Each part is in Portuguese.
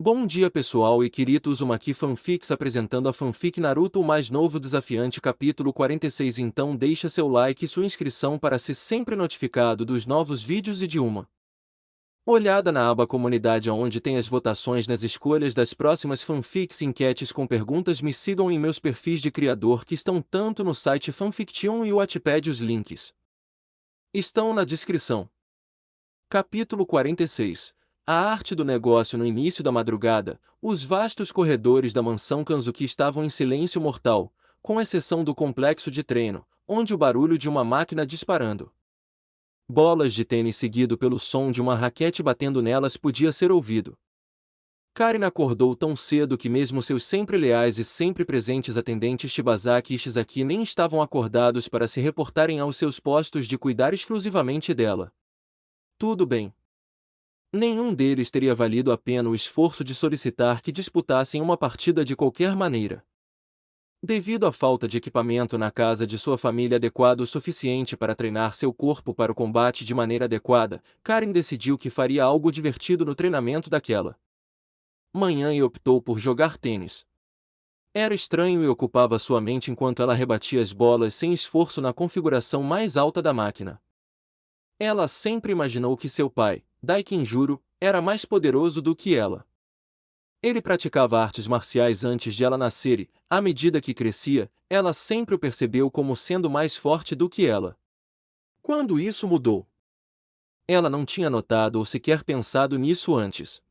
Bom dia pessoal e Kirito Uzumaki Fanfics apresentando a fanfic Naruto o mais novo desafiante capítulo 46. Então deixa seu like e sua inscrição para ser sempre notificado dos novos vídeos e de uma olhada na aba comunidade onde tem as votações nas escolhas das próximas fanfics e enquetes com perguntas. Me sigam em meus perfis de criador que estão tanto no site Fanfiction e o Wattpad. Os links estão na descrição. Capítulo 46. A arte do negócio. No início da madrugada, os vastos corredores da mansão Kanzuki estavam em silêncio mortal, com exceção do complexo de treino, onde o barulho de uma máquina disparando bolas de tênis seguido pelo som de uma raquete batendo nelas podia ser ouvido. Karen acordou tão cedo que mesmo seus sempre leais e sempre presentes atendentes Shibazaki e Shizaki nem estavam acordados para se reportarem aos seus postos de cuidar exclusivamente dela. Tudo bem. Nenhum deles teria valido a pena o esforço de solicitar que disputassem uma partida de qualquer maneira. Devido à falta de equipamento na casa de sua família adequado o suficiente para treinar seu corpo para o combate de maneira adequada, Karen decidiu que faria algo divertido no treinamento daquela manhã e optou por jogar tênis. Era estranho e ocupava sua mente enquanto ela rebatia as bolas sem esforço na configuração mais alta da máquina. Ela sempre imaginou que seu pai, Daikinjuro, era mais poderoso do que ela. Ele praticava artes marciais antes de ela nascer e, à medida que crescia, ela sempre o percebeu como sendo mais forte do que ela. Quando isso mudou? Ela não tinha notado ou sequer pensado nisso antes.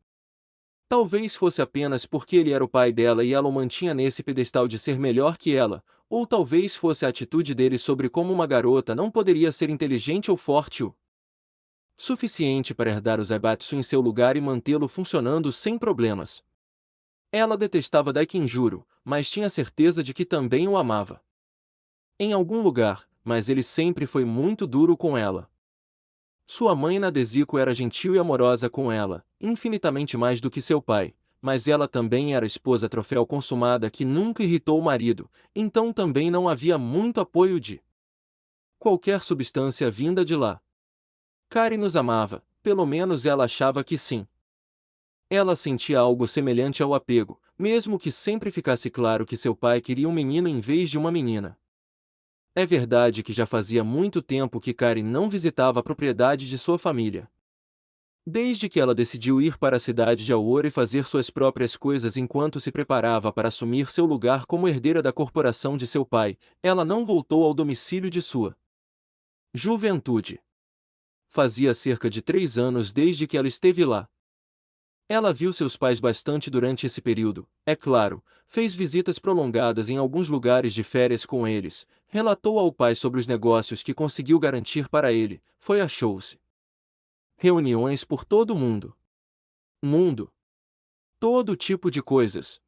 Talvez fosse apenas porque ele era o pai dela e ela o mantinha nesse pedestal de ser melhor que ela, ou talvez fosse a atitude dele sobre como uma garota não poderia ser inteligente ou forte o suficiente para herdar o Zaibatsu em seu lugar e mantê-lo funcionando sem problemas. Ela detestava Daikinjuro, mas tinha certeza de que também o amava. Em algum lugar, mas ele sempre foi muito duro com ela. Sua mãe Nadesico era gentil e amorosa com ela, infinitamente mais do que seu pai, mas ela também era esposa troféu consumada que nunca irritou o marido, então também não havia muito apoio de qualquer substância vinda de lá. Karen nos amava, pelo menos ela achava que sim. Ela sentia algo semelhante ao apego, mesmo que sempre ficasse claro que seu pai queria um menino em vez de uma menina. É verdade que já fazia muito tempo que Karen não visitava a propriedade de sua família. Desde que ela decidiu ir para a cidade de Aoura e fazer suas próprias coisas enquanto se preparava para assumir seu lugar como herdeira da corporação de seu pai, ela não voltou ao domicílio de sua juventude. Fazia cerca de 3 anos desde que ela esteve lá. Ela viu seus pais bastante durante esse período, é claro, fez visitas prolongadas em alguns lugares de férias com eles, relatou ao pai sobre os negócios que conseguiu garantir para ele, foi a shows. Reuniões por todo o mundo. Todo tipo de coisas.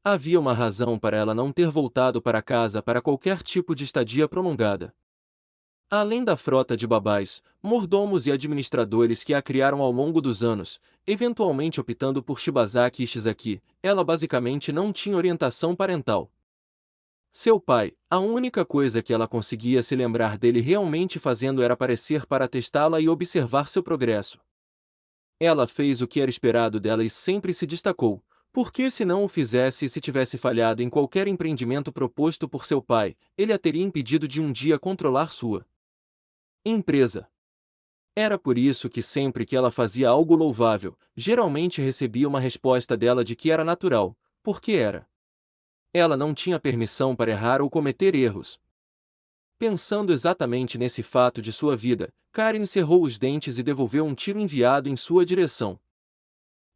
Havia uma razão para ela não ter voltado para casa para qualquer tipo de estadia prolongada. Além da frota de babás, mordomos e administradores que a criaram ao longo dos anos, eventualmente optando por Shibazaki e Shizaki, ela basicamente não tinha orientação parental. Seu pai, a única coisa que ela conseguia se lembrar dele realmente fazendo era aparecer para testá-la e observar seu progresso. Ela fez o que era esperado dela e sempre se destacou, porque se não o fizesse e se tivesse falhado em qualquer empreendimento proposto por seu pai, ele a teria impedido de um dia controlar sua empresa. Era por isso que sempre que ela fazia algo louvável, geralmente recebia uma resposta dela de que era natural, porque era. Ela não tinha permissão para errar ou cometer erros. Pensando exatamente nesse fato de sua vida, Karen cerrou os dentes e devolveu um tiro enviado em sua direção.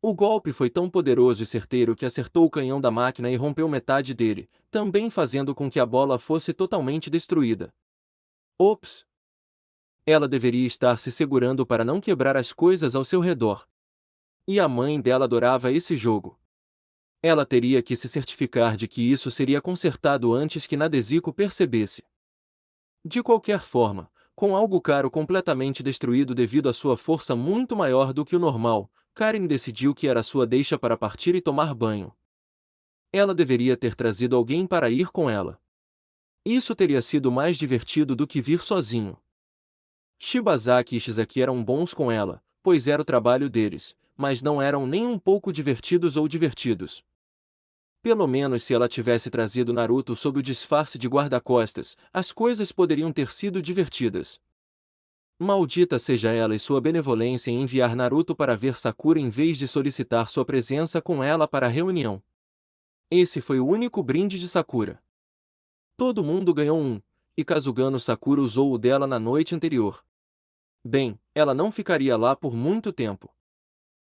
O golpe foi tão poderoso e certeiro que acertou o canhão da máquina e rompeu metade dele, também fazendo com que a bola fosse totalmente destruída. Ops! Ela deveria estar se segurando para não quebrar as coisas ao seu redor. E a mãe dela adorava esse jogo. Ela teria que se certificar de que isso seria consertado antes que Nadesico percebesse. De qualquer forma, com algo caro completamente destruído devido à sua força muito maior do que o normal, Karen decidiu que era sua deixa para partir e tomar banho. Ela deveria ter trazido alguém para ir com ela. Isso teria sido mais divertido do que vir sozinho. Shibazaki e Shizaki eram bons com ela, pois era o trabalho deles, mas não eram nem um pouco divertidos ou divertidos. Pelo menos se ela tivesse trazido Naruto sob o disfarce de guarda-costas, as coisas poderiam ter sido divertidas. Maldita seja ela e sua benevolência em enviar Naruto para ver Sakura em vez de solicitar sua presença com ela para a reunião. Esse foi o único brinde de Sakura. Todo mundo ganhou um, e Kazugano Sakura usou o dela na noite anterior. Bem, ela não ficaria lá por muito tempo.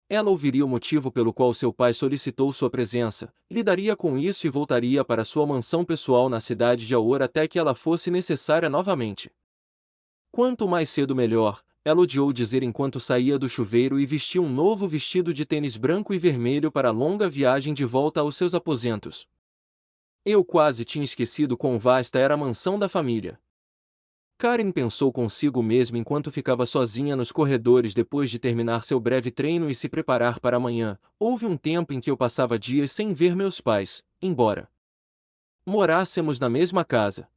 Ela ouviria o motivo pelo qual seu pai solicitou sua presença, lidaria com isso e voltaria para sua mansão pessoal na cidade de Aora até que ela fosse necessária novamente. Quanto mais cedo melhor, ela odiou dizer enquanto saía do chuveiro e vestia um novo vestido de tênis branco e vermelho para a longa viagem de volta aos seus aposentos. Eu quase tinha esquecido quão vasta era a mansão da família. Karen pensou consigo mesma enquanto ficava sozinha nos corredores depois de terminar seu breve treino e se preparar para amanhã. Houve um tempo em que eu passava dias sem ver meus pais, embora morássemos na mesma casa.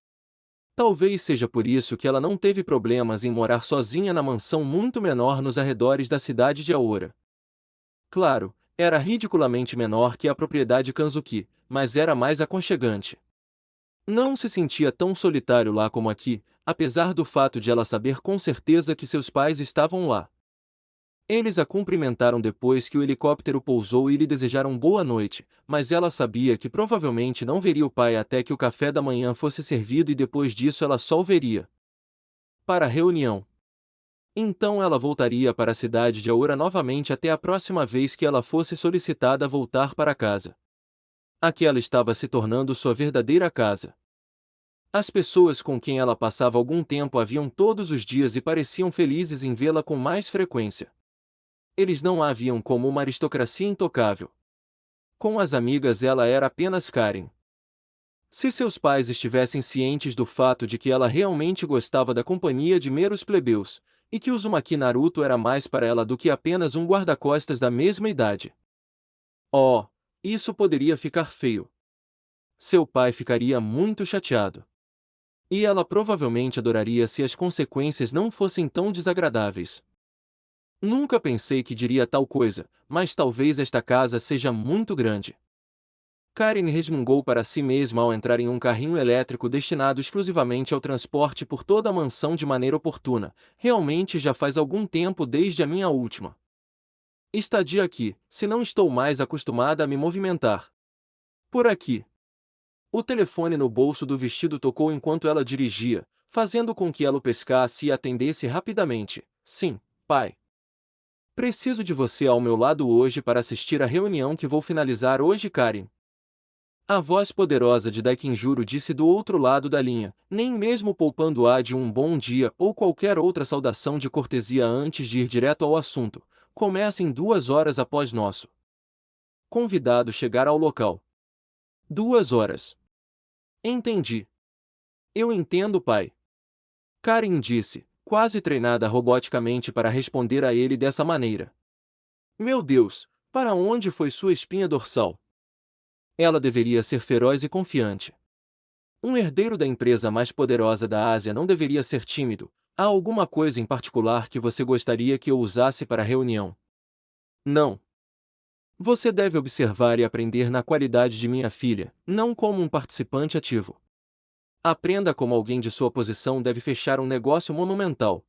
Talvez seja por isso que ela não teve problemas em morar sozinha na mansão muito menor nos arredores da cidade de Aora. Claro, era ridiculamente menor que a propriedade Kanzuki, mas era mais aconchegante. Não se sentia tão solitário lá como aqui, apesar do fato de ela saber com certeza que seus pais estavam lá. Eles a cumprimentaram depois que o helicóptero pousou e lhe desejaram boa noite, mas ela sabia que provavelmente não veria o pai até que o café da manhã fosse servido e depois disso ela só o veria para a reunião. Então ela voltaria para a cidade de Aora novamente até a próxima vez que ela fosse solicitada a voltar para casa. Aquela estava se tornando sua verdadeira casa. As pessoas com quem ela passava algum tempo a viam todos os dias e pareciam felizes em vê-la com mais frequência. Eles não a viam como uma aristocracia intocável. Com as amigas ela era apenas Karen. Se seus pais estivessem cientes do fato de que ela realmente gostava da companhia de meros plebeus, e que Uzumaki Naruto era mais para ela do que apenas um guarda-costas da mesma idade. Oh, isso poderia ficar feio. Seu pai ficaria muito chateado. E ela provavelmente adoraria se as consequências não fossem tão desagradáveis. Nunca pensei que diria tal coisa, mas talvez esta casa seja muito grande. Karen resmungou para si mesma ao entrar em um carrinho elétrico destinado exclusivamente ao transporte por toda a mansão de maneira oportuna. Realmente já faz algum tempo desde a minha última estadia aqui, se não estou mais acostumada a me movimentar por aqui. O telefone no bolso do vestido tocou enquanto ela dirigia, fazendo com que ela o pescasse e atendesse rapidamente. Sim, pai. Preciso de você ao meu lado hoje para assistir à reunião que vou finalizar hoje, Karen. A voz poderosa de Daikinjuro disse do outro lado da linha, nem mesmo poupando-a de um bom dia ou qualquer outra saudação de cortesia antes de ir direto ao assunto. Começa em 2 horas após nosso convidado chegar ao local. 2 horas. Entendi. Eu entendo, pai. Karen disse, quase treinada roboticamente para responder a ele dessa maneira. Meu Deus, para onde foi sua espinha dorsal? Ela deveria ser feroz e confiante. Um herdeiro da empresa mais poderosa da Ásia não deveria ser tímido. Há alguma coisa em particular que você gostaria que eu usasse para a reunião? Não. Você deve observar e aprender na qualidade de minha filha, não como um participante ativo. Aprenda como alguém de sua posição deve fechar um negócio monumental.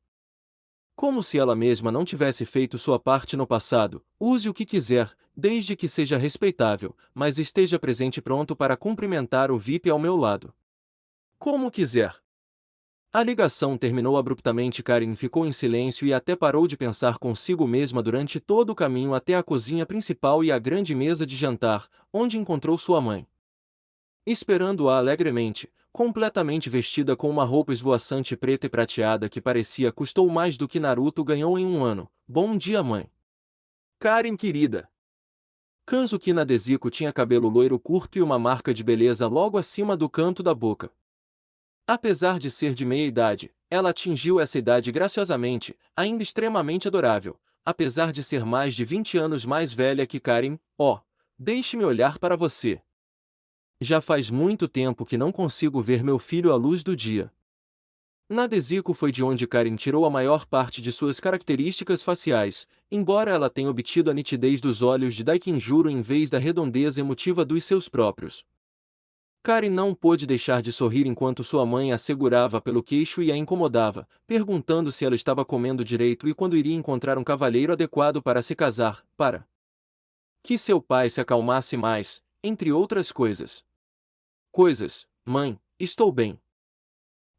Como se ela mesma não tivesse feito sua parte no passado, use o que quiser, desde que seja respeitável, mas esteja presente e pronto para cumprimentar o VIP ao meu lado. Como quiser. A ligação terminou abruptamente. Karen ficou em silêncio e até parou de pensar consigo mesma durante todo o caminho até a cozinha principal e a grande mesa de jantar, onde encontrou sua mãe. Esperando-a alegremente, completamente vestida com uma roupa esvoaçante preta e prateada que parecia custou mais do que Naruto ganhou em um ano. Bom dia, mãe. Karen querida. Kanzuki Nadesico tinha cabelo loiro curto e uma marca de beleza logo acima do canto da boca. Apesar de ser de meia idade, ela atingiu essa idade graciosamente, ainda extremamente adorável, apesar de ser mais de 20 anos mais velha que Karen. Oh, deixe-me olhar para você. Já faz muito tempo que não consigo ver meu filho à luz do dia. Nadesico foi de onde Karen tirou a maior parte de suas características faciais, embora ela tenha obtido a nitidez dos olhos de Daikinjuro em vez da redondeza emotiva dos seus próprios. Karen não pôde deixar de sorrir enquanto sua mãe a segurava pelo queixo e a incomodava, perguntando se ela estava comendo direito e quando iria encontrar um cavalheiro adequado para se casar, para que seu pai se acalmasse mais, entre outras coisas. Coisas, mãe, estou bem.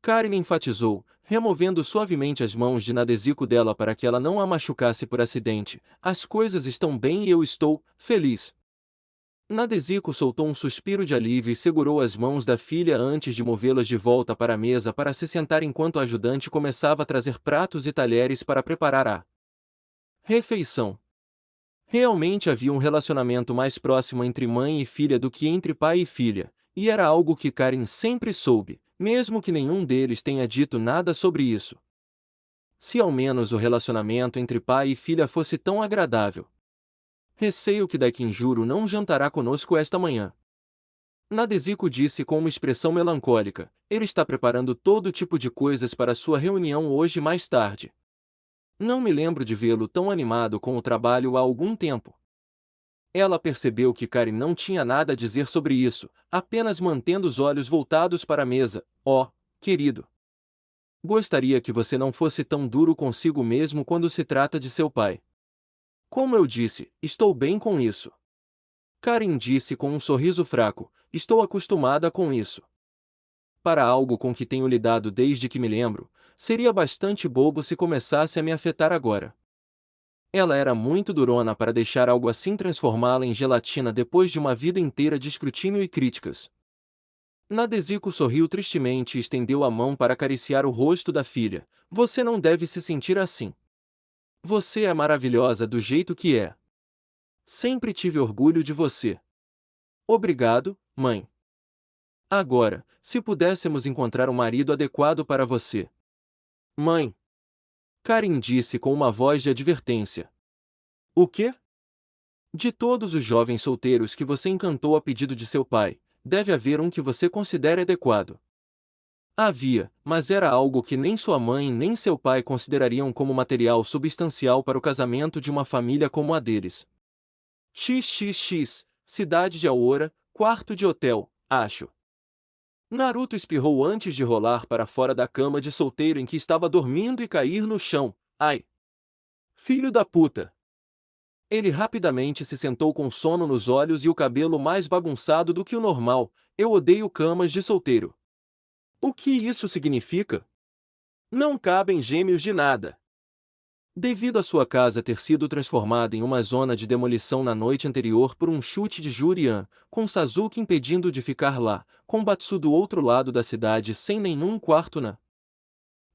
Karen enfatizou, removendo suavemente as mãos de Nadesico dela para que ela não a machucasse por acidente. As coisas estão bem e eu estou feliz. Nadesico soltou um suspiro de alívio e segurou as mãos da filha antes de movê-las de volta para a mesa para se sentar enquanto a ajudante começava a trazer pratos e talheres para preparar a refeição. Realmente havia um relacionamento mais próximo entre mãe e filha do que entre pai e filha, e era algo que Karen sempre soube, mesmo que nenhum deles tenha dito nada sobre isso. Se ao menos o relacionamento entre pai e filha fosse tão agradável. Receio que Daikinjuro não jantará conosco esta manhã. Nadesico disse com uma expressão melancólica, ele está preparando todo tipo de coisas para sua reunião hoje mais tarde. Não me lembro de vê-lo tão animado com o trabalho há algum tempo. Ela percebeu que Karen não tinha nada a dizer sobre isso, apenas mantendo os olhos voltados para a mesa. Oh, querido. Gostaria que você não fosse tão duro consigo mesmo quando se trata de seu pai. Como eu disse, estou bem com isso. Karen disse com um sorriso fraco, estou acostumada com isso. Para algo com que tenho lidado desde que me lembro, seria bastante bobo se começasse a me afetar agora. Ela era muito durona para deixar algo assim transformá-la em gelatina depois de uma vida inteira de escrutínio e críticas. Nadesico sorriu tristemente e estendeu a mão para acariciar o rosto da filha. Você não deve se sentir assim. Você é maravilhosa do jeito que é. Sempre tive orgulho de você. Obrigado, mãe. Agora, se pudéssemos encontrar um marido adequado para você. Mãe. Karen disse com uma voz de advertência. O quê? De todos os jovens solteiros que você encantou a pedido de seu pai, deve haver um que você considere adequado. Havia, mas era algo que nem sua mãe nem seu pai considerariam como material substancial para o casamento de uma família como a deles. XXX, cidade de Aora, quarto de hotel, acho. Naruto espirrou antes de rolar para fora da cama de solteiro em que estava dormindo e cair no chão. Ai! Filho da puta! Ele rapidamente se sentou com sono nos olhos e o cabelo mais bagunçado do que o normal. Eu odeio camas de solteiro. O que isso significa? Não cabem gêmeos de nada. Devido a sua casa ter sido transformada em uma zona de demolição na noite anterior por um chute de Jurian, com Sasuke impedindo de ficar lá, com Batsu do outro lado da cidade sem nenhum quarto na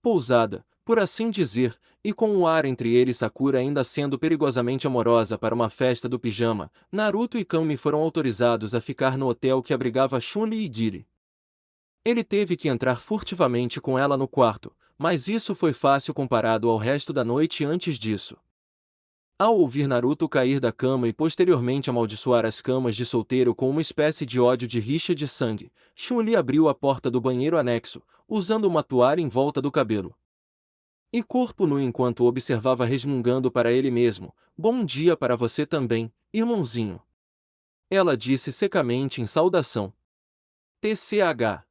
pousada, por assim dizer, e com o ar entre ele e Sakura ainda sendo perigosamente amorosa para uma festa do pijama, Naruto e Kami foram autorizados a ficar no hotel que abrigava Chun-Li e Guile. Ele teve que entrar furtivamente com ela no quarto, mas isso foi fácil comparado ao resto da noite antes disso. Ao ouvir Naruto cair da cama e posteriormente amaldiçoar as camas de solteiro com uma espécie de ódio de rixa de sangue, Chun-Li abriu a porta do banheiro anexo, usando uma toalha em volta do cabelo. E corpo nu enquanto observava resmungando para ele mesmo, bom dia para você também, irmãozinho. Ela disse secamente em saudação. TCH.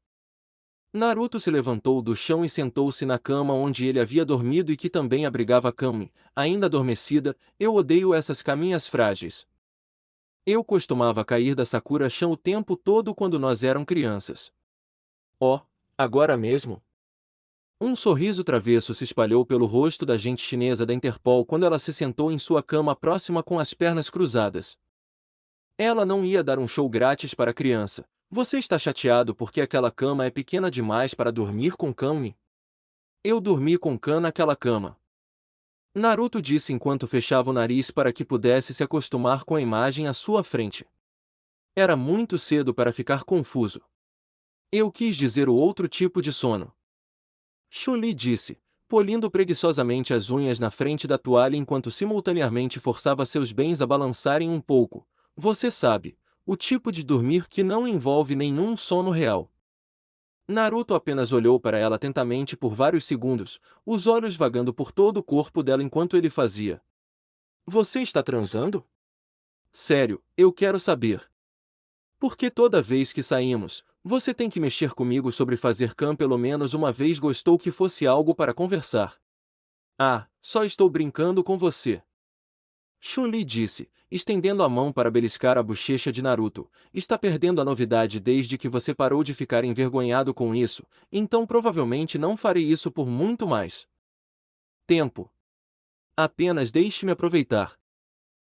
Naruto se levantou do chão e sentou-se na cama onde ele havia dormido e que também abrigava Kami, ainda adormecida. Eu odeio essas caminhas frágeis. Eu costumava cair da Sakura-chan o tempo todo quando nós éramos crianças. Oh, agora mesmo? Um sorriso travesso se espalhou pelo rosto da agente chinesa da Interpol quando ela se sentou em sua cama próxima com as pernas cruzadas. Ela não ia dar um show grátis para a criança. Você está chateado porque aquela cama é pequena demais para dormir com Kami? Eu dormi com Kan naquela cama. Naruto disse enquanto fechava o nariz para que pudesse se acostumar com a imagem à sua frente. Era muito cedo para ficar confuso. Eu quis dizer o outro tipo de sono. Chun-Li disse, polindo preguiçosamente as unhas na frente da toalha enquanto simultaneamente forçava seus bens a balançarem um pouco. Você sabe. O tipo de dormir que não envolve nenhum sono real. Naruto apenas olhou para ela atentamente por vários segundos, os olhos vagando por todo o corpo dela enquanto ele fazia. Você está transando? Sério, eu quero saber. Por que toda vez que saímos, você tem que mexer comigo sobre fazer cam pelo menos uma vez gostou que fosse algo para conversar. Ah, só estou brincando com você. Chun-Li disse, estendendo a mão para beliscar a bochecha de Naruto. Está perdendo a novidade desde que você parou de ficar envergonhado com isso, então provavelmente não farei isso por muito mais tempo. Apenas deixe-me aproveitar.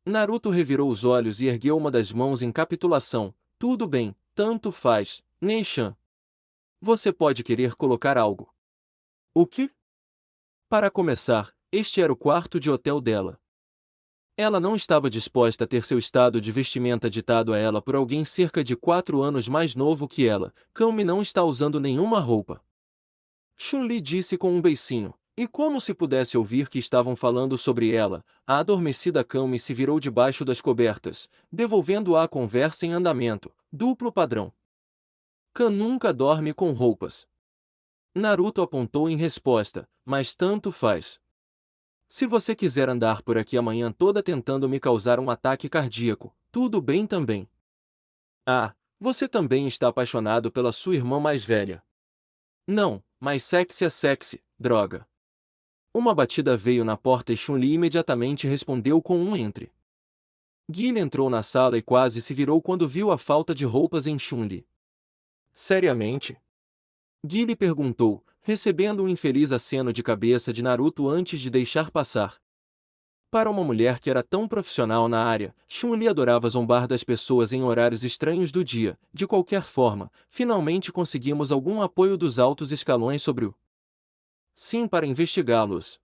Naruto revirou os olhos e ergueu uma das mãos em capitulação. Tudo bem, tanto faz, Neishan. Você pode querer colocar algo. O quê? Para começar, este era o quarto de hotel dela. Ela não estava disposta a ter seu estado de vestimenta ditado a ela por alguém cerca de 4 anos mais novo que ela. Kami não está usando nenhuma roupa. Chun-Li disse com um beicinho. E como se pudesse ouvir que estavam falando sobre ela, a adormecida Kami se virou debaixo das cobertas, devolvendo-a à conversa em andamento. Duplo padrão. Kan nunca dorme com roupas. Naruto apontou em resposta, mas tanto faz. Se você quiser andar por aqui amanhã toda tentando me causar um ataque cardíaco, tudo bem também. Ah, você também está apaixonado pela sua irmã mais velha. Não, mas sexy é sexy, droga. Uma batida veio na porta e Chun-Li imediatamente respondeu com um entre. Guile entrou na sala e quase se virou quando viu a falta de roupas em Chun-Li. Seriamente? Guile perguntou, recebendo um infeliz aceno de cabeça de Naruto antes de deixar passar. Para uma mulher que era tão profissional na área, Chun-Li adorava zombar das pessoas em horários estranhos do dia. De qualquer forma, finalmente conseguimos algum apoio dos altos escalões sobre o sim para investigá-los.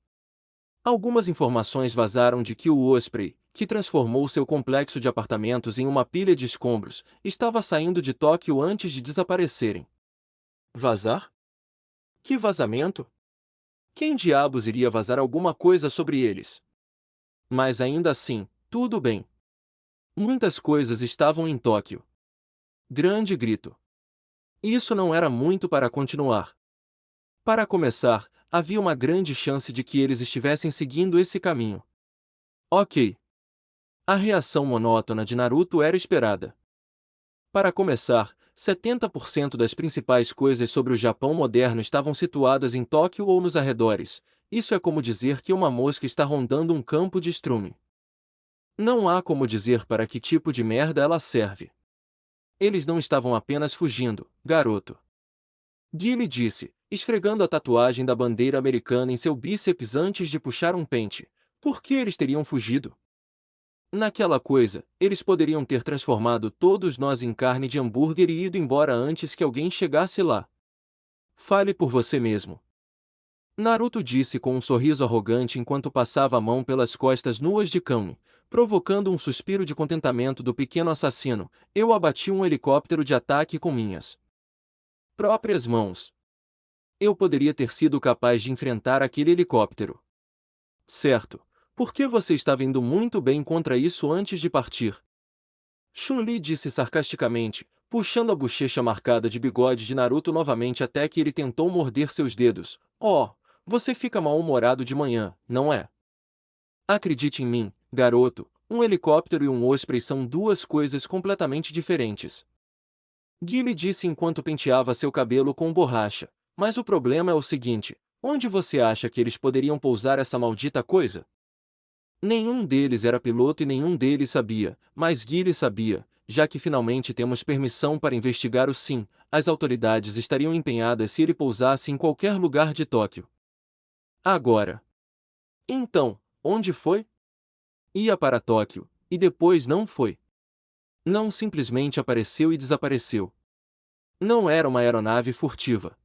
Algumas informações vazaram de que o Osprey, que transformou seu complexo de apartamentos em uma pilha de escombros, estava saindo de Tóquio antes de desaparecerem. Vazar? Que vazamento? Quem diabos iria vazar alguma coisa sobre eles? Mas ainda assim, tudo bem. Muitas coisas estavam em Tóquio. Grande grito. Isso não era muito para continuar. Para começar, havia uma grande chance de que eles estivessem seguindo esse caminho. Ok. A reação monótona de Naruto era esperada. Para começar, 70% das principais coisas sobre o Japão moderno estavam situadas em Tóquio ou nos arredores. Isso é como dizer que uma mosca está rondando um campo de estrume. Não há como dizer para que tipo de merda ela serve. Eles não estavam apenas fugindo, garoto. Guile disse, esfregando a tatuagem da bandeira americana em seu bíceps antes de puxar um pente. Por que eles teriam fugido? Naquela coisa, eles poderiam ter transformado todos nós em carne de hambúrguer e ido embora antes que alguém chegasse lá. Fale por você mesmo. Naruto disse com um sorriso arrogante enquanto passava a mão pelas costas nuas de Kami, provocando um suspiro de contentamento do pequeno assassino. Eu abati um helicóptero de ataque com minhas próprias mãos. Eu poderia ter sido capaz de enfrentar aquele helicóptero. Certo. Por que você estava indo muito bem contra isso antes de partir? Chun-Li disse sarcasticamente, puxando a bochecha marcada de bigode de Naruto novamente até que ele tentou morder seus dedos. Oh, você fica mal-humorado de manhã, não é? Acredite em mim, garoto, um helicóptero e um osprey são duas coisas completamente diferentes. Guile disse enquanto penteava seu cabelo com borracha. Mas o problema é o seguinte, onde você acha que eles poderiam pousar essa maldita coisa? Nenhum deles era piloto e nenhum deles sabia, mas Guile sabia, já que finalmente temos permissão para investigar o sim, as autoridades estariam empenhadas se ele pousasse em qualquer lugar de Tóquio. Agora. Então, onde foi? Ia para Tóquio, e depois não foi. Não simplesmente apareceu e desapareceu. Não era uma aeronave furtiva.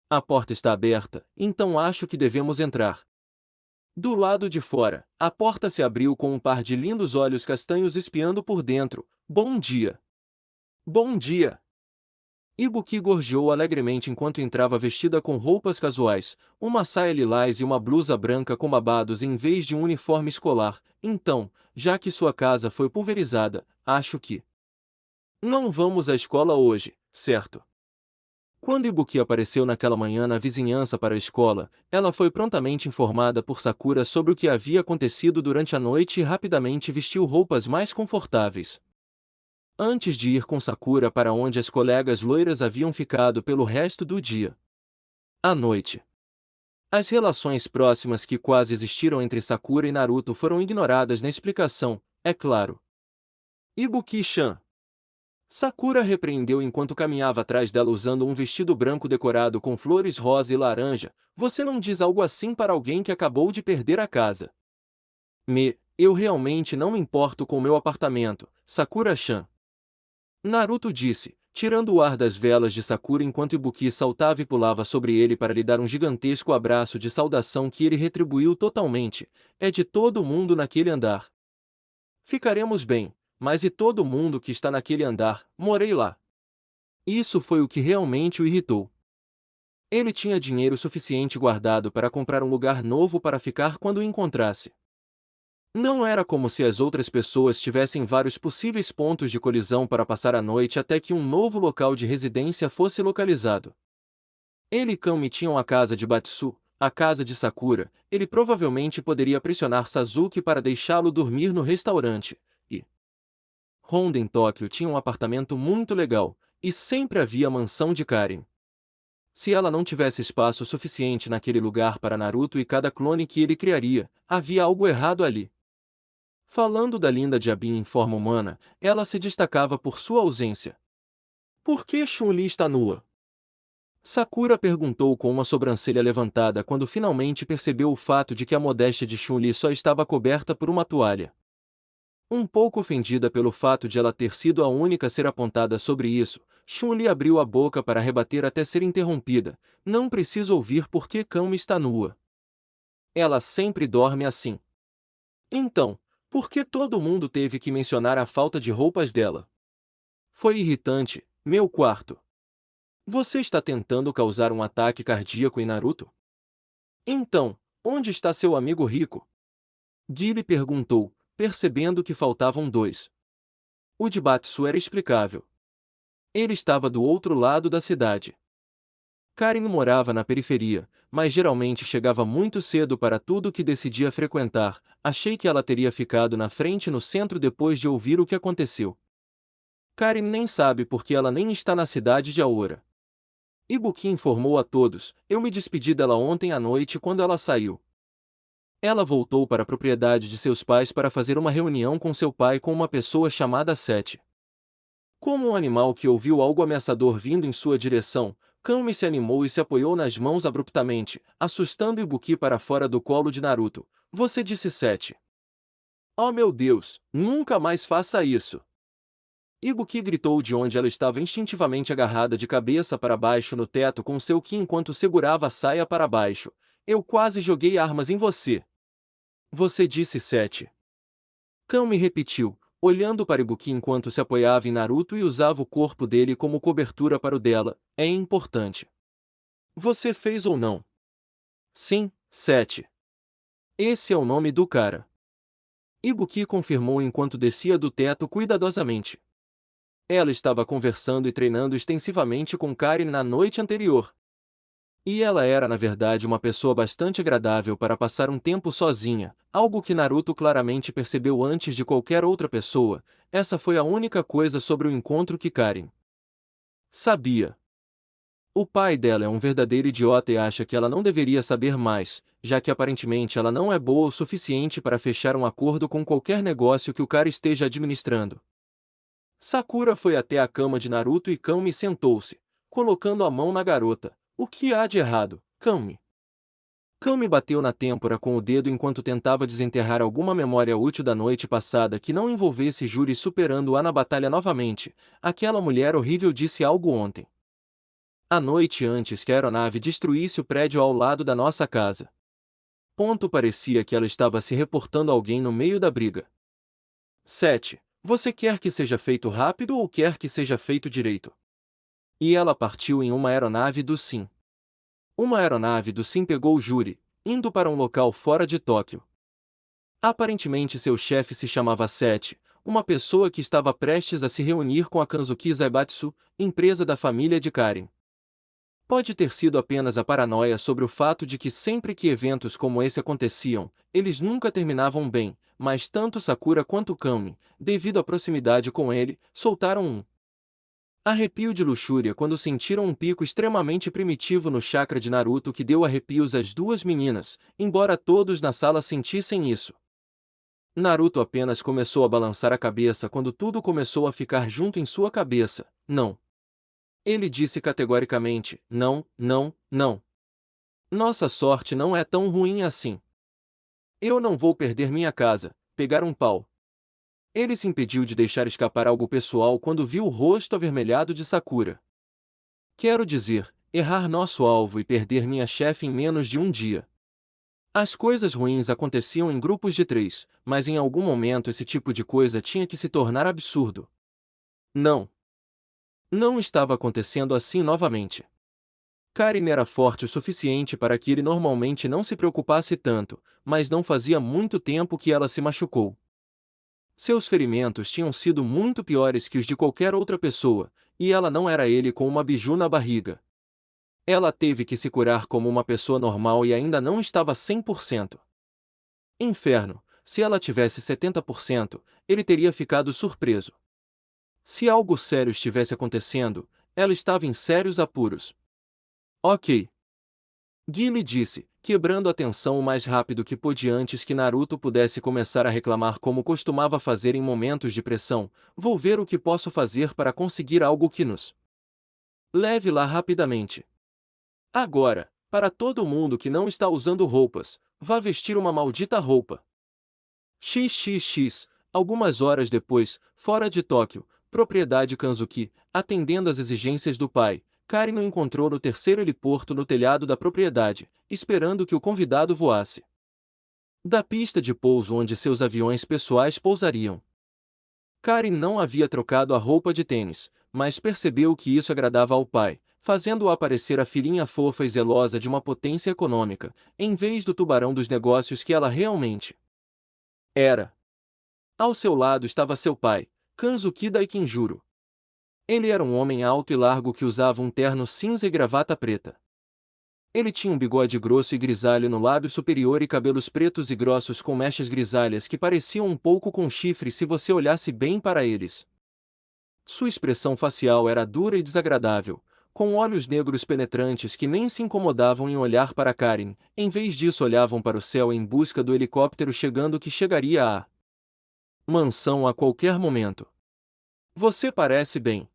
A porta está aberta, então acho que devemos entrar. Do lado de fora, a porta se abriu com um par de lindos olhos castanhos espiando por dentro. Bom dia! Bom dia! Ibuki gorjeou alegremente enquanto entrava vestida com roupas casuais, uma saia lilás e uma blusa branca com babados em vez de um uniforme escolar. Então, já que sua casa foi pulverizada, acho que não vamos à escola hoje, certo? Quando Ibuki apareceu naquela manhã na vizinhança para a escola, ela foi prontamente informada por Sakura sobre o que havia acontecido durante a noite e rapidamente vestiu roupas mais confortáveis. Antes de ir com Sakura para onde as colegas loiras haviam ficado pelo resto do dia. À noite. As relações próximas que quase existiram entre Sakura e Naruto foram ignoradas na explicação, é claro. Ibuki-chan. Sakura repreendeu enquanto caminhava atrás dela usando um vestido branco decorado com flores rosa e laranja. Você não diz algo assim para alguém que acabou de perder a casa. Eu realmente não me importo com meu apartamento, Sakura-chan. Naruto disse, tirando o ar das velas de Sakura enquanto Ibuki saltava e pulava sobre ele para lhe dar um gigantesco abraço de saudação que ele retribuiu totalmente. É de todo mundo naquele andar. Ficaremos bem, mas e todo mundo que está naquele andar? Morei lá. Isso foi o que realmente o irritou. Ele tinha dinheiro suficiente guardado para comprar um lugar novo para ficar quando o encontrasse. Não era como se as outras pessoas tivessem vários possíveis pontos de colisão para passar a noite até que um novo local de residência fosse localizado. Ele e Kami tinham a casa de Batsu, a casa de Sakura. Ele provavelmente poderia pressionar Sasuke para deixá-lo dormir no restaurante, e Honda em Tóquio tinha um apartamento muito legal, e sempre havia a mansão de Karen. Se ela não tivesse espaço suficiente naquele lugar para Naruto e cada clone que ele criaria, havia algo errado ali. Falando da linda Diabin em forma humana, ela se destacava por sua ausência. Por que Chun-Li está nua? Sakura perguntou com uma sobrancelha levantada quando finalmente percebeu o fato de que a modéstia de Chun-Li só estava coberta por uma toalha. Um pouco ofendida pelo fato de ela ter sido a única a ser apontada sobre isso, Chun-Li abriu a boca para rebater até ser interrompida. Não preciso ouvir por que Kami está nua. Ela sempre dorme assim. Então, por que todo mundo teve que mencionar a falta de roupas dela? Foi irritante, meu quarto. Você está tentando causar um ataque cardíaco em Naruto? Então, onde está seu amigo rico? Guile perguntou, percebendo que faltavam dois. O de Batsu era explicável. Ele estava do outro lado da cidade. Karen morava na periferia, mas geralmente chegava muito cedo para tudo que decidia frequentar. Achei que ela teria ficado na frente no centro depois de ouvir o que aconteceu. Karen nem sabe porque ela nem está na cidade de Aora. Ibuki informou a todos, eu me despedi dela ontem à noite quando ela saiu. Ela voltou para a propriedade de seus pais para fazer uma reunião com seu pai com uma pessoa chamada Sete. Como um animal que ouviu algo ameaçador vindo em sua direção, Kami se animou e se apoiou nas mãos abruptamente, assustando Ibuki para fora do colo de Naruto. Você disse Sete. Oh meu Deus, nunca mais faça isso! Ibuki gritou de onde ela estava instintivamente agarrada de cabeça para baixo no teto com seu ki enquanto segurava a saia para baixo. Eu quase joguei armas em você. Você disse Sete. Kami repetiu, olhando para Ibuki enquanto se apoiava em Naruto e usava o corpo dele como cobertura para o dela. É importante. Você fez ou não? Sim, Sete. Esse é o nome do cara. Ibuki confirmou enquanto descia do teto cuidadosamente. Ela estava conversando e treinando extensivamente com Karen na noite anterior. E ela era na verdade uma pessoa bastante agradável para passar um tempo sozinha, algo que Naruto claramente percebeu antes de qualquer outra pessoa. Essa foi a única coisa sobre o encontro que Karen sabia. O pai dela é um verdadeiro idiota e acha que ela não deveria saber mais, já que aparentemente ela não é boa o suficiente para fechar um acordo com qualquer negócio que o cara esteja administrando. Sakura foi até a cama de Naruto e Kami sentou-se, colocando a mão na garota. O que há de errado, Kami? Kami bateu na têmpora com o dedo enquanto tentava desenterrar alguma memória útil da noite passada que não envolvesse Juri superando-a na batalha novamente. Aquela mulher horrível disse algo ontem. A noite antes que a aeronave destruísse o prédio ao lado da nossa casa. Parecia que ela estava se reportando a alguém no meio da briga. 7. Você quer que seja feito rápido ou quer que seja feito direito? E ela partiu em uma aeronave do Sim. Uma aeronave do Sim pegou Juri, indo para um local fora de Tóquio. Aparentemente seu chefe se chamava Sete, uma pessoa que estava prestes a se reunir com a Kanzuki Zaibatsu, empresa da família de Karen. Pode ter sido apenas a paranoia sobre o fato de que sempre que eventos como esse aconteciam, eles nunca terminavam bem, mas tanto Sakura quanto Kami, devido à proximidade com ele, soltaram um arrepio de luxúria quando sentiram um pico extremamente primitivo no chakra de Naruto que deu arrepios às duas meninas, embora todos na sala sentissem isso. Naruto apenas começou a balançar a cabeça quando tudo começou a ficar junto em sua cabeça. Não. Ele disse categoricamente, não, não, não. Nossa sorte não é tão ruim assim. Eu não vou perder minha casa, pegar um pau. Ele se impediu de deixar escapar algo pessoal quando viu o rosto avermelhado de Sakura. Quero dizer, errar nosso alvo e perder minha chefe em menos de um dia. As coisas ruins aconteciam em grupos de 3, mas em algum momento esse tipo de coisa tinha que se tornar absurdo. Não. Não estava acontecendo assim novamente. Karin era forte o suficiente para que ele normalmente não se preocupasse tanto, mas não fazia muito tempo que ela se machucou. Seus ferimentos tinham sido muito piores que os de qualquer outra pessoa, e ela não era ele com uma biju na barriga. Ela teve que se curar como uma pessoa normal e ainda não estava 100%. Inferno, se ela tivesse 70%, ele teria ficado surpreso. Se algo sério estivesse acontecendo, ela estava em sérios apuros. Ok. Guile disse, quebrando a tensão o mais rápido que pôde antes que Naruto pudesse começar a reclamar como costumava fazer em momentos de pressão. Vou ver o que posso fazer para conseguir algo que nos leve lá rapidamente. Agora, para todo mundo que não está usando roupas, vá vestir uma maldita roupa. XXX, algumas horas depois, fora de Tóquio, propriedade Kanzuki, atendendo às exigências do pai, Karin o encontrou no terceiro heliporto no telhado da propriedade, esperando que o convidado voasse da pista de pouso onde seus aviões pessoais pousariam. Karin não havia trocado a roupa de tênis, mas percebeu que isso agradava ao pai, fazendo-o aparecer a filhinha fofa e zelosa de uma potência econômica, em vez do tubarão dos negócios que ela realmente era. Ao seu lado estava seu pai, Kanzuki Daikinjuro. Ele era um homem alto e largo que usava um terno cinza e gravata preta. Ele tinha um bigode grosso e grisalho no lábio superior e cabelos pretos e grossos com mechas grisalhas que pareciam um pouco com chifre se você olhasse bem para eles. Sua expressão facial era dura e desagradável, com olhos negros penetrantes que nem se incomodavam em olhar para Karin, em vez disso olhavam para o céu em busca do helicóptero chegando que chegaria à mansão a qualquer momento. Você parece bem.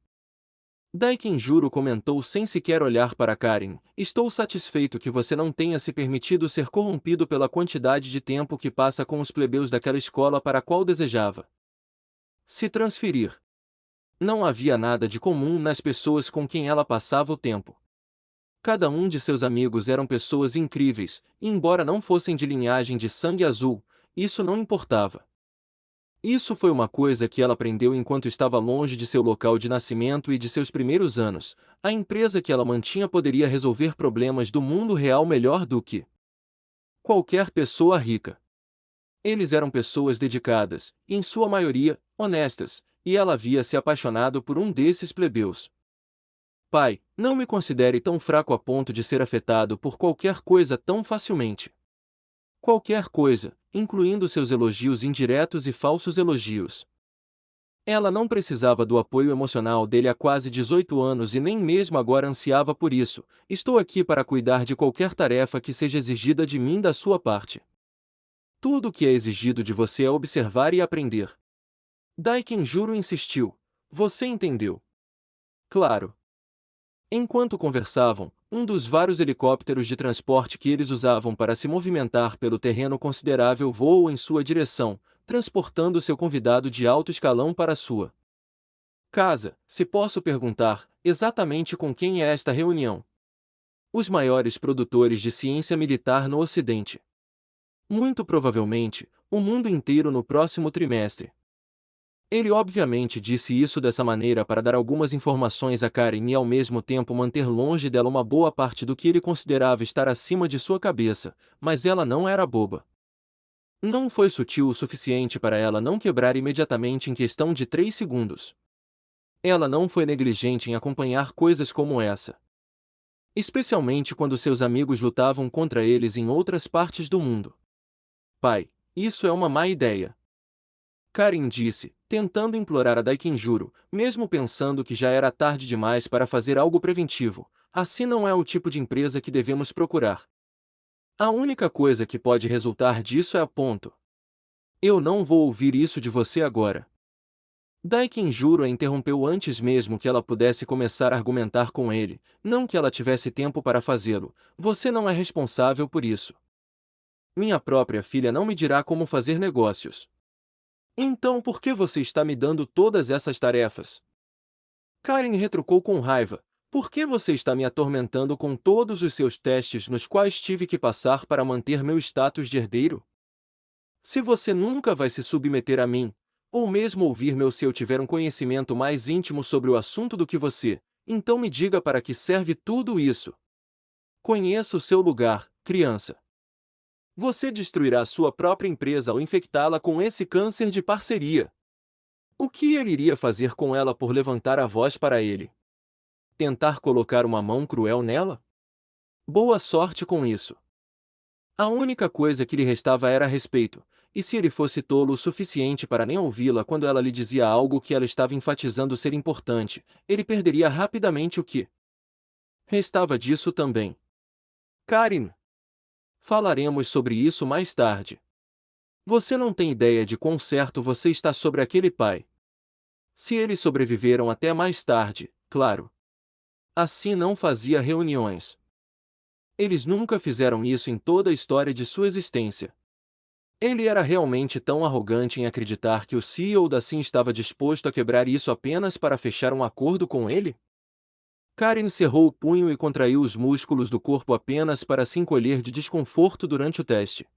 Daikinjuro comentou sem sequer olhar para Karin. Estou satisfeito que você não tenha se permitido ser corrompido pela quantidade de tempo que passa com os plebeus daquela escola para a qual desejava se transferir. Não havia nada de comum nas pessoas com quem ela passava o tempo. Cada um de seus amigos eram pessoas incríveis, e embora não fossem de linhagem de sangue azul, isso não importava. Isso foi uma coisa que ela aprendeu enquanto estava longe de seu local de nascimento e de seus primeiros anos. A empresa que ela mantinha poderia resolver problemas do mundo real melhor do que qualquer pessoa rica. Eles eram pessoas dedicadas, e em sua maioria, honestas, e ela havia se apaixonado por um desses plebeus. Pai, não me considere tão fraco a ponto de ser afetado por qualquer coisa tão facilmente. Qualquer coisa, incluindo seus elogios indiretos e falsos elogios. Ela não precisava do apoio emocional dele há quase 18 anos e nem mesmo agora ansiava por isso. Estou aqui para cuidar de qualquer tarefa que seja exigida de mim da sua parte. Tudo o que é exigido de você é observar e aprender. Daikinjuro insistiu. Você entendeu? Claro. Enquanto conversavam, um dos vários helicópteros de transporte que eles usavam para se movimentar pelo terreno considerável voou em sua direção, transportando seu convidado de alto escalão para sua casa. Se posso perguntar, exatamente com quem é esta reunião? Os maiores produtores de ciência militar no Ocidente. Muito provavelmente, o mundo inteiro no próximo trimestre. Ele obviamente disse isso dessa maneira para dar algumas informações a Karin e ao mesmo tempo manter longe dela uma boa parte do que ele considerava estar acima de sua cabeça, mas ela não era boba. Não foi sutil o suficiente para ela não quebrar imediatamente em questão de 3 segundos. Ela não foi negligente em acompanhar coisas como essa. especialmente quando seus amigos lutavam contra eles em outras partes do mundo. Pai, isso é uma má ideia. Karen disse, tentando implorar a Daikinjuro, mesmo pensando que já era tarde demais para fazer algo preventivo. Assim não é o tipo de empresa que devemos procurar. A única coisa que pode resultar disso é a ponto. Eu não vou ouvir isso de você agora. Daikinjuro a interrompeu antes mesmo que ela pudesse começar a argumentar com ele, não que ela tivesse tempo para fazê-lo. Você não é responsável por isso. Minha própria filha não me dirá como fazer negócios. Então por que você está me dando todas essas tarefas? Karen retrucou com raiva. Por que você está me atormentando com todos os seus testes nos quais tive que passar para manter meu status de herdeiro? Se você nunca vai se submeter a mim, ou mesmo ouvir-me se eu tiver um conhecimento mais íntimo sobre o assunto do que você, então me diga para que serve tudo isso. Conheça o seu lugar, criança. Você destruirá sua própria empresa ao infectá-la com esse câncer de parceria. O que ele iria fazer com ela por levantar a voz para ele? Tentar colocar uma mão cruel nela? Boa sorte com isso. A única coisa que lhe restava era respeito, e se ele fosse tolo o suficiente para nem ouvi-la quando ela lhe dizia algo que ela estava enfatizando ser importante, ele perderia rapidamente o que restava disso também. Karen, falaremos sobre isso mais tarde. Você não tem ideia de quão certo você está sobre aquele pai. Se eles sobreviveram até mais tarde, claro. Assim não fazia reuniões. Eles nunca fizeram isso em toda a história de sua existência. Ele era realmente tão arrogante em acreditar que o CEO da Sim estava disposto a quebrar isso apenas para fechar um acordo com ele? Karen cerrou o punho e contraiu os músculos do corpo apenas para se encolher de desconforto durante o teste.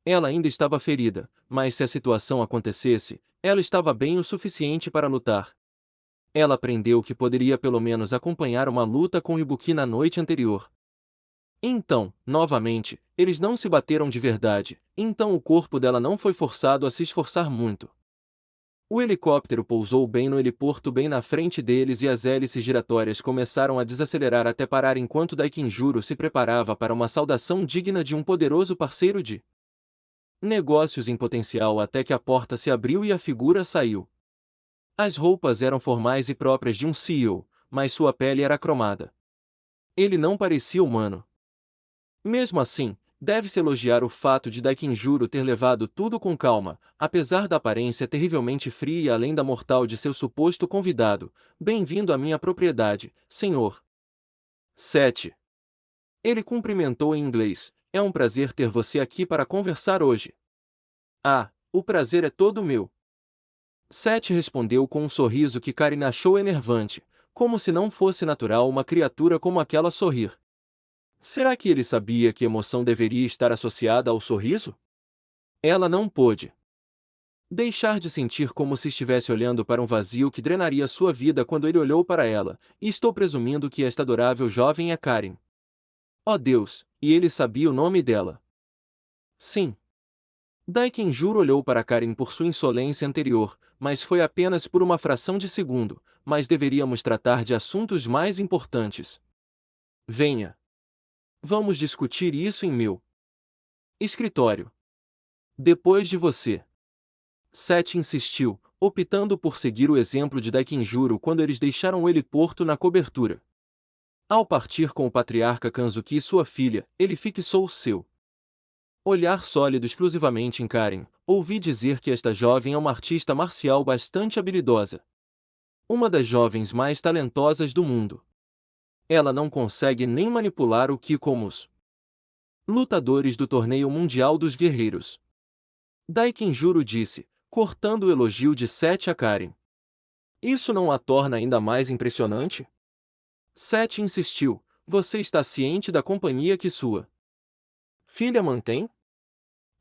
Ela ainda estava ferida, mas se a situação acontecesse, ela estava bem o suficiente para lutar. Ela aprendeu que poderia pelo menos acompanhar uma luta com Ibuki na noite anterior. Então, novamente, eles não se bateram de verdade, então o corpo dela não foi forçado a se esforçar muito. O helicóptero pousou bem no heliporto bem na frente deles e as hélices giratórias começaram a desacelerar até parar enquanto Daikinjuro se preparava para uma saudação digna de um poderoso parceiro de negócios em potencial até que a porta se abriu e a figura saiu. As roupas eram formais e próprias de um CEO, mas sua pele era cromada. Ele não parecia humano. Mesmo assim, deve-se elogiar o fato de Daikinjuro ter levado tudo com calma, apesar da aparência terrivelmente fria e além da mortal de seu suposto convidado. Bem-vindo à minha propriedade, senhor. 7. Ele cumprimentou em inglês. É um prazer ter você aqui para conversar hoje. Ah, o prazer é todo meu. Seth respondeu com um sorriso que Karen achou enervante, como se não fosse natural uma criatura como aquela sorrir. Será que ele sabia que emoção deveria estar associada ao sorriso? Ela não pôde deixar de sentir como se estivesse olhando para um vazio que drenaria sua vida quando ele olhou para ela, e estou presumindo que esta adorável jovem é Karen. Oh Deus, e ele sabia o nome dela. Sim. Daikinjuro olhou para Karen por sua insolência anterior, mas foi apenas por uma fração de segundo, mas deveríamos tratar de assuntos mais importantes. Venha. Vamos discutir isso em meu escritório. Depois de você. Seth insistiu, optando por seguir o exemplo de Daikinjuro quando eles deixaram o heliporto na cobertura. Ao partir com o patriarca Kanzuki e sua filha, ele fixou o seu olhar sólido exclusivamente em Karen. Ouvi dizer que esta jovem é uma artista marcial bastante habilidosa. Uma das jovens mais talentosas do mundo. Ela não consegue nem manipular o Ki como os lutadores do Torneio Mundial dos Guerreiros. Daikinjuro disse, cortando o elogio de Seth a Karen. Isso não a torna ainda mais impressionante? Seth insistiu, você está ciente da companhia que sua filha mantém?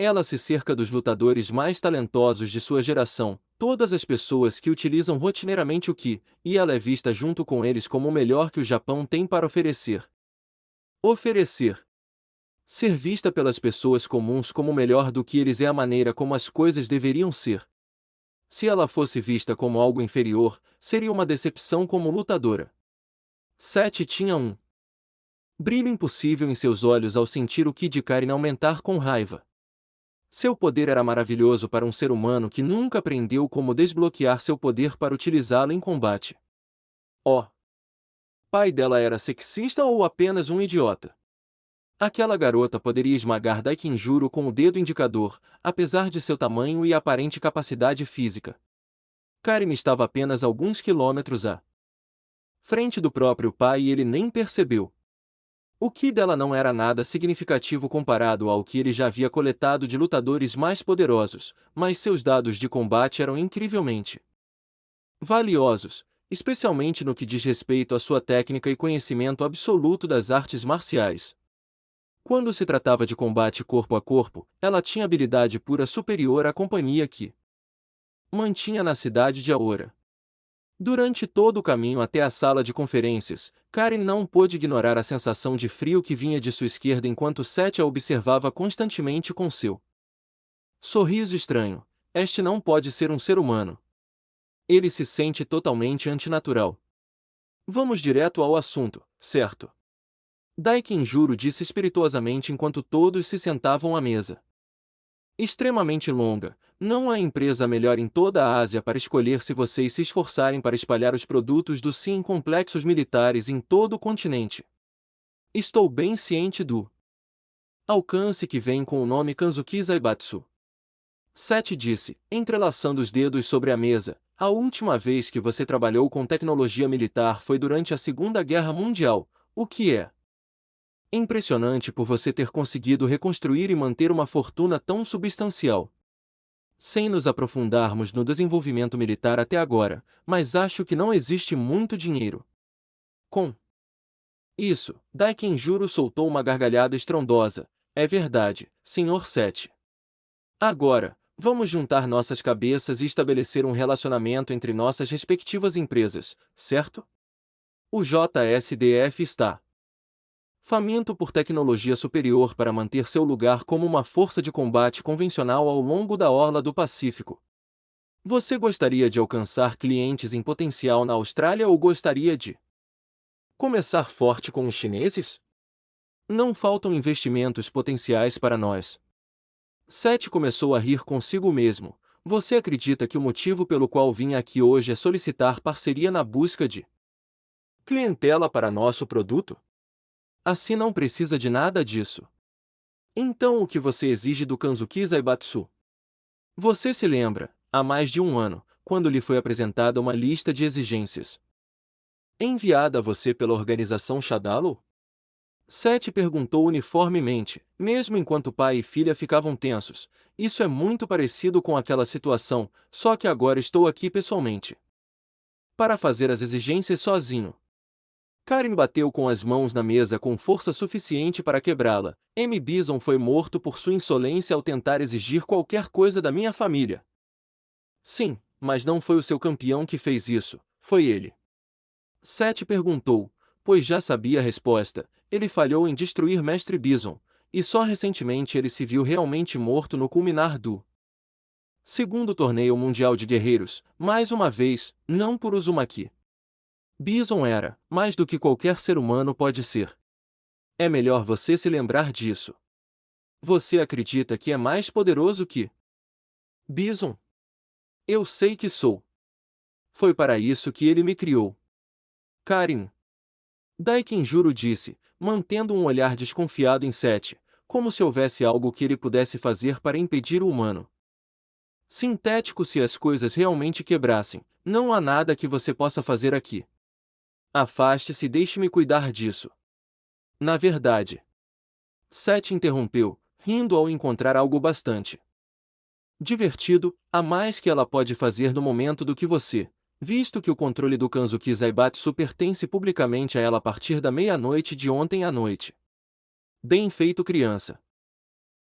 Ela se cerca dos lutadores mais talentosos de sua geração, todas as pessoas que utilizam rotineiramente o Ki, e ela é vista junto com eles como o melhor que o Japão tem para oferecer. Oferecer. Ser vista pelas pessoas comuns como melhor do que eles é a maneira como as coisas deveriam ser. Se ela fosse vista como algo inferior, seria uma decepção como lutadora. Seth tinha um Brilho impossível em seus olhos ao sentir o ki de Karin aumentar com raiva. Seu poder era maravilhoso para um ser humano que nunca aprendeu como desbloquear seu poder para utilizá-lo em combate. Oh! Pai dela era sexista ou apenas um idiota? Aquela garota poderia esmagar Daikinjuro com o dedo indicador, apesar de seu tamanho e aparente capacidade física. Karin estava apenas alguns quilômetros à frente do próprio pai e ele nem percebeu. O ki dela não era nada significativo comparado ao que ele já havia coletado de lutadores mais poderosos, mas seus dados de combate eram incrivelmente valiosos, especialmente no que diz respeito à sua técnica e conhecimento absoluto das artes marciais. Quando se tratava de combate corpo a corpo, ela tinha habilidade pura superior à companhia que mantinha na cidade de Aora. Durante todo o caminho até a sala de conferências, Karin não pôde ignorar a sensação de frio que vinha de sua esquerda enquanto Seth a observava constantemente com seu sorriso estranho. Este não pode ser um ser humano. Ele se sente totalmente antinatural. Vamos direto ao assunto, certo? Daikinjuro disse espirituosamente enquanto todos se sentavam à mesa. Extremamente longa, não há empresa melhor em toda a Ásia para escolher se vocês se esforçarem para espalhar os produtos do SIM em complexos militares em todo o continente. Estou bem ciente do alcance que vem com o nome Kanzuki Zaibatsu. Seth disse, entrelaçando os dedos sobre a mesa, a última vez que você trabalhou com tecnologia militar foi durante a Segunda Guerra Mundial, o que é impressionante por você ter conseguido reconstruir e manter uma fortuna tão substancial. Sem nos aprofundarmos no desenvolvimento militar até agora, mas acho que não existe muito dinheiro. Com isso, Daikinjuro soltou uma gargalhada estrondosa. É verdade, Sr. Seth. Agora, vamos juntar nossas cabeças e estabelecer um relacionamento entre nossas respectivas empresas, certo? O JSDF está faminto por tecnologia superior para manter seu lugar como uma força de combate convencional ao longo da orla do Pacífico. Você gostaria de alcançar clientes em potencial na Austrália ou gostaria de começar forte com os chineses? Não faltam investimentos potenciais para nós. Seth começou a rir consigo mesmo. Você acredita que o motivo pelo qual vim aqui hoje é solicitar parceria na busca de clientela para nosso produto? Assim não precisa de nada disso. Então o que você exige do Kanzuki Zaibatsu? Você se lembra, há mais de um ano, quando lhe foi apresentada uma lista de exigências enviada a você pela organização Shadalo? Seth perguntou uniformemente, mesmo enquanto pai e filha ficavam tensos. Isso é muito parecido com aquela situação, só que agora estou aqui pessoalmente para fazer as exigências sozinho. Karin bateu com as mãos na mesa com força suficiente para quebrá-la. M. Bison foi morto por sua insolência ao tentar exigir qualquer coisa da minha família. Sim, mas não foi o seu campeão que fez isso, foi ele. Seth perguntou, pois já sabia a resposta. Ele falhou em destruir Mestre Bison, e só recentemente ele se viu realmente morto no culminar do segundo torneio mundial de guerreiros, mais uma vez, não por Uzumaki. Bison era, mais do que qualquer ser humano pode ser. É melhor você se lembrar disso. Você acredita que é mais poderoso que Bison? Eu sei que sou. Foi para isso que ele me criou. Karin. Daikinjuro disse, mantendo um olhar desconfiado em Seth, como se houvesse algo que ele pudesse fazer para impedir o humano sintético se as coisas realmente quebrassem. Não há nada que você possa fazer aqui. Afaste-se e deixe-me cuidar disso. Na verdade. Seth interrompeu, rindo ao encontrar algo bastante divertido, há mais que ela pode fazer no momento do que você, visto que o controle do Kanzuki Zaibatsu pertence publicamente a ela a partir da meia-noite de ontem à noite. Bem feito, criança.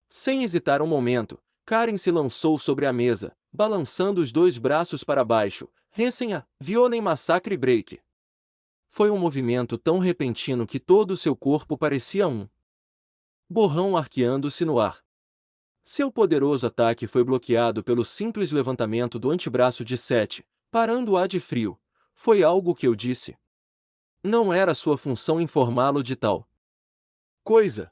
Sem hesitar um momento, Karin se lançou sobre a mesa, balançando os dois braços para baixo, Hessen Violen Massacre Break. Foi um movimento tão repentino que todo o seu corpo parecia um borrão arqueando-se no ar. Seu poderoso ataque foi bloqueado pelo simples levantamento do antebraço de Seth, parando-a de frio. Foi algo que eu disse. Não era sua função informá-lo de tal coisa!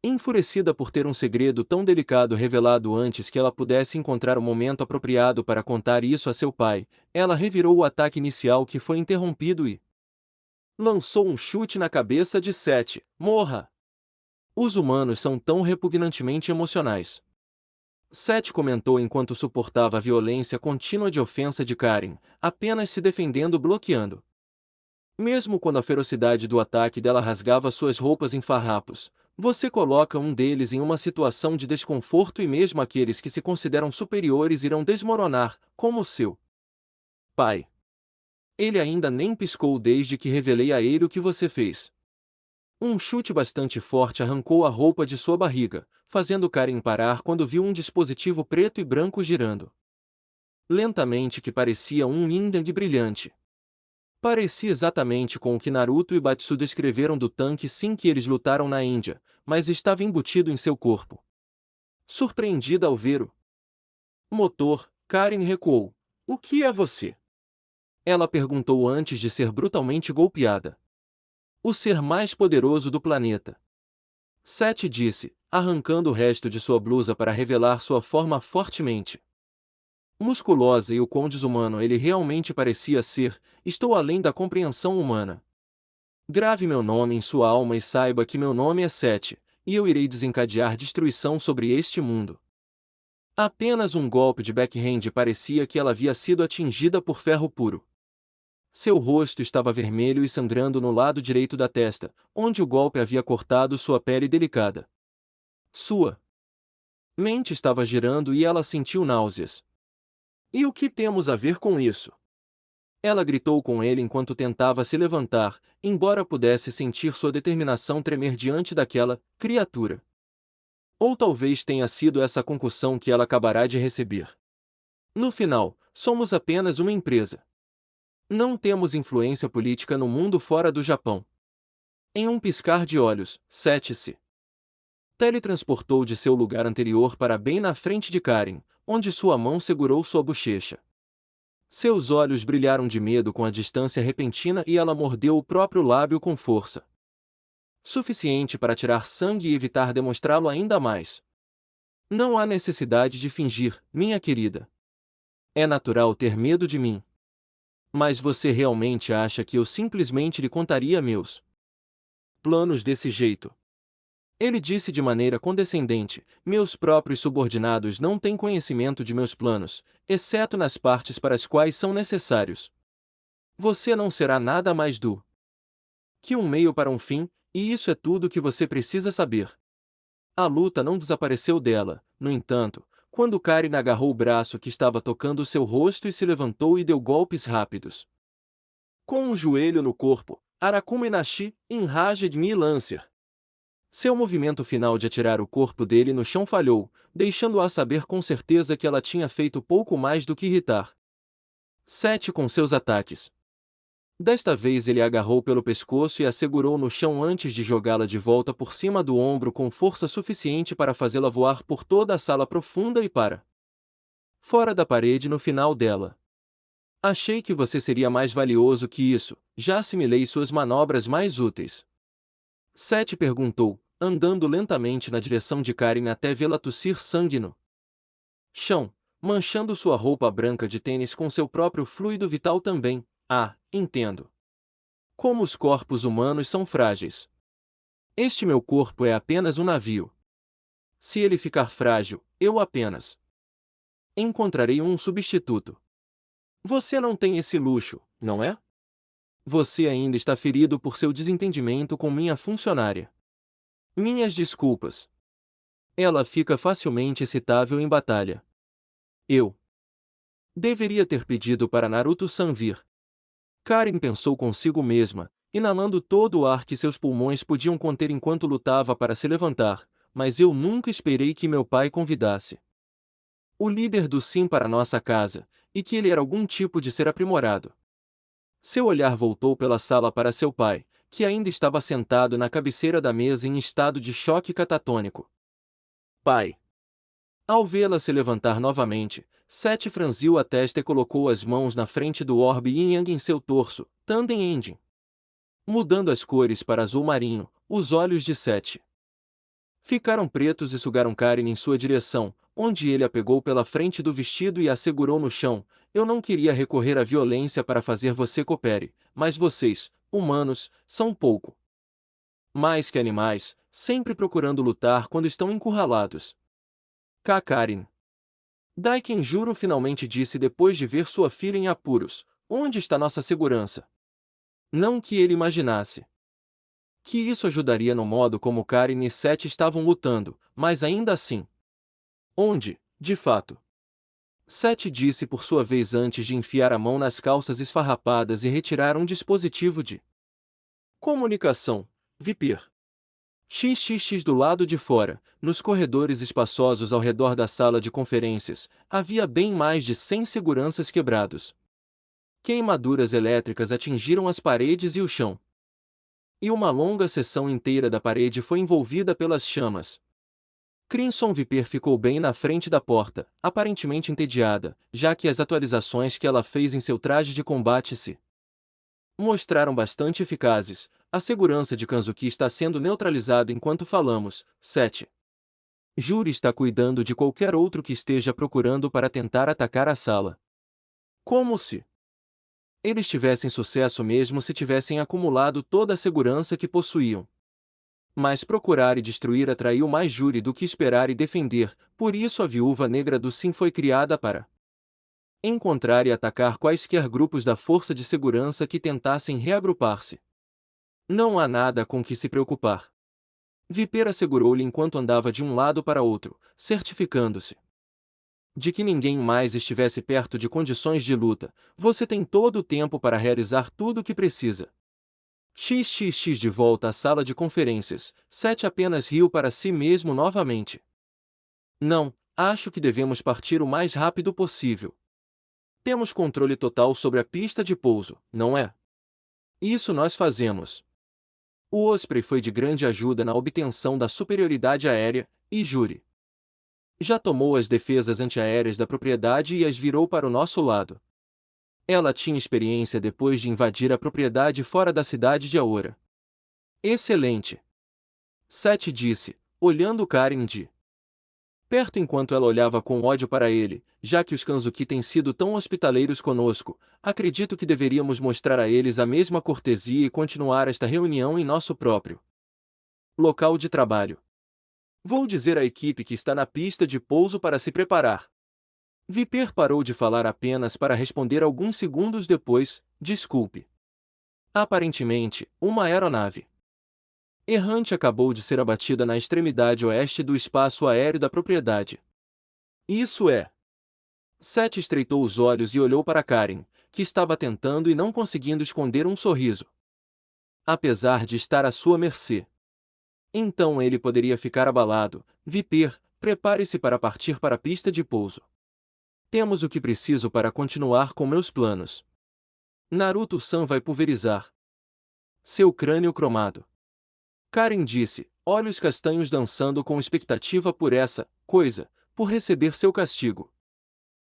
Enfurecida por ter um segredo tão delicado revelado antes que ela pudesse encontrar o momento apropriado para contar isso a seu pai, ela revirou o ataque inicial que foi interrompido e lançou um chute na cabeça de Seth. Morra! Os humanos são tão repugnantemente emocionais. Seth comentou enquanto suportava a violência contínua de ofensa de Karen, apenas se defendendo bloqueando. Mesmo quando a ferocidade do ataque dela rasgava suas roupas em farrapos, você coloca um deles em uma situação de desconforto e mesmo aqueles que se consideram superiores irão desmoronar, como o seu pai. Ele ainda nem piscou desde que revelei a ele o que você fez. Um chute bastante forte arrancou a roupa de sua barriga, fazendo Karen parar quando viu um dispositivo preto e branco girando lentamente que parecia um Indend brilhante. Parecia exatamente com o que Naruto e Batsu descreveram do tanque sim que eles lutaram na Índia, mas estava embutido em seu corpo. Surpreendida ao ver o motor, Karen recuou. O que é você? Ela perguntou antes de ser brutalmente golpeada. O ser mais poderoso do planeta. Seth disse, arrancando o resto de sua blusa para revelar sua forma fortemente musculosa e o quão desumano ele realmente parecia ser. Estou além da compreensão humana. Grave meu nome em sua alma e saiba que meu nome é Seth, e eu irei desencadear destruição sobre este mundo. Apenas um golpe de backhand parecia que ela havia sido atingida por ferro puro. Seu rosto estava vermelho e sangrando no lado direito da testa, onde o golpe havia cortado sua pele delicada. Sua mente estava girando e ela sentiu náuseas. E o que temos a ver com isso? Ela gritou com ele enquanto tentava se levantar, embora pudesse sentir sua determinação tremer diante daquela criatura. Ou talvez tenha sido essa concussão que ela acabará de receber. No final, somos apenas uma empresa. Não temos influência política no mundo fora do Japão. Em um piscar de olhos, Seth se teletransportou de seu lugar anterior para bem na frente de Karen, onde sua mão segurou sua bochecha. Seus olhos brilharam de medo com a distância repentina e ela mordeu o próprio lábio com força. Suficiente para tirar sangue e evitar demonstrá-lo ainda mais. Não há necessidade de fingir, minha querida. É natural ter medo de mim. Mas você realmente acha que eu simplesmente lhe contaria meus planos desse jeito? Ele disse de maneira condescendente, meus próprios subordinados não têm conhecimento de meus planos, exceto nas partes para as quais são necessários. Você não será nada mais do que um meio para um fim, e isso é tudo que você precisa saber. A luta não desapareceu dela, no entanto, quando Karen agarrou o braço que estava tocando seu rosto e se levantou e deu golpes rápidos. Com um joelho no corpo, Arakuma Inashi, Enraged Me Lancer. Seu movimento final de atirar o corpo dele no chão falhou, deixando-a saber com certeza que ela tinha feito pouco mais do que irritar Seth com seus ataques. Desta vez ele a agarrou pelo pescoço e a segurou no chão antes de jogá-la de volta por cima do ombro com força suficiente para fazê-la voar por toda a sala profunda e para fora da parede no final dela. Achei que você seria mais valioso que isso, já assimilei suas manobras mais úteis. Seth perguntou, andando lentamente na direção de Karen até vê-la tossir sangue no chão, manchando sua roupa branca de tênis com seu próprio fluido vital também. Ah, entendo. Como os corpos humanos são frágeis. Este meu corpo é apenas um navio. Se ele ficar frágil, eu apenas encontrarei um substituto. Você não tem esse luxo, não é? Você ainda está ferido por seu desentendimento com minha funcionária. Minhas desculpas. Ela fica facilmente excitável em batalha. Eu deveria ter pedido para Naruto-san vir. Karen pensou consigo mesma, inalando todo o ar que seus pulmões podiam conter enquanto lutava para se levantar, mas eu nunca esperei que meu pai convidasse o líder do Sim para nossa casa, e que ele era algum tipo de ser aprimorado. Seu olhar voltou pela sala para seu pai, que ainda estava sentado na cabeceira da mesa em estado de choque catatônico. Pai! Ao vê-la se levantar novamente, Seth franziu a testa e colocou as mãos na frente do orbe yin yang em seu torso, Tanden Ending. Mudando as cores para azul marinho, os olhos de Seth ficaram pretos e sugaram Karen em sua direção, onde ele a pegou pela frente do vestido e a segurou no chão. Eu não queria recorrer à violência para fazer você coopere, mas vocês, humanos, são pouco mais que animais, sempre procurando lutar quando estão encurralados. Karen. Daikenjuro finalmente disse depois de ver sua filha em apuros. Onde está nossa segurança? Não que ele imaginasse que isso ajudaria no modo como Karen e Seth estavam lutando, mas ainda assim. Onde, de fato? Seth disse por sua vez antes de enfiar a mão nas calças esfarrapadas e retirar um dispositivo de comunicação, Viper. XXX do lado de fora, nos corredores espaçosos ao redor da sala de conferências, havia bem mais de 100 seguranças quebrados. Queimaduras elétricas atingiram as paredes e o chão. E uma longa seção inteira da parede foi envolvida pelas chamas. Crimson Viper ficou bem na frente da porta, aparentemente entediada, já que as atualizações que ela fez em seu traje de combate se mostraram bastante eficazes. A segurança de Kanzuki está sendo neutralizada enquanto falamos. 7. Juri está cuidando de qualquer outro que esteja procurando para tentar atacar a sala. Como se eles tivessem sucesso mesmo se tivessem acumulado toda a segurança que possuíam. Mas procurar e destruir atraiu mais Juri do que esperar e defender, por isso a Viúva Negra do Sim foi criada para encontrar e atacar quaisquer grupos da força de segurança que tentassem reagrupar-se. Não há nada com que se preocupar. Viper assegurou-lhe enquanto andava de um lado para outro, certificando-se de que ninguém mais estivesse perto de condições de luta. Você tem todo o tempo para realizar tudo o que precisa. XXX de volta à sala de conferências, Seth apenas riu para si mesmo novamente. Não, acho que devemos partir o mais rápido possível. Temos controle total sobre a pista de pouso, não é? Isso nós fazemos. O Osprey foi de grande ajuda na obtenção da superioridade aérea, e Juri já tomou as defesas antiaéreas da propriedade e as virou para o nosso lado. Ela tinha experiência depois de invadir a propriedade fora da cidade de Aora. Excelente! Seth disse, olhando Karen de perto enquanto ela olhava com ódio para ele. Já que os Kanzuki têm sido tão hospitaleiros conosco, acredito que deveríamos mostrar a eles a mesma cortesia e continuar esta reunião em nosso próprio local de trabalho. Vou dizer à equipe que está na pista de pouso para se preparar. Viper parou de falar apenas para responder alguns segundos depois, desculpe. Aparentemente, uma aeronave errante acabou de ser abatida na extremidade oeste do espaço aéreo da propriedade. Isso é. Seth estreitou os olhos e olhou para Karen, que estava tentando e não conseguindo esconder um sorriso. Apesar de estar à sua mercê. Então ele poderia ficar abalado. Viper, prepare-se para partir para a pista de pouso. Temos o que preciso para continuar com meus planos. Naruto-san vai pulverizar seu crânio cromado. Karen disse, olhos castanhos dançando com expectativa por essa coisa, por receber seu castigo.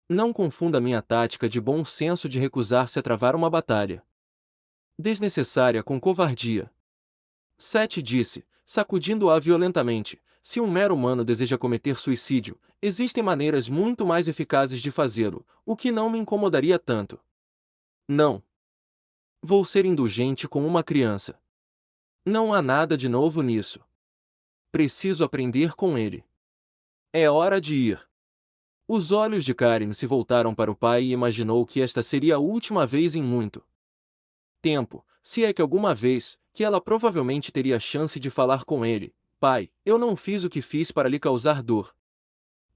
Não confunda minha tática de bom senso de recusar-se a travar uma batalha desnecessária com covardia. Seth disse, sacudindo-a violentamente, se um mero humano deseja cometer suicídio, existem maneiras muito mais eficazes de fazê-lo, o que não me incomodaria tanto. Não. Vou ser indulgente com uma criança. Não há nada de novo nisso. Preciso aprender com ele. É hora de ir. Os olhos de Karen se voltaram para o pai e imaginou que esta seria a última vez em muito tempo, se é que alguma vez, que ela provavelmente teria chance de falar com ele. Pai, eu não fiz o que fiz para lhe causar dor.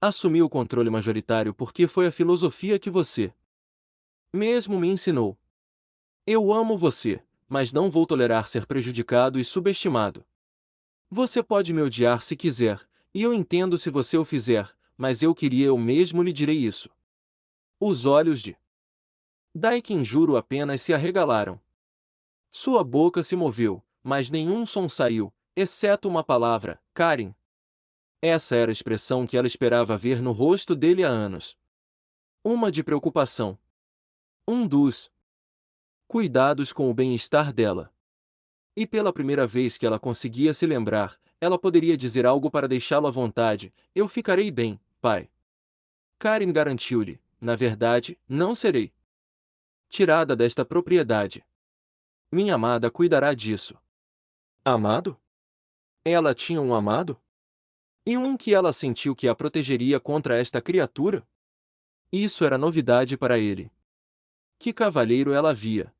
Assumi o controle majoritário porque foi a filosofia que você mesmo me ensinou. Eu amo você, mas não vou tolerar ser prejudicado e subestimado. Você pode me odiar se quiser, e eu entendo se você o fizer, mas eu mesmo lhe direi isso. Os olhos de Daikenjuro apenas se arregalaram. Sua boca se moveu, mas nenhum som saiu, exceto uma palavra, Karen. Essa era a expressão que ela esperava ver no rosto dele há anos. Uma de preocupação. Um dos cuidados com o bem-estar dela. E pela primeira vez que ela conseguia se lembrar, ela poderia dizer algo para deixá-lo à vontade: eu ficarei bem, pai. Karen garantiu-lhe: na verdade, não serei tirada desta propriedade. Minha amada cuidará disso. Amado? Ela tinha um amado? E um em que ela sentiu que a protegeria contra esta criatura? Isso era novidade para ele. Que cavalheiro ela via!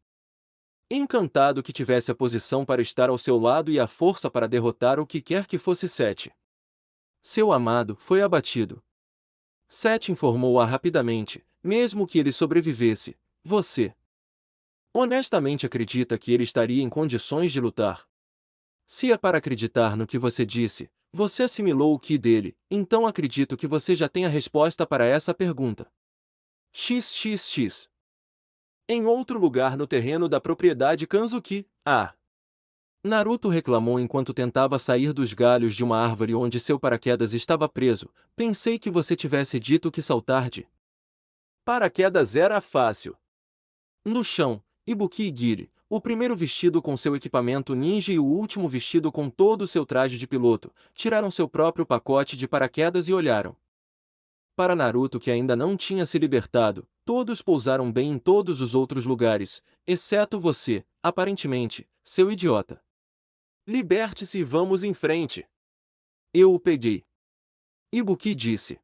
Encantado que tivesse a posição para estar ao seu lado e a força para derrotar o que quer que fosse Sete. Seu amado foi abatido. Sete informou-a rapidamente: mesmo que ele sobrevivesse, você honestamente acredita que ele estaria em condições de lutar? Se é para acreditar no que você disse, você assimilou o que dele, então acredito que você já tem a resposta para essa pergunta. XXX. Em outro lugar no terreno da propriedade Kanzuki, Naruto reclamou enquanto tentava sair dos galhos de uma árvore onde seu paraquedas estava preso. Pensei que você tivesse dito que saltar de paraquedas era fácil. No chão, Ibuki e Giri, o primeiro vestido com seu equipamento ninja e o último vestido com todo o seu traje de piloto, tiraram seu próprio pacote de paraquedas e olharam para Naruto, que ainda não tinha se libertado. Todos pousaram bem em todos os outros lugares, exceto você, aparentemente, seu idiota. Liberte-se e vamos em frente. Eu o peguei. Ibuki disse,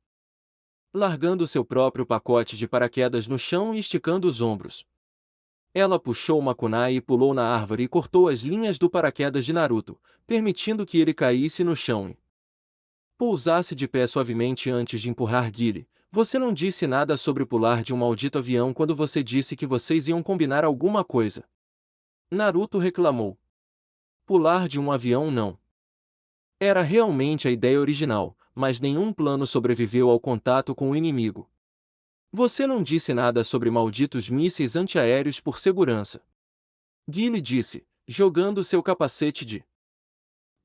largando seu próprio pacote de paraquedas no chão e esticando os ombros. Ela puxou uma kunai e pulou na árvore e cortou as linhas do paraquedas de Naruto, permitindo que ele caísse no chão e pousasse de pé suavemente antes de empurrar Giri. Você não disse nada sobre pular de um maldito avião quando você disse que vocês iam combinar alguma coisa. Naruto reclamou. Pular de um avião não. Era realmente a ideia original, mas nenhum plano sobreviveu ao contato com o inimigo. Você não disse nada sobre malditos mísseis antiaéreos por segurança. Gilly disse, jogando seu capacete de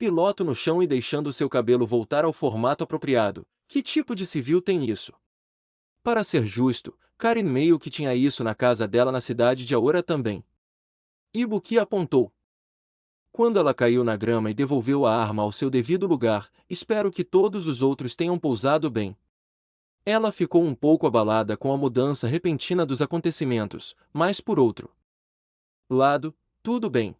piloto no chão e deixando seu cabelo voltar ao formato apropriado. Que tipo de civil tem isso? Para ser justo, Karen meio que tinha isso na casa dela na cidade de Aora também. Ibuki apontou. Quando ela caiu na grama e devolveu a arma ao seu devido lugar, espero que todos os outros tenham pousado bem. Ela ficou um pouco abalada com a mudança repentina dos acontecimentos, mas por outro lado, tudo bem.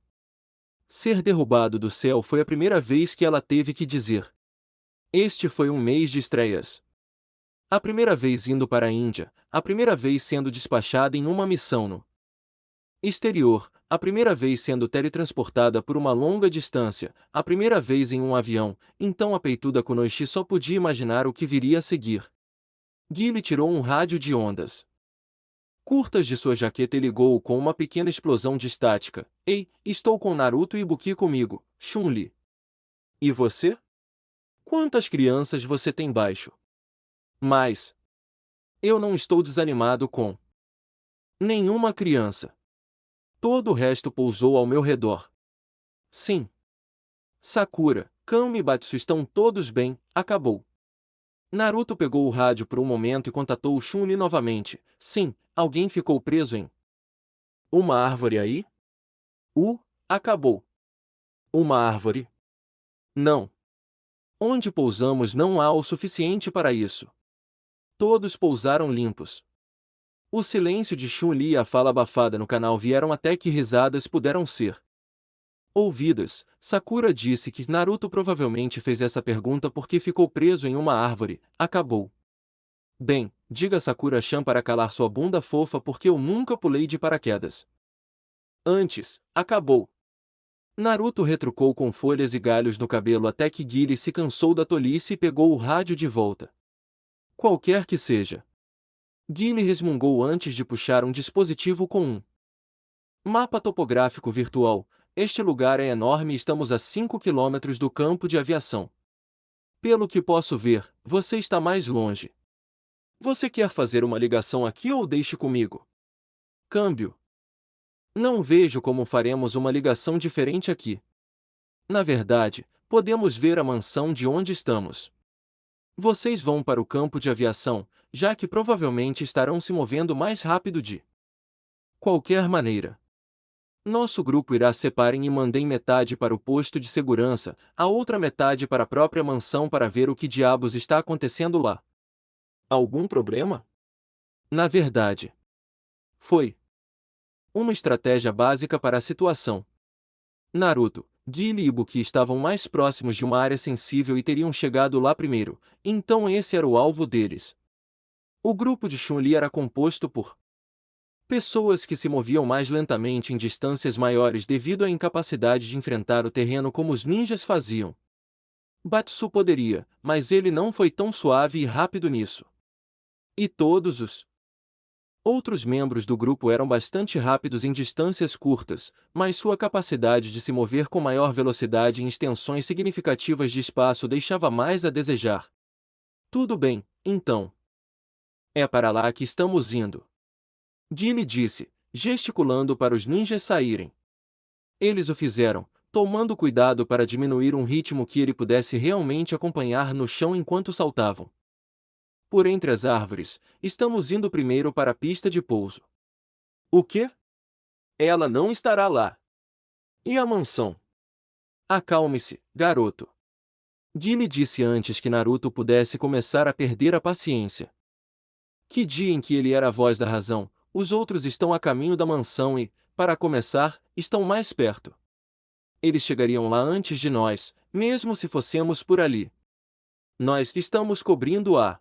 Ser derrubado do céu foi a primeira vez que ela teve que dizer. Este foi um mês de estreias. A primeira vez indo para a Índia, a primeira vez sendo despachada em uma missão no exterior, a primeira vez sendo teletransportada por uma longa distância, a primeira vez em um avião, então a peituda Kunoichi só podia imaginar o que viria a seguir. Gilly tirou um rádio de ondas curtas de sua jaqueta e ligou-o com uma pequena explosão de estática. Ei, estou com Naruto e Ibuki comigo, Chun-Li. E você? Quantas crianças você tem baixo? Mas eu não estou desanimado com nenhuma criança. Todo o resto pousou ao meu redor. Sim. Sakura, Kame e Batsu estão todos bem, acabou. Naruto pegou o rádio por um momento e contatou o Chun-Li novamente. Sim, alguém ficou preso em uma árvore aí? Acabou. Uma árvore? Não. Onde pousamos não há o suficiente para isso. Todos pousaram limpos. O silêncio de Chun-Li e a fala abafada no canal vieram até que risadas puderam ser ouvidas. Sakura disse que Naruto provavelmente fez essa pergunta porque ficou preso em uma árvore. Acabou. Bem, diga Sakura-chan para calar sua bunda fofa porque eu nunca pulei de paraquedas. Antes, acabou. Naruto retrucou com folhas e galhos no cabelo até que Gilly se cansou da tolice e pegou o rádio de volta. Qualquer que seja. Gilly resmungou antes de puxar um dispositivo com um mapa topográfico virtual. Este lugar é enorme e estamos a 5 quilômetros do campo de aviação. Pelo que posso ver, você está mais longe. Você quer fazer uma ligação aqui ou deixe comigo? Câmbio. Não vejo como faremos uma ligação diferente aqui. Na verdade, podemos ver a mansão de onde estamos. Vocês vão para o campo de aviação, já que provavelmente estarão se movendo mais rápido de qualquer maneira. Nosso grupo irá separem e mandem metade para o posto de segurança, a outra metade para a própria mansão para ver o que diabos está acontecendo lá. Algum problema? Na verdade, foi uma estratégia básica para a situação. Naruto, Guile e Ibuki estavam mais próximos de uma área sensível e teriam chegado lá primeiro, então esse era o alvo deles. O grupo de Chun-Li era composto por pessoas que se moviam mais lentamente em distâncias maiores devido à incapacidade de enfrentar o terreno como os ninjas faziam. Batsu poderia, mas ele não foi tão suave e rápido nisso. E todos os outros membros do grupo eram bastante rápidos em distâncias curtas, mas sua capacidade de se mover com maior velocidade em extensões significativas de espaço deixava mais a desejar. Tudo bem, então. É para lá que estamos indo. Guile disse, gesticulando para os ninjas saírem. Eles o fizeram, tomando cuidado para diminuir um ritmo que ele pudesse realmente acompanhar no chão enquanto saltavam. Por entre as árvores, estamos indo primeiro para a pista de pouso. O quê? Ela não estará lá. E a mansão? Acalme-se, garoto. Guile disse antes que Naruto pudesse começar a perder a paciência. Que dia em que ele era a voz da razão, os outros estão a caminho da mansão e, para começar, estão mais perto. Eles chegariam lá antes de nós, mesmo se fossemos por ali. Nós estamos cobrindo a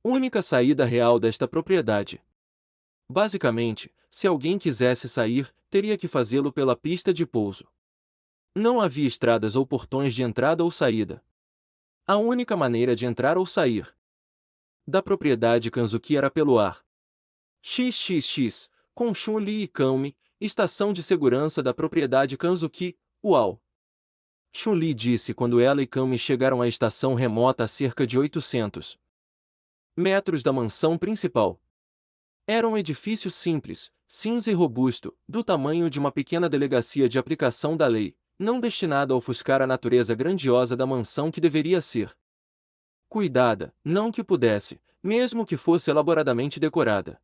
única saída real desta propriedade. Basicamente, se alguém quisesse sair, teria que fazê-lo pela pista de pouso. Não havia estradas ou portões de entrada ou saída. A única maneira de entrar ou sair da propriedade Kanzuki era pelo ar. XXX, com Chun-Li e Kami, estação de segurança da propriedade Kanzuki, uau! Chun-Li disse quando ela e Kami chegaram à estação remota a cerca de 800 metros da mansão principal. Era um edifício simples, cinza e robusto, do tamanho de uma pequena delegacia de aplicação da lei, não destinado a ofuscar a natureza grandiosa da mansão que deveria ser cuidada, não que pudesse, mesmo que fosse elaboradamente decorada.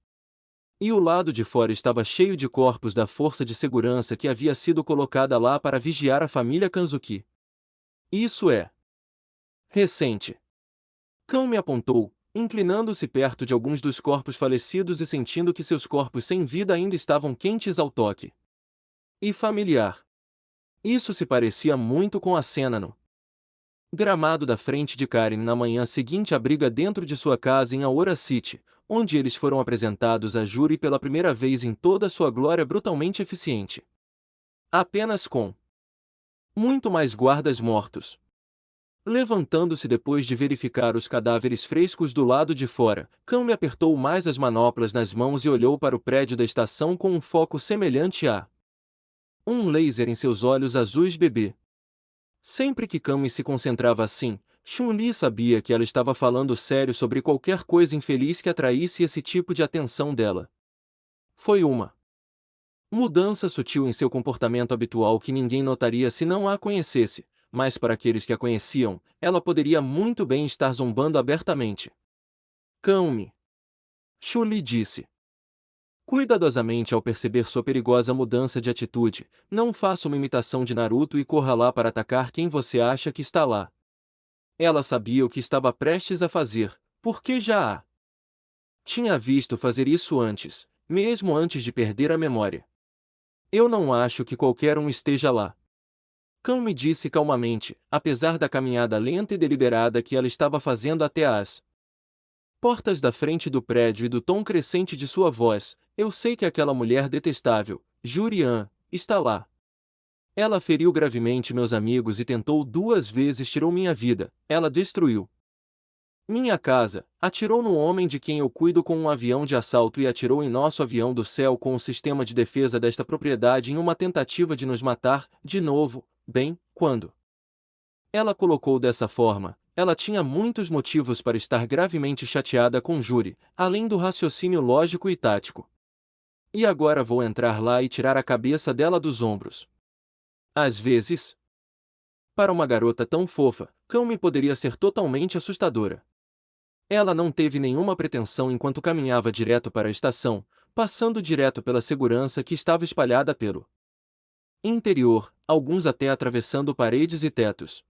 E o lado de fora estava cheio de corpos da força de segurança que havia sido colocada lá para vigiar a família Kanzuki. Isso é recente. Kami apontou, inclinando-se perto de alguns dos corpos falecidos e sentindo que seus corpos sem vida ainda estavam quentes ao toque. E familiar. Isso se parecia muito com a cena no gramado da frente de Karen na manhã seguinte à briga dentro de sua casa em Aora City, onde eles foram apresentados a júri pela primeira vez em toda sua glória brutalmente eficiente. Apenas com muito mais guardas mortos. Levantando-se depois de verificar os cadáveres frescos do lado de fora, Kami apertou mais as manoplas nas mãos e olhou para o prédio da estação com um foco semelhante a um laser em seus olhos azuis bebê. Sempre que Kami se concentrava assim, Chun-Li sabia que ela estava falando sério sobre qualquer coisa infeliz que atraísse esse tipo de atenção dela. Foi uma mudança sutil em seu comportamento habitual que ninguém notaria se não a conhecesse, mas para aqueles que a conheciam, ela poderia muito bem estar zombando abertamente. Kami. Chun-Li disse cuidadosamente ao perceber sua perigosa mudança de atitude, não faça uma imitação de Naruto e corra lá para atacar quem você acha que está lá. Ela sabia o que estava prestes a fazer, porque já a tinha visto fazer isso antes, mesmo antes de perder a memória. Eu não acho que qualquer um esteja lá. Kami disse calmamente, apesar da caminhada lenta e deliberada que ela estava fazendo até as portas da frente do prédio e do tom crescente de sua voz. Eu sei que aquela mulher detestável, Jurian, está lá. Ela feriu gravemente meus amigos e tentou 2 vezes tirou minha vida. Ela destruiu minha casa, atirou no homem de quem eu cuido com um avião de assalto e atirou em nosso avião do céu com o sistema de defesa desta propriedade em uma tentativa de nos matar, de novo, bem, quando ela colocou dessa forma, ela tinha muitos motivos para estar gravemente chateada com Juri, além do raciocínio lógico e tático. E agora vou entrar lá e tirar a cabeça dela dos ombros. Às vezes, para uma garota tão fofa, Kami poderia ser totalmente assustadora. Ela não teve nenhuma pretensão enquanto caminhava direto para a estação, passando direto pela segurança que estava espalhada pelo Interior, alguns até atravessando paredes e tetos.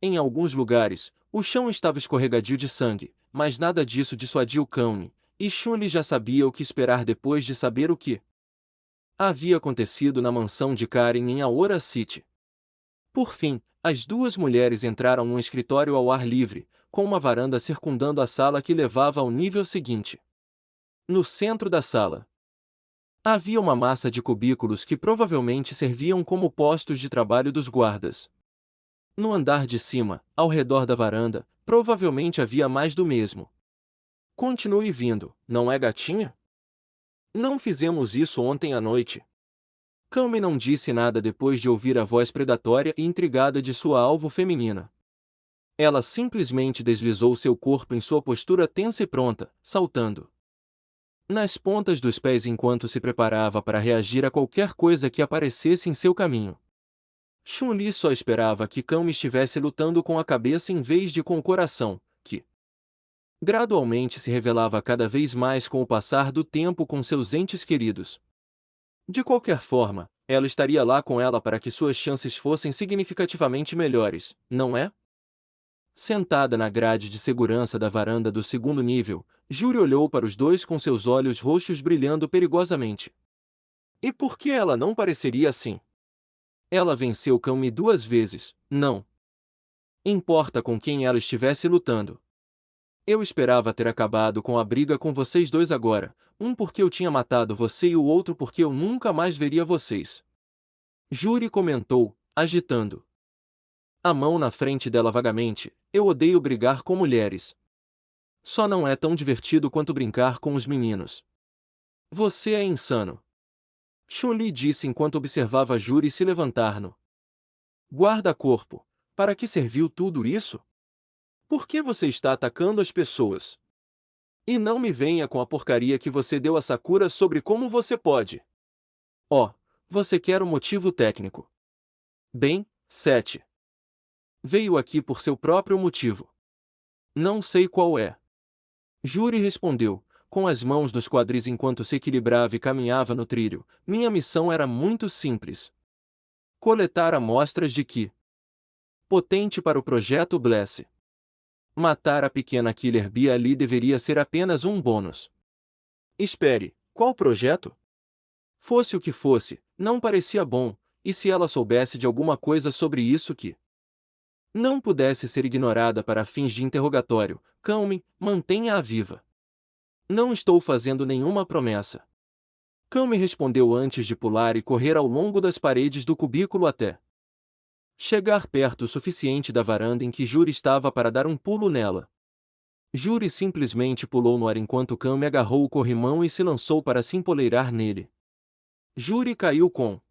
Em alguns lugares, o chão estava escorregadio de sangue, mas nada disso dissuadiu Kang, e Chun-Li já sabia o que esperar depois de saber o que havia acontecido na mansão de Karen em Aora City. Por fim, as duas mulheres entraram num escritório ao ar livre, com uma varanda circundando a sala que levava ao nível seguinte. No centro da sala, havia uma massa de cubículos que provavelmente serviam como postos de trabalho dos guardas. No andar de cima, ao redor da varanda, provavelmente havia mais do mesmo. Continue vindo, não é, gatinha? Não fizemos isso ontem à noite. Kame não disse nada depois de ouvir a voz predatória e intrigada de sua alvo feminina. Ela simplesmente deslizou seu corpo em sua postura tensa e pronta, saltando nas pontas dos pés enquanto se preparava para reagir a qualquer coisa que aparecesse em seu caminho. Chun-Li só esperava que Kame estivesse lutando com a cabeça em vez de com o coração, que gradualmente se revelava cada vez mais com o passar do tempo com seus entes queridos. De qualquer forma, ela estaria lá com ela para que suas chances fossem significativamente melhores, não é? Sentada na grade de segurança da varanda do segundo nível, Juri olhou para os dois com seus olhos roxos brilhando perigosamente. E por que ela não pareceria assim? Ela venceu Kame 2 vezes, não importa com quem ela estivesse lutando. Eu esperava ter acabado com a briga com vocês dois agora, um porque eu tinha matado você e o outro porque eu nunca mais veria vocês. Juri comentou, agitando a mão na frente dela vagamente. Eu odeio brigar com mulheres. Só não é tão divertido quanto brincar com os meninos. Você é insano. Chun-Li disse enquanto observava Juri se levantar no guarda-corpo. Para que serviu tudo isso? Por que você está atacando as pessoas? E não me venha com a porcaria que você deu a Sakura sobre como você pode. Oh, você quer um motivo técnico. Bem, 7. Veio aqui por seu próprio motivo. Não sei qual é. Juri respondeu, com as mãos nos quadris enquanto se equilibrava e caminhava no trilho. Minha missão era muito simples. Coletar amostras de Ki potente para o projeto Bless. Matar a pequena Killer Bee ali deveria ser apenas um bônus. Espere, qual projeto? Fosse o que fosse, não parecia bom, e se ela soubesse de alguma coisa sobre isso que não pudesse ser ignorada para fins de interrogatório, Kame, mantenha-a viva. Não estou fazendo nenhuma promessa. Kame respondeu antes de pular e correr ao longo das paredes do cubículo até chegar perto o suficiente da varanda em que Juri estava para dar um pulo nela. Juri simplesmente pulou no ar enquanto Kame agarrou o corrimão e se lançou para se empoleirar nele. Juri caiu com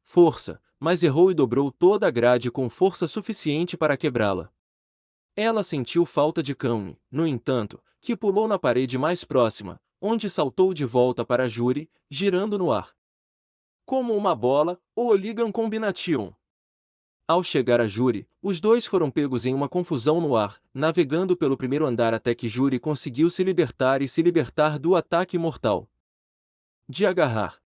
força, mas errou e dobrou toda a grade com força suficiente para quebrá-la. Ela sentiu falta de Kame, no entanto, que pulou na parede mais próxima, onde saltou de volta para Juri, girando no ar. Como uma bola, o Oligan Combination. Ao chegar a Juri, os dois foram pegos em uma confusão no ar, navegando pelo primeiro andar até que Juri conseguiu se libertar do ataque mortal de agarrar.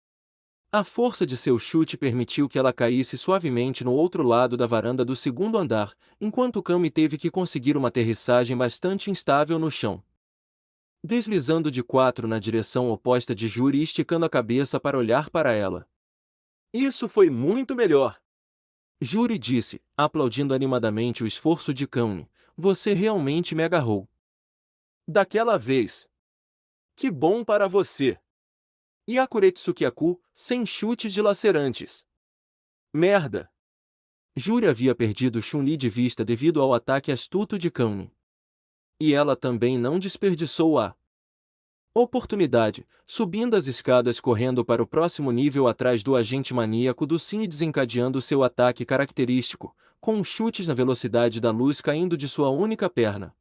A força de seu chute permitiu que ela caísse suavemente no outro lado da varanda do segundo andar, enquanto Kame teve que conseguir uma aterrissagem bastante instável no chão. Deslizando de 4 na direção oposta de Juri e esticando a cabeça para olhar para ela. Isso foi muito melhor! Juri disse, aplaudindo animadamente o esforço de Kame. Você realmente me agarrou. Daquela vez. Que bom para você! Yakuretsukiaku, sem chutes dilacerantes. Merda! Juri havia perdido Chun-Li de vista devido ao ataque astuto de Kame. E ela também não desperdiçou a oportunidade, subindo as escadas correndo para o próximo nível atrás do agente maníaco do Sim e desencadeando seu ataque característico, com chutes na velocidade da luz caindo de sua única perna,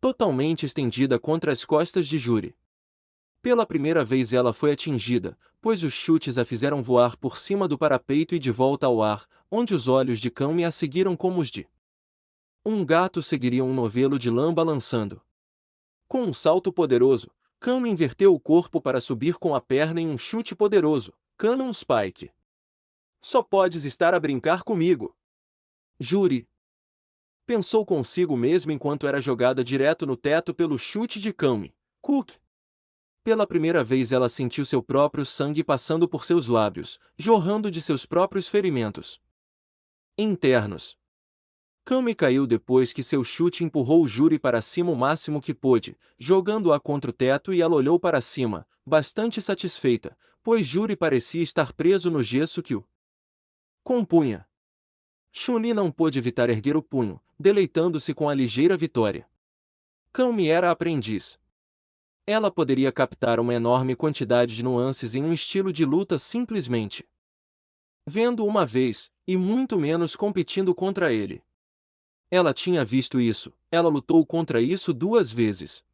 totalmente estendida contra as costas de Juri. Pela primeira vez ela foi atingida, pois os chutes a fizeram voar por cima do parapeito e de volta ao ar, onde os olhos de Kame a seguiram como os de um gato seguiria um novelo de lã balançando. Com um salto poderoso, Kame inverteu o corpo para subir com a perna em um chute poderoso, Cannon Spike. Só podes estar a brincar comigo. Juri. Pensou consigo mesmo enquanto era jogada direto no teto pelo chute de Kami. Cook. Pela primeira vez ela sentiu seu próprio sangue passando por seus lábios, jorrando de seus próprios ferimentos internos. Kami caiu depois que seu chute empurrou Juri para cima o máximo que pôde, jogando-a contra o teto, e ela olhou para cima, bastante satisfeita, pois Juri parecia estar preso no gesso que o compunha. Chun-Li não pôde evitar erguer o punho, deleitando-se com a ligeira vitória. Kami era aprendiz. Ela poderia captar uma enorme quantidade de nuances em um estilo de luta simplesmente vendo uma vez, e muito menos competindo contra ele. Ela tinha visto isso, ela lutou contra isso 2 vezes.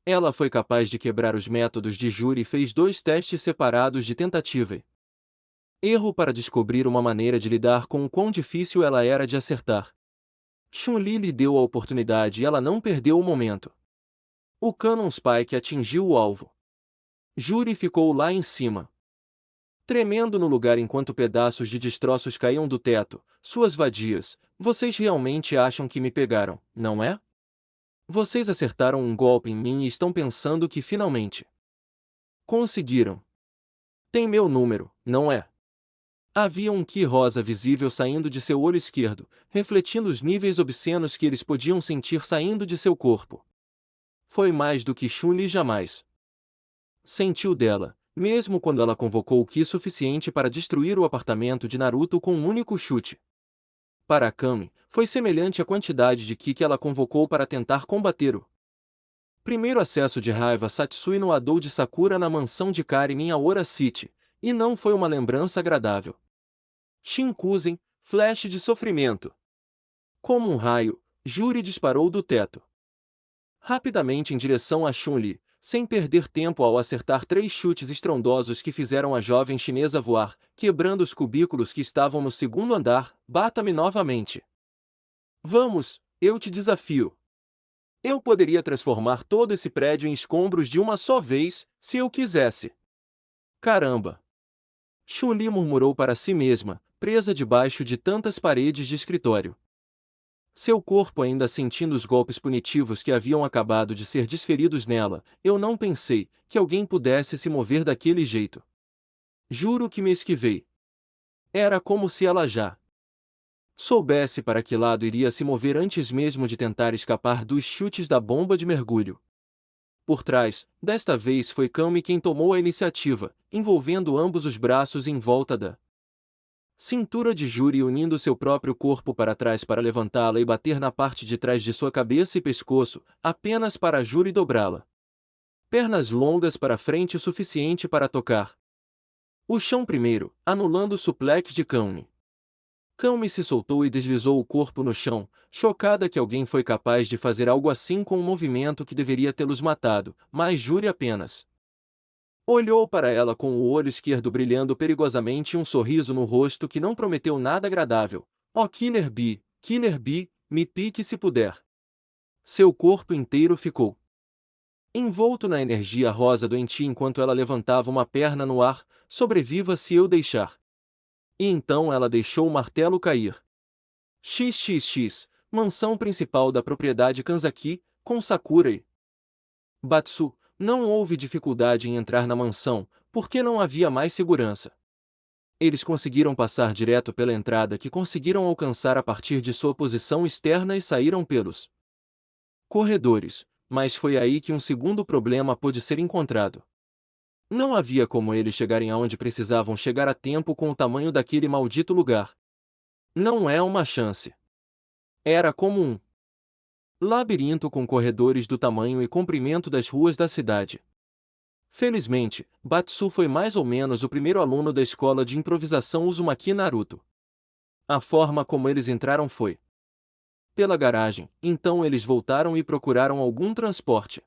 Ela foi capaz de quebrar os métodos de Juri e fez 2 testes separados de tentativa e erro para descobrir uma maneira de lidar com o quão difícil ela era de acertar. Chun-Li lhe deu a oportunidade e ela não perdeu o momento. O Cannon Spike atingiu o alvo. Juri ficou lá em cima, tremendo no lugar enquanto pedaços de destroços caíam do teto. Suas vadias, vocês realmente acham que me pegaram, não é? Vocês acertaram um golpe em mim e estão pensando que finalmente conseguiram. Tem meu número, não é? Havia um Ki rosa visível saindo de seu olho esquerdo, refletindo os níveis obscenos que eles podiam sentir saindo de seu corpo. Foi mais do que Chun-Li jamais sentiu dela, mesmo quando ela convocou o Ki suficiente para destruir o apartamento de Naruto com um único chute. Para Kami, foi semelhante à quantidade de Ki que ela convocou para tentar combater o primeiro acesso de raiva Satsui no Adou de Sakura na mansão de Karin em Aora City, e não foi uma lembrança agradável. Shinkusen, flash de sofrimento. Como um raio, Juri disparou do teto rapidamente em direção a Chun-Li, sem perder tempo ao acertar 3 chutes estrondosos que fizeram a jovem chinesa voar, quebrando os cubículos que estavam no segundo andar. Bata-me novamente. Vamos, eu te desafio. Eu poderia transformar todo esse prédio em escombros de uma só vez, se eu quisesse. Caramba! Chun-Li murmurou para si mesma, presa debaixo de tantas paredes de escritório. Seu corpo ainda sentindo os golpes punitivos que haviam acabado de ser desferidos nela. Eu não pensei que alguém pudesse se mover daquele jeito. Juro que me esquivei. Era como se ela já soubesse para que lado iria se mover antes mesmo de tentar escapar dos chutes da bomba de mergulho. Por trás, desta vez foi Kami quem tomou a iniciativa, envolvendo ambos os braços em volta da cintura de Juri, unindo seu próprio corpo para trás para levantá-la e bater na parte de trás de sua cabeça e pescoço, apenas para Juri dobrá-la. Pernas longas para frente o suficiente para tocar o chão primeiro, anulando o suplex de Kami. Kami se soltou e deslizou o corpo no chão, chocada que alguém foi capaz de fazer algo assim com um movimento que deveria tê-los matado, mas Juri apenas olhou para ela com o olho esquerdo brilhando perigosamente e um sorriso no rosto que não prometeu nada agradável. Oh, Killer Bee, me pique se puder. Seu corpo inteiro ficou envolto na energia rosa doentia enquanto ela levantava uma perna no ar. Sobreviva se eu deixar. E então ela deixou o martelo cair. XXX, mansão principal da propriedade Kanzaki, com Sakura e Batsu. Não houve dificuldade em entrar na mansão, porque não havia mais segurança. Eles conseguiram passar direto pela entrada que conseguiram alcançar a partir de sua posição externa e saíram pelos corredores, mas foi aí que um segundo problema pôde ser encontrado. Não havia como eles chegarem aonde precisavam chegar a tempo com o tamanho daquele maldito lugar. Não é uma chance. Era como um labirinto com corredores do tamanho e comprimento das ruas da cidade. Felizmente, Batsu foi mais ou menos o primeiro aluno da escola de improvisação Uzumaki Naruto. A forma como eles entraram foi pela garagem, então eles voltaram e procuraram algum transporte.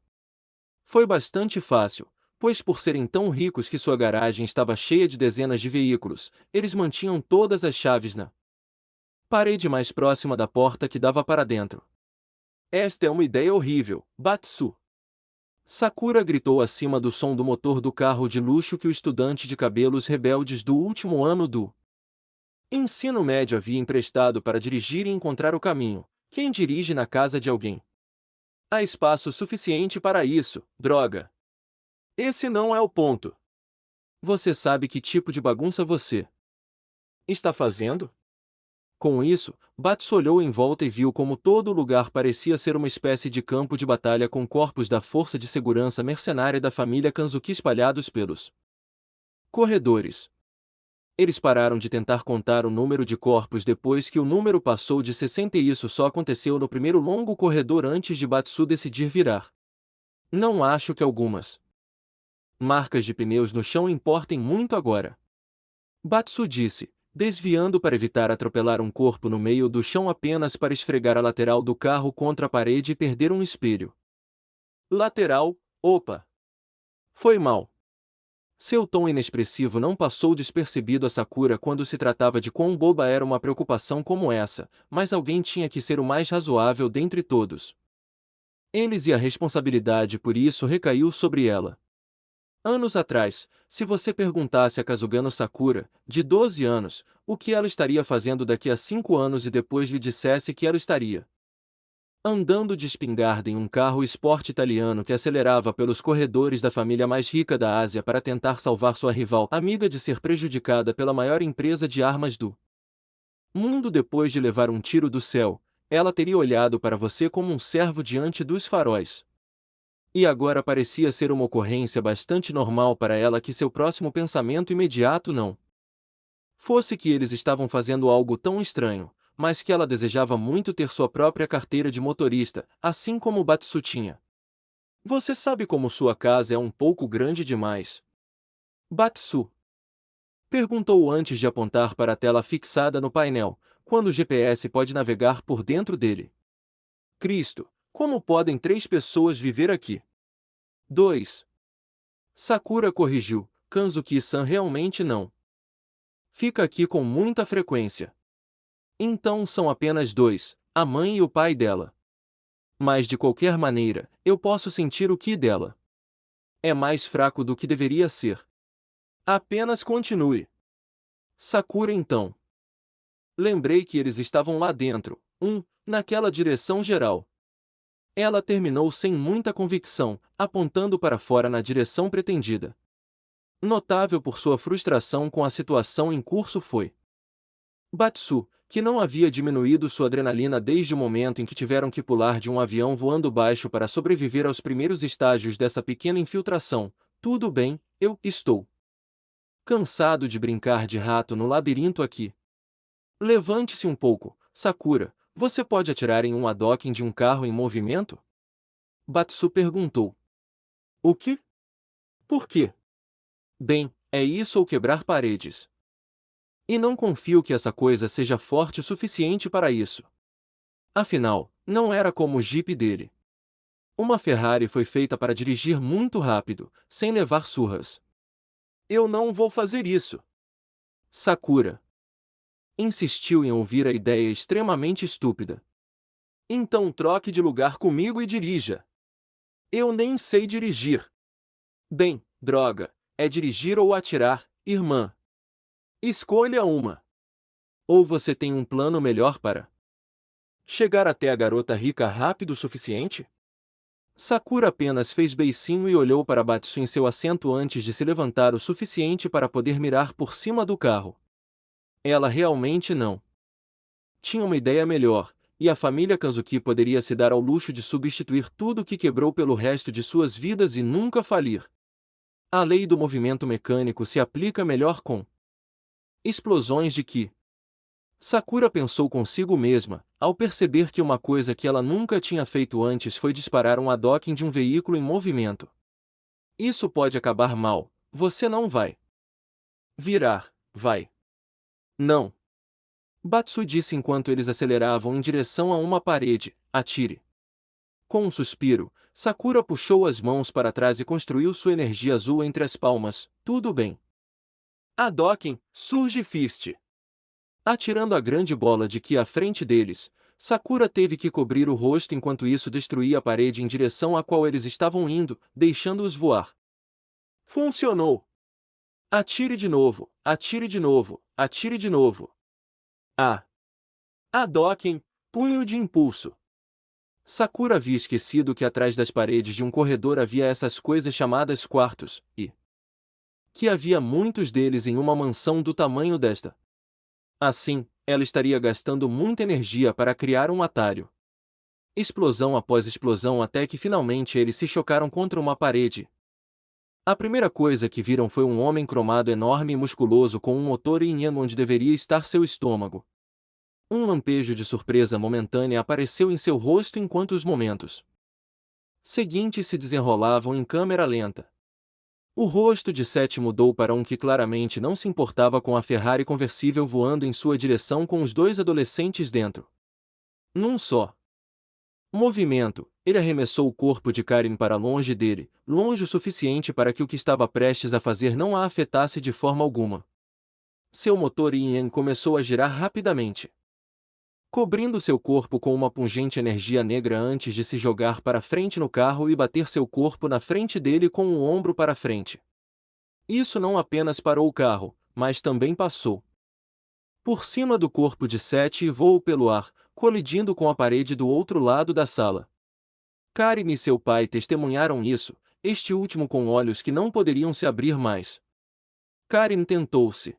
Foi bastante fácil, pois por serem tão ricos que sua garagem estava cheia de dezenas de veículos, eles mantinham todas as chaves na parede mais próxima da porta que dava para dentro. Esta é uma ideia horrível, Batsu. Sakura gritou acima do som do motor do carro de luxo que o estudante de cabelos rebeldes do último ano do Ensino médio havia emprestado para dirigir e encontrar o caminho. Quem dirige na casa de alguém? Há espaço suficiente para isso, droga. Esse não é o ponto. Você sabe que tipo de bagunça você está fazendo? Com isso, Bats olhou em volta e viu como todo o lugar parecia ser uma espécie de campo de batalha com corpos da força de segurança mercenária da família Kanzuki espalhados pelos corredores. Eles pararam de tentar contar o número de corpos depois que o número passou de 60 e isso só aconteceu no primeiro longo corredor antes de Batsu decidir virar. Não acho que algumas marcas de pneus no chão importem muito agora. Batsu disse, desviando para evitar atropelar um corpo no meio do chão apenas para esfregar a lateral do carro contra a parede e perder um espelho. Lateral, opa! Foi mal. Seu tom inexpressivo não passou despercebido a Sakura quando se tratava de quão boba era uma preocupação como essa, mas alguém tinha que ser o mais razoável dentre todos. Eles e a responsabilidade por isso recaiu sobre ela. Anos atrás, se você perguntasse a Kazugano Sakura, de 12 anos, o que ela estaria fazendo daqui a 5 anos e depois lhe dissesse que ela estaria andando de espingarda em um carro esporte italiano que acelerava pelos corredores da família mais rica da Ásia para tentar salvar sua rival amiga de ser prejudicada pela maior empresa de armas do mundo depois de levar um tiro do céu, ela teria olhado para você como um servo diante dos faróis. E agora parecia ser uma ocorrência bastante normal para ela que seu próximo pensamento imediato não fosse que eles estavam fazendo algo tão estranho, mas que ela desejava muito ter sua própria carteira de motorista, assim como Batsu tinha. Você sabe como sua casa é um pouco grande demais? Batsu perguntou antes de apontar para a tela fixada no painel, quando o GPS pode navegar por dentro dele. Cristo, como podem 3 pessoas viver aqui? 2. Sakura corrigiu, Kanzuki-san realmente não fica aqui com muita frequência. Então são apenas 2, a mãe e o pai dela. Mas de qualquer maneira, eu posso sentir o ki dela. É mais fraco do que deveria ser. Apenas continue. Sakura então. Lembrei que eles estavam lá dentro, naquela direção geral. Ela terminou sem muita convicção, apontando para fora na direção pretendida. Notável por sua frustração com a situação em curso foi Batsu, que não havia diminuído sua adrenalina desde o momento em que tiveram que pular de um avião voando baixo para sobreviver aos primeiros estágios dessa pequena infiltração. Tudo bem, eu estou cansado de brincar de rato no labirinto aqui. Levante-se um pouco, Sakura. Você pode atirar em um Hadouken de um carro em movimento? Batsu perguntou. O quê? Por quê? Bem, é isso ou quebrar paredes. E não confio que essa coisa seja forte o suficiente para isso. Afinal, não era como o Jeep dele. Uma Ferrari foi feita para dirigir muito rápido, sem levar surras. Eu não vou fazer isso. Sakura insistiu em ouvir a ideia extremamente estúpida. Então troque de lugar comigo e dirija. Eu nem sei dirigir. Bem, droga, é dirigir ou atirar, irmã. Escolha uma. Ou você tem um plano melhor para chegar até a garota rica rápido o suficiente? Sakura apenas fez beicinho e olhou para Batsu em seu assento antes de se levantar o suficiente para poder mirar por cima do carro. Ela realmente não tinha uma ideia melhor, e a família Kanzuki poderia se dar ao luxo de substituir tudo o que quebrou pelo resto de suas vidas e nunca falir. A lei do movimento mecânico se aplica melhor com explosões de ki. Sakura pensou consigo mesma, ao perceber que uma coisa que ela nunca tinha feito antes foi disparar um Hadouken de um veículo em movimento. Isso pode acabar mal, você não vai virar, vai. Não. Batsu disse enquanto eles aceleravam em direção a uma parede, atire. Com um suspiro, Sakura puxou as mãos para trás e construiu sua energia azul entre as palmas, tudo bem. Hadouken, surge fist. Atirando a grande bola de ki à frente deles, Sakura teve que cobrir o rosto enquanto isso destruía a parede em direção à qual eles estavam indo, deixando-os voar. Funcionou! Atire de novo, atire de novo, atire de novo. A. Hadouken, punho de impulso. Sakura havia esquecido que atrás das paredes de um corredor havia essas coisas chamadas quartos, e que havia muitos deles em uma mansão do tamanho desta. Assim, ela estaria gastando muita energia para criar um atalho. Explosão após explosão até que finalmente eles se chocaram contra uma parede. A primeira coisa que viram foi um homem cromado enorme e musculoso com um motor yin onde deveria estar seu estômago. Um lampejo de surpresa momentânea apareceu em seu rosto enquanto os momentos seguintes se desenrolavam em câmera lenta. O rosto de Seth mudou para um que claramente não se importava com a Ferrari conversível voando em sua direção com os dois adolescentes dentro. Num só movimento, ele arremessou o corpo de Karin para longe dele, longe o suficiente para que o que estava prestes a fazer não a afetasse de forma alguma. Seu motor yin começou a girar rapidamente, cobrindo seu corpo com uma pungente energia negra antes de se jogar para frente no carro e bater seu corpo na frente dele com o ombro para frente. Isso não apenas parou o carro, mas também passou por cima do corpo de Seth e voou pelo ar, colidindo com a parede do outro lado da sala. Karin e seu pai testemunharam isso, este último com olhos que não poderiam se abrir mais. Karin tentou-se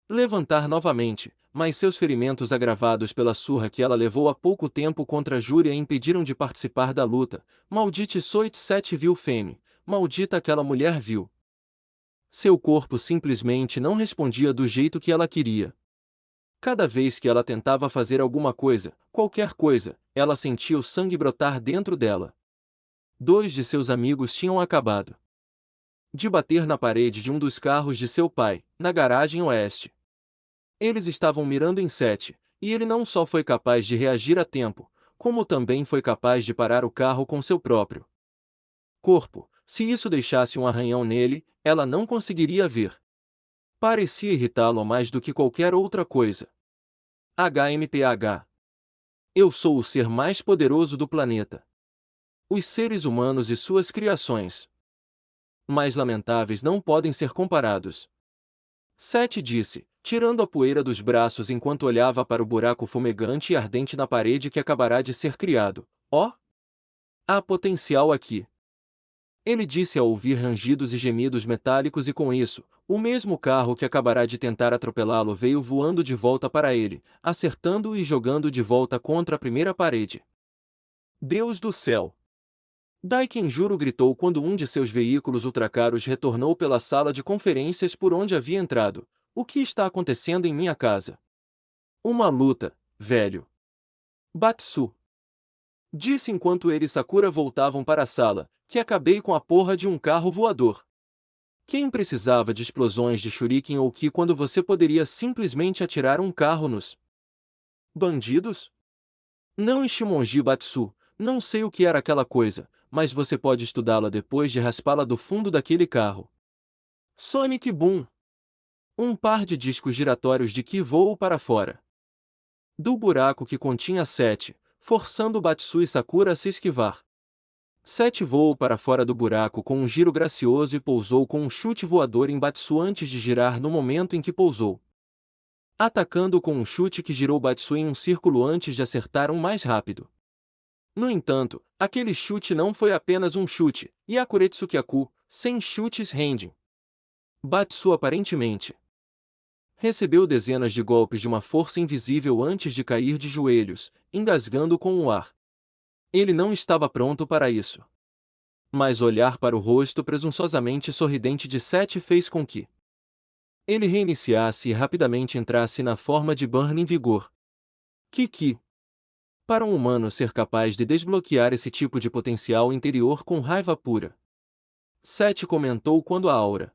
levantar novamente, mas seus ferimentos agravados pela surra que ela levou há pouco tempo contra Júlia impediram de participar da luta. Maldite soit Seth viu Femme, maldita aquela mulher viu. Seu corpo simplesmente não respondia do jeito que ela queria. Cada vez que ela tentava fazer alguma coisa, qualquer coisa, ela sentia o sangue brotar dentro dela. Dois de seus amigos tinham acabado de bater na parede de um dos carros de seu pai, na garagem oeste. Eles estavam mirando em Seth, e ele não só foi capaz de reagir a tempo, como também foi capaz de parar o carro com seu próprio corpo. Se isso deixasse um arranhão nele, ela não conseguiria ver. Parecia irritá-lo mais do que qualquer outra coisa. HMPH. Eu sou o ser mais poderoso do planeta. Os seres humanos e suas criações mais lamentáveis não podem ser comparados. Seth disse, tirando a poeira dos braços enquanto olhava para o buraco fumegante e ardente na parede que acabará de ser criado. Oh! Há potencial aqui. Ele disse ao ouvir rangidos e gemidos metálicos e com isso, o mesmo carro que acabará de tentar atropelá-lo veio voando de volta para ele, acertando-o e jogando de volta contra a primeira parede. Deus do céu! Daikenjuro gritou quando um de seus veículos ultracaros retornou pela sala de conferências por onde havia entrado. O que está acontecendo em minha casa? Uma luta, velho. Batsu disse enquanto ele e Sakura voltavam para a sala, que acabei com a porra de um carro voador. Quem precisava de explosões de shuriken ou ki quando você poderia simplesmente atirar um carro nos bandidos? Não Ishimonji Batsu, não sei o que era aquela coisa, mas você pode estudá-la depois de raspá-la do fundo daquele carro. Sonic Boom. Um par de discos giratórios de ki voam para fora do buraco que continha Seth, forçando Batsu e Sakura a se esquivar. Seth voou para fora do buraco com um giro gracioso e pousou com um chute voador em Batsu antes de girar no momento em que pousou, atacando com um chute que girou Batsu em um círculo antes de acertar um mais rápido. No entanto, aquele chute não foi apenas um chute, e Akuretsukiaku, sem chutes rendem. Batsu aparentemente recebeu dezenas de golpes de uma força invisível antes de cair de joelhos, engasgando com o ar. Ele não estava pronto para isso. Mas olhar para o rosto presunçosamente sorridente de Seth fez com que ele reiniciasse e rapidamente entrasse na forma de Burn em vigor. Kiki. Para um humano ser capaz de desbloquear esse tipo de potencial interior com raiva pura. Seth comentou quando a aura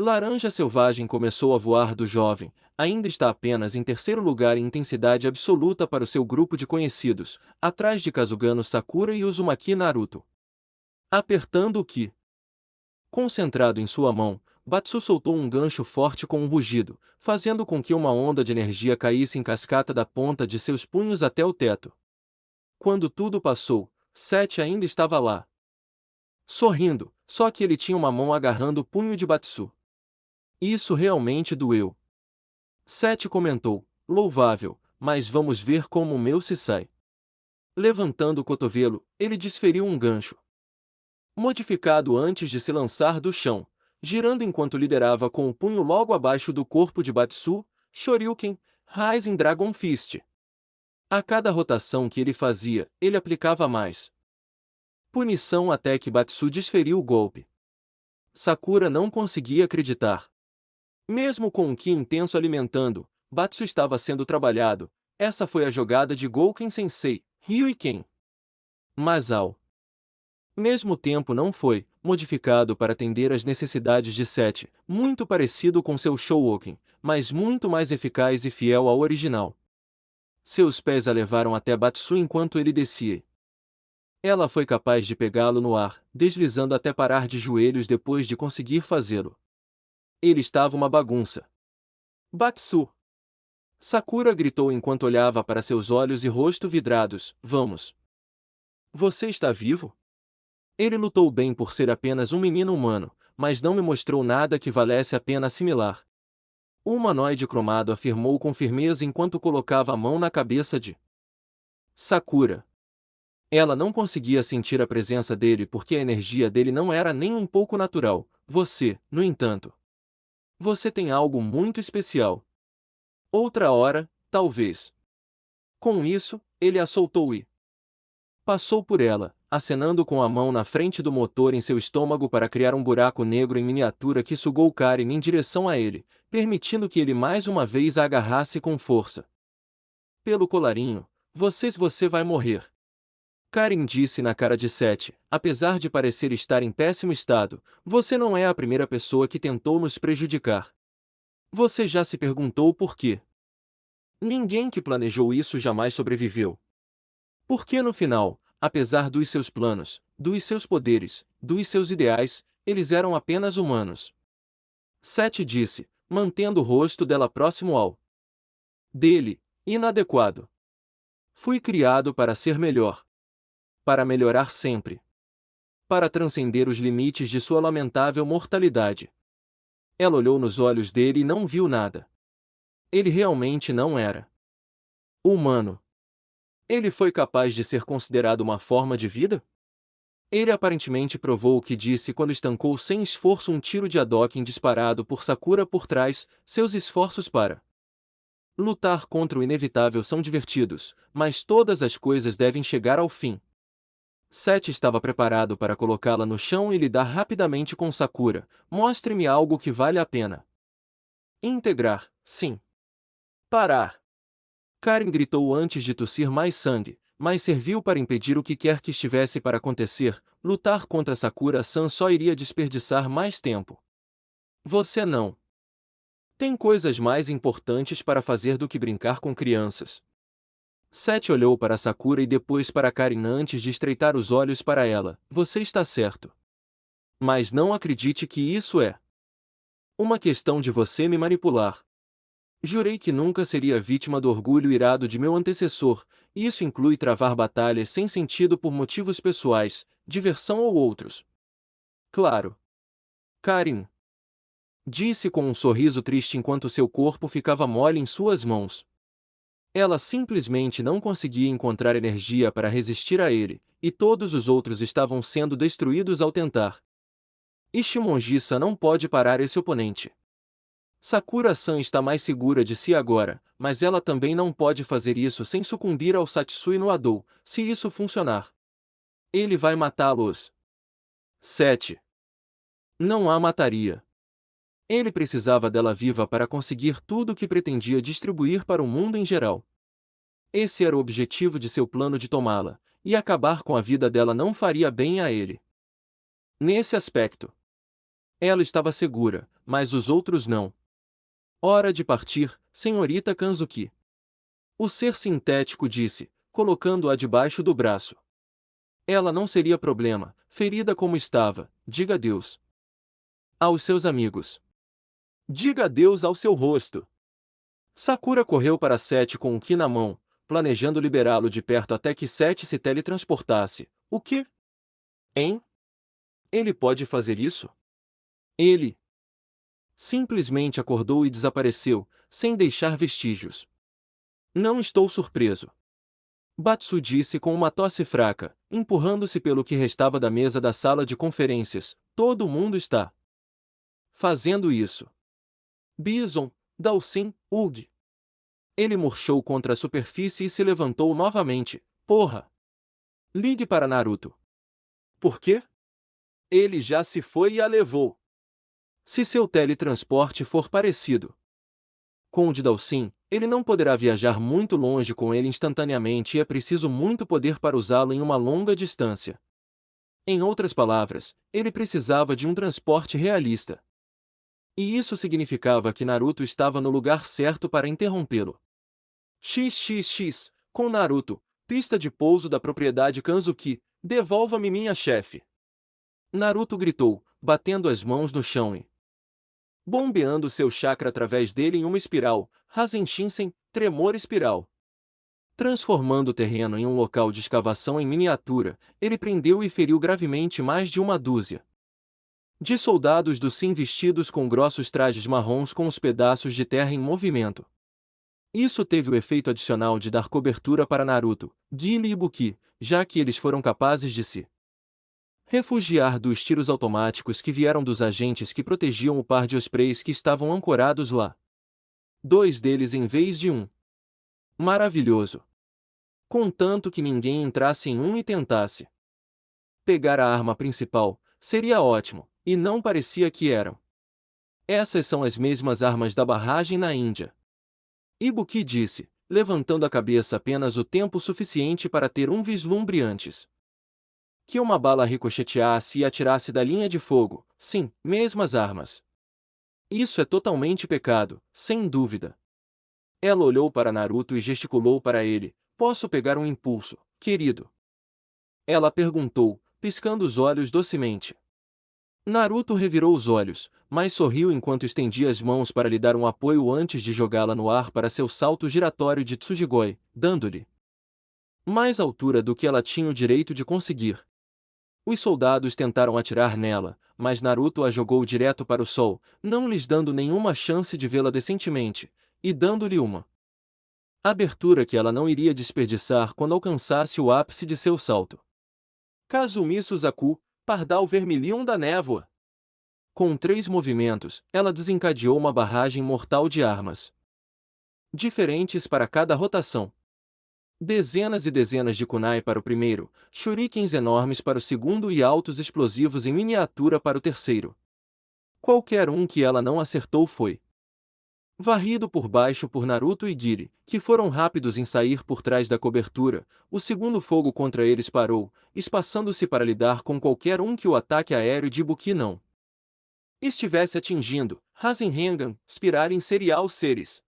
laranja selvagem começou a voar do jovem, ainda está apenas em terceiro lugar em intensidade absoluta para o seu grupo de conhecidos, atrás de Kazugano Sakura e Uzumaki Naruto. Apertando o ki concentrado em sua mão, Batsu soltou um gancho forte com um rugido, fazendo com que uma onda de energia caísse em cascata da ponta de seus punhos até o teto. Quando tudo passou, Seth ainda estava lá, sorrindo, só que ele tinha uma mão agarrando o punho de Batsu. Isso realmente doeu. Seth comentou, louvável, mas vamos ver como o meu se sai. Levantando o cotovelo, ele desferiu um gancho modificado antes de se lançar do chão, girando enquanto liderava com o punho logo abaixo do corpo de Batsu, Shoryuken, Rising Dragon Fist. A cada rotação que ele fazia, ele aplicava mais punição até que Batsu desferiu o golpe. Sakura não conseguia acreditar. Mesmo com um ki intenso alimentando, Batsu estava sendo trabalhado. Essa foi a jogada de Gouken Sensei, Ryuken. Mas ao mesmo tempo não foi modificado para atender às necessidades de Sete, muito parecido com seu Shououken, mas muito mais eficaz e fiel ao original. Seus pés a levaram até Batsu enquanto ele descia. Ela foi capaz de pegá-lo no ar, deslizando até parar de joelhos depois de conseguir fazê-lo. Ele estava uma bagunça. Batsu! Sakura gritou enquanto olhava para seus olhos e rosto vidrados. Vamos! Você está vivo? Ele lutou bem por ser apenas um menino humano, mas não me mostrou nada que valesse a pena assimilar. O humanoide cromado afirmou com firmeza enquanto colocava a mão na cabeça de Sakura. Ela não conseguia sentir a presença dele porque a energia dele não era nem um pouco natural. Você, no entanto. Você tem algo muito especial. Outra hora, talvez. Com isso, ele a soltou e passou por ela, acenando com a mão na frente do motor em seu estômago para criar um buraco negro em miniatura que sugou Karin em direção a ele, permitindo que ele mais uma vez a agarrasse com força. Pelo colarinho, você vai morrer. Karin disse na cara de Sete, apesar de parecer estar em péssimo estado, você não é a primeira pessoa que tentou nos prejudicar. Você já se perguntou por quê? Ninguém que planejou isso jamais sobreviveu. Porque no final, apesar dos seus planos, dos seus poderes, dos seus ideais, eles eram apenas humanos. Sete disse, mantendo o rosto dela próximo ao dele, inadequado. Fui criado para ser melhor. Para melhorar sempre. Para transcender os limites de sua lamentável mortalidade. Ela olhou nos olhos dele e não viu nada. Ele realmente não era humano. Ele foi capaz de ser considerado uma forma de vida? Ele aparentemente provou o que disse quando estancou sem esforço um tiro de Hadouken disparado por Sakura por trás. Seus esforços para lutar contra o inevitável são divertidos, mas todas as coisas devem chegar ao fim. Sete estava preparado para colocá-la no chão e lidar rapidamente com Sakura. Mostre-me algo que vale a pena. Integrar, sim. Parar. Karin gritou antes de tossir mais sangue, mas serviu para impedir o que quer que estivesse para acontecer. Lutar contra Sakura-san só iria desperdiçar mais tempo. Você não tem coisas mais importantes para fazer do que brincar com crianças. Sete olhou para Sakura e depois para Karin antes de estreitar os olhos para ela. Você está certo. Mas não acredite que isso é uma questão de você me manipular. Jurei que nunca seria vítima do orgulho irado de meu antecessor, e isso inclui travar batalhas sem sentido por motivos pessoais, diversão ou outros. Claro. Karin disse com um sorriso triste enquanto seu corpo ficava mole em suas mãos. Ela simplesmente não conseguia encontrar energia para resistir a ele, e todos os outros estavam sendo destruídos ao tentar. Ichimonji-san não pode parar esse oponente. Sakura-san está mais segura de si agora, mas ela também não pode fazer isso sem sucumbir ao Satsui no Adou. Se isso funcionar, ele vai matá-los. 7. Não a mataria. Ele precisava dela viva para conseguir tudo o que pretendia distribuir para o mundo em geral. Esse era o objetivo de seu plano de tomá-la, e acabar com a vida dela não faria bem a ele. Nesse aspecto, ela estava segura, mas os outros não. Hora de partir, senhorita Kanzuki. O ser sintético disse, colocando-a debaixo do braço. Ela não seria problema, ferida como estava, diga adeus aos seus amigos. Diga adeus ao seu rosto. Sakura correu para Sete com o ki na mão, planejando liberá-lo de perto até que Sete se teletransportasse. O quê? Hein? Ele pode fazer isso? Ele simplesmente acordou e desapareceu, sem deixar vestígios. Não estou surpreso. Batsu disse com uma tosse fraca, empurrando-se pelo que restava da mesa da sala de conferências. Todo mundo está fazendo isso. Bison, Dalsin, Ugg. Ele murchou contra a superfície e se levantou novamente. Porra! Ligue para Naruto. Por quê? Ele já se foi e a levou. Se seu teletransporte for parecido com o de Dalsin, ele não poderá viajar muito longe com ele instantaneamente e é preciso muito poder para usá-lo em uma longa distância. Em outras palavras, ele precisava de um transporte realista. E isso significava que Naruto estava no lugar certo para interrompê-lo. XXX, com Naruto, pista de pouso da propriedade Kanzuki, devolva-me minha chefe. Naruto gritou, batendo as mãos no chão e bombeando seu chakra através dele em uma espiral, Rasen Shinsen, tremor espiral. Transformando o terreno em um local de escavação em miniatura, ele prendeu e feriu gravemente mais de uma dúzia de soldados do Sim vestidos com grossos trajes marrons com os pedaços de terra em movimento. Isso teve o efeito adicional de dar cobertura para Naruto, Guile e Ibuki, já que eles foram capazes de se refugiar dos tiros automáticos que vieram dos agentes que protegiam o par de ospreys que estavam ancorados lá. 2 deles em vez de um. Maravilhoso. Contanto que ninguém entrasse em um e tentasse pegar a arma principal, seria ótimo, e não parecia que eram. Essas são as mesmas armas da barragem na Índia. Ibuki disse, levantando a cabeça apenas o tempo suficiente para ter um vislumbre antes que uma bala ricocheteasse e atirasse da linha de fogo. Sim, mesmas armas. Isso é totalmente pecado, sem dúvida. Ela olhou para Naruto e gesticulou para ele. Posso pegar um impulso, querido? Ela perguntou, piscando os olhos docemente. Naruto revirou os olhos, mas sorriu enquanto estendia as mãos para lhe dar um apoio antes de jogá-la no ar para seu salto giratório de Tsujigoi, dando-lhe mais altura do que ela tinha o direito de conseguir. Os soldados tentaram atirar nela, mas Naruto a jogou direto para o sol, não lhes dando nenhuma chance de vê-la decentemente, e dando-lhe uma abertura que ela não iria desperdiçar quando alcançasse o ápice de seu salto. Kazumi Suzaku, pardal vermilhão da névoa. Com 3 movimentos, ela desencadeou uma barragem mortal de armas diferentes para cada rotação. Dezenas e dezenas de kunai para o primeiro, shurikens enormes para o segundo e altos explosivos em miniatura para o terceiro. Qualquer um que ela não acertou foi varrido por baixo por Naruto e Guile, que foram rápidos em sair por trás da cobertura. O segundo fogo contra eles parou, espaçando-se para lidar com qualquer um que o ataque aéreo de Ibuki não estivesse atingindo. Rasengan, Spirar em Serial Series.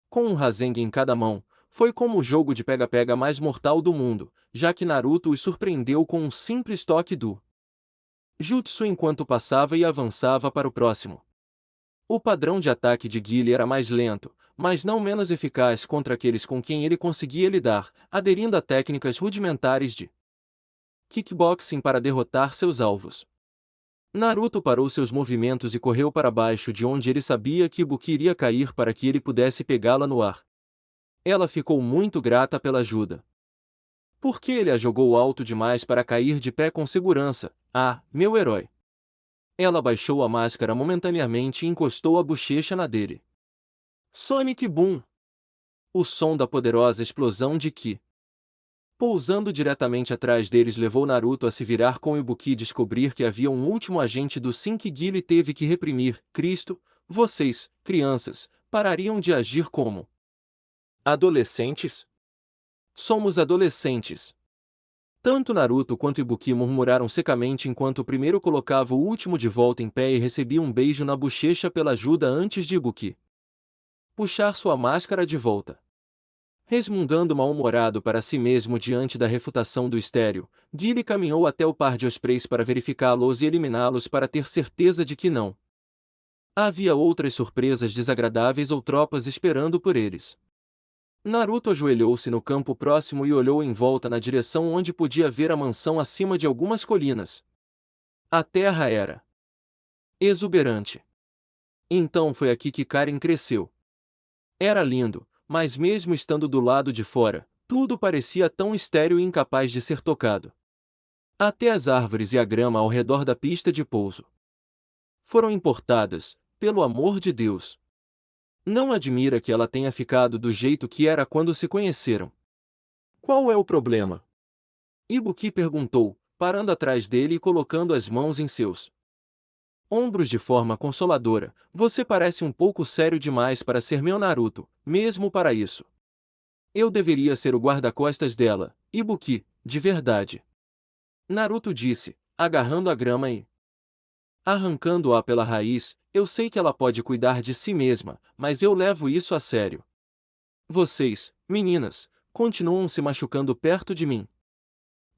Com um Rasengan em cada mão, foi como o jogo de pega-pega mais mortal do mundo, já que Naruto os surpreendeu com um simples toque do jutsu enquanto passava e avançava para o próximo. O padrão de ataque de Guile era mais lento, mas não menos eficaz contra aqueles com quem ele conseguia lidar, aderindo a técnicas rudimentares de kickboxing para derrotar seus alvos. Naruto parou seus movimentos e correu para baixo de onde ele sabia que Ibuki iria cair para que ele pudesse pegá-la no ar. Ela ficou muito grata pela ajuda. Por que ele a jogou alto demais para cair de pé com segurança? Ah, meu herói! Ela baixou a máscara momentaneamente e encostou a bochecha na dele. Sonic Boom! O som da poderosa explosão de Ki, pousando diretamente atrás deles, levou Naruto a se virar com Ibuki e descobrir que havia um último agente do Sim que Guile teve que reprimir. Cristo, vocês, crianças, parariam de agir como adolescentes? Somos adolescentes. Tanto Naruto quanto Ibuki murmuraram secamente enquanto o primeiro colocava o último de volta em pé e recebia um beijo na bochecha pela ajuda antes de Ibuki puxar sua máscara de volta. Resmungando mal-humorado para si mesmo diante da refutação do estéreo, Guile caminhou até o par de ospreys para verificá-los e eliminá-los para ter certeza de que não havia outras surpresas desagradáveis ou tropas esperando por eles. Naruto ajoelhou-se no campo próximo e olhou em volta na direção onde podia ver a mansão acima de algumas colinas. A terra era exuberante. Então foi aqui que Karen cresceu. Era lindo, mas mesmo estando do lado de fora, tudo parecia tão estéril e incapaz de ser tocado. Até as árvores e a grama ao redor da pista de pouso foram importadas, pelo amor de Deus. Não admira que ela tenha ficado do jeito que era quando se conheceram. Qual é o problema? Ibuki perguntou, parando atrás dele e colocando as mãos em seus ombros de forma consoladora. Você parece um pouco sério demais para ser meu Naruto, mesmo para isso. Eu deveria ser o guarda-costas dela, Ibuki, de verdade. Naruto disse, agarrando a grama e arrancando-a pela raiz. Eu sei que ela pode cuidar de si mesma, mas eu levo isso a sério. Vocês, meninas, continuam se machucando perto de mim.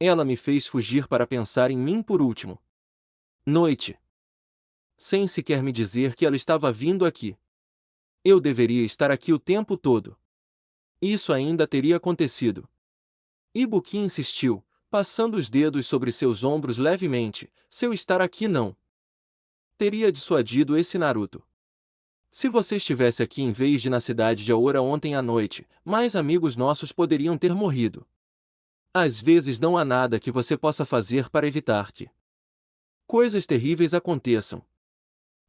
Ela me fez fugir para pensar em mim por último noite, sem sequer me dizer que ela estava vindo aqui. Eu deveria estar aqui o tempo todo. Isso ainda teria acontecido. Ibuki insistiu, passando os dedos sobre seus ombros levemente. Seu estar aqui não teria dissuadido esse Naruto. Se você estivesse aqui em vez de na cidade de Aora ontem à noite, mais amigos nossos poderiam ter morrido. Às vezes não há nada que você possa fazer para evitar que coisas terríveis aconteçam.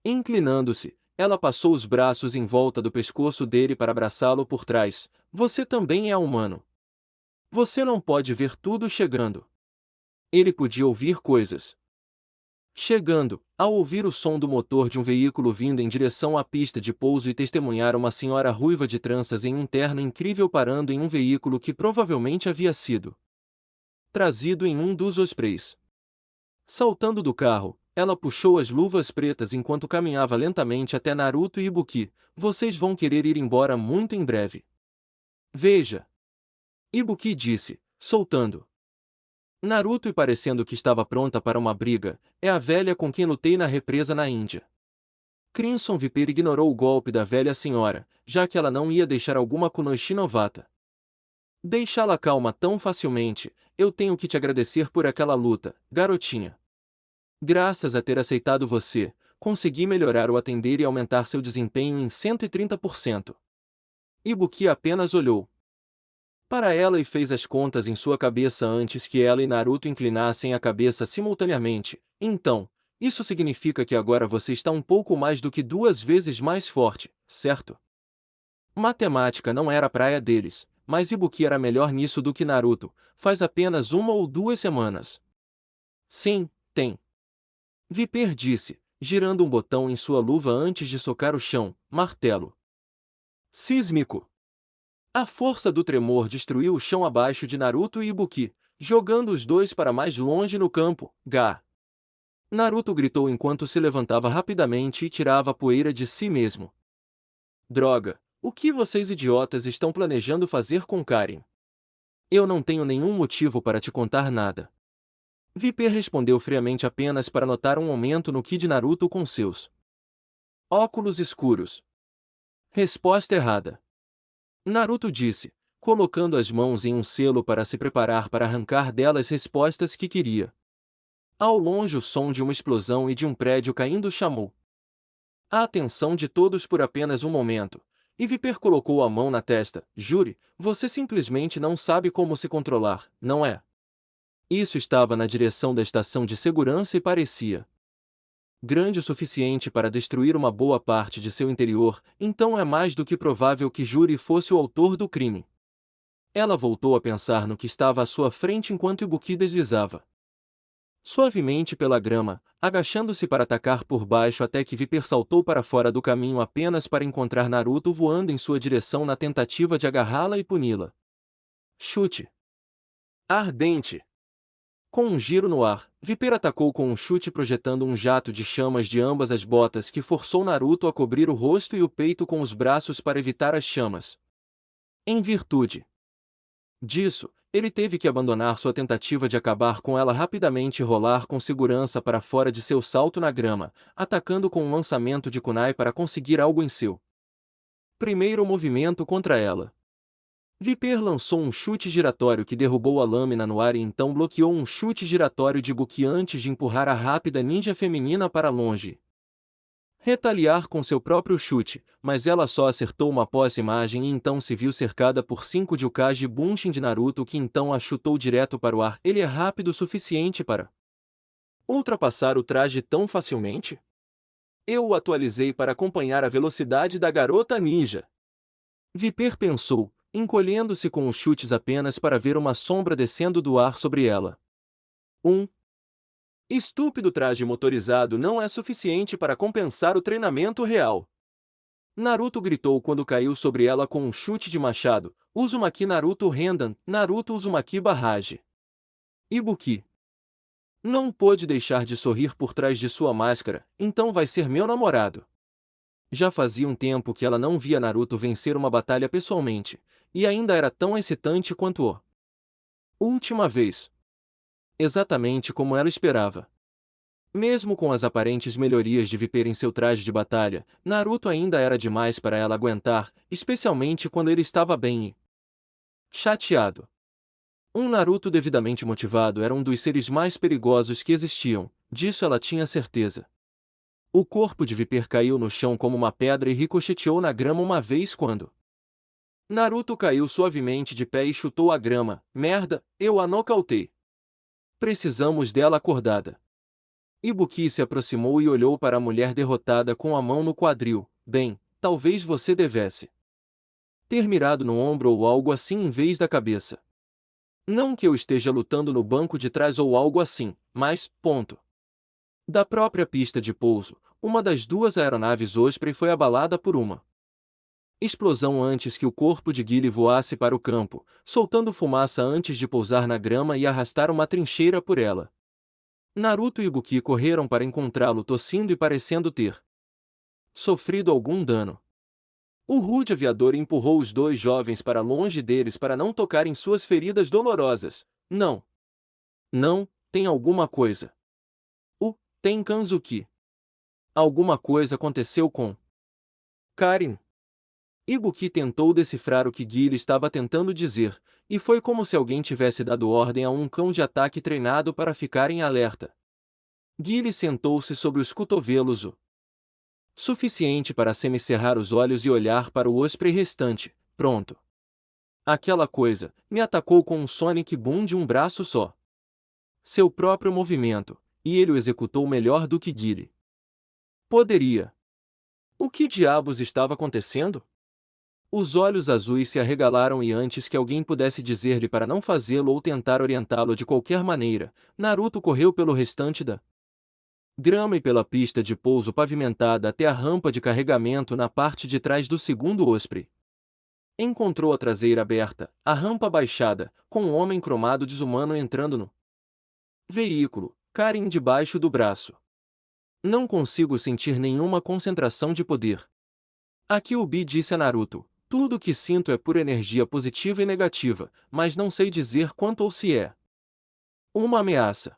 Inclinando-se, ela passou os braços em volta do pescoço dele para abraçá-lo por trás. Você também é humano. Você não pode ver tudo chegando. Ele podia ouvir coisas chegando, ao ouvir o som do motor de um veículo vindo em direção à pista de pouso e testemunhar uma senhora ruiva de tranças em um terno incrível parando em um veículo que provavelmente havia sido trazido em um dos ospreys. Saltando do carro, ela puxou as luvas pretas enquanto caminhava lentamente até Naruto e Ibuki. Vocês vão querer ir embora muito em breve. Veja. Ibuki disse, soltando Naruto e parecendo que estava pronta para uma briga. É a velha com quem lutei na represa na Índia. Crimson Viper ignorou o golpe da velha senhora, já que ela não ia deixar alguma Kunoichi novata deixá-la calma tão facilmente. Eu tenho que te agradecer por aquela luta, garotinha. Graças a ter aceitado você, consegui melhorar o atender e aumentar seu desempenho em 130%. Ibuki apenas olhou para ela e fez as contas em sua cabeça antes que ela e Naruto inclinassem a cabeça simultaneamente. Então, isso significa que agora você está um pouco mais do que 2 vezes mais forte, certo? Matemática não era a praia deles, mas Ibuki era melhor nisso do que Naruto, faz apenas 1 ou 2 semanas. Sim, tem. Viper disse, girando um botão em sua luva antes de socar o chão. Martelo sísmico. A força do tremor destruiu o chão abaixo de Naruto e Ibuki, jogando os dois para mais longe no campo. Gá! Naruto gritou enquanto se levantava rapidamente e tirava a poeira de si mesmo. Droga! O que vocês idiotas estão planejando fazer com Karen? Eu não tenho nenhum motivo para te contar nada. Viper respondeu friamente apenas para notar um aumento no ki de Naruto com seus óculos escuros. Resposta errada. Naruto disse, colocando as mãos em um selo para se preparar para arrancar dela as respostas que queria. Ao longe o som de uma explosão e de um prédio caindo chamou a atenção de todos por apenas um momento, e Viper colocou a mão na testa. Jure, você simplesmente não sabe como se controlar, não é? Isso estava na direção da estação de segurança e parecia grande o suficiente para destruir uma boa parte de seu interior, então é mais do que provável que Juri fosse o autor do crime. Ela voltou a pensar no que estava à sua frente enquanto Ibuki deslizava suavemente pela grama, agachando-se para atacar por baixo até que Viper saltou para fora do caminho apenas para encontrar Naruto voando em sua direção na tentativa de agarrá-la e puni-la. Chute ardente. Com um giro no ar, Viper atacou com um chute projetando um jato de chamas de ambas as botas que forçou Naruto a cobrir o rosto e o peito com os braços para evitar as chamas. Em virtude disso, ele teve que abandonar sua tentativa de acabar com ela rapidamente e rolar com segurança para fora de seu salto na grama, atacando com um lançamento de kunai para conseguir algo em seu primeiro movimento contra ela. Viper lançou um chute giratório que derrubou a lâmina no ar e então bloqueou um chute giratório de Ibuki antes de empurrar a rápida ninja feminina para longe. retaliar com seu próprio chute, mas ela só acertou uma pós-imagem e então se viu cercada por 5 de Ukage Bunshin de Naruto, que então a chutou direto para o ar. Ele é rápido o suficiente para ultrapassar o traje tão facilmente? Eu o atualizei para acompanhar a velocidade da garota ninja. Viper pensou, encolhendo-se com os chutes apenas para ver uma sombra descendo do ar sobre ela. Estúpido traje motorizado não é suficiente para compensar o treinamento real. Naruto gritou quando caiu sobre ela com um chute de machado. Uzumaki Naruto Rendan, Naruto Uzumaki Barrage. Ibuki não pôde deixar de sorrir por trás de sua máscara. Então vai ser meu namorado. Já fazia um tempo que ela não via Naruto vencer uma batalha pessoalmente, e ainda era tão excitante quanto a última vez. Exatamente como ela esperava. Mesmo com as aparentes melhorias de Viper em seu traje de batalha, Naruto ainda era demais para ela aguentar, especialmente quando ele estava bem e chateado. Um Naruto devidamente motivado era um dos seres mais perigosos que existiam, disso ela tinha certeza. O corpo de Viper caiu no chão como uma pedra e ricocheteou na grama uma vez quando Naruto caiu suavemente de pé e chutou a grama. Merda, eu a nocautei. Precisamos dela acordada. Ibuki se aproximou e olhou para a mulher derrotada com a mão no quadril. Bem, talvez você devesse ter mirado no ombro ou algo assim em vez da cabeça. Não que eu esteja lutando no banco de trás ou algo assim, mas, ponto. Da própria pista de pouso, uma das duas aeronaves Osprey foi abalada por uma explosão antes que o corpo de Guile voasse para o campo, soltando fumaça antes de pousar na grama e arrastar uma trincheira por ela. Naruto e Ibuki correram para encontrá-lo tossindo e parecendo ter sofrido algum dano. O rude aviador empurrou os dois jovens para longe deles para não tocarem suas feridas dolorosas. Não. Não, tem alguma coisa. Tem Kanzuki. Alguma coisa aconteceu com Karin. Ibuki tentou decifrar o que Guile estava tentando dizer, e foi como se alguém tivesse dado ordem a um cão de ataque treinado para ficar em alerta. Guile sentou-se sobre os cotovelos o suficiente para semicerrar os olhos e olhar para o Osprey restante. Pronto. Aquela coisa me atacou com um Sonic Boom de um braço só. Seu próprio movimento, e ele o executou melhor do que Guile poderia. O que diabos estava acontecendo? Os olhos azuis se arregalaram e antes que alguém pudesse dizer-lhe para não fazê-lo ou tentar orientá-lo de qualquer maneira, Naruto correu pelo restante da grama e pela pista de pouso pavimentada até a rampa de carregamento na parte de trás do segundo Osprey. Encontrou a traseira aberta, a rampa baixada, com um homem cromado desumano entrando no veículo, Karin debaixo do braço. Não consigo sentir nenhuma concentração de poder. Kyuubi disse a Naruto. Tudo o que sinto é pura energia positiva e negativa, mas não sei dizer quanto ou se é uma ameaça.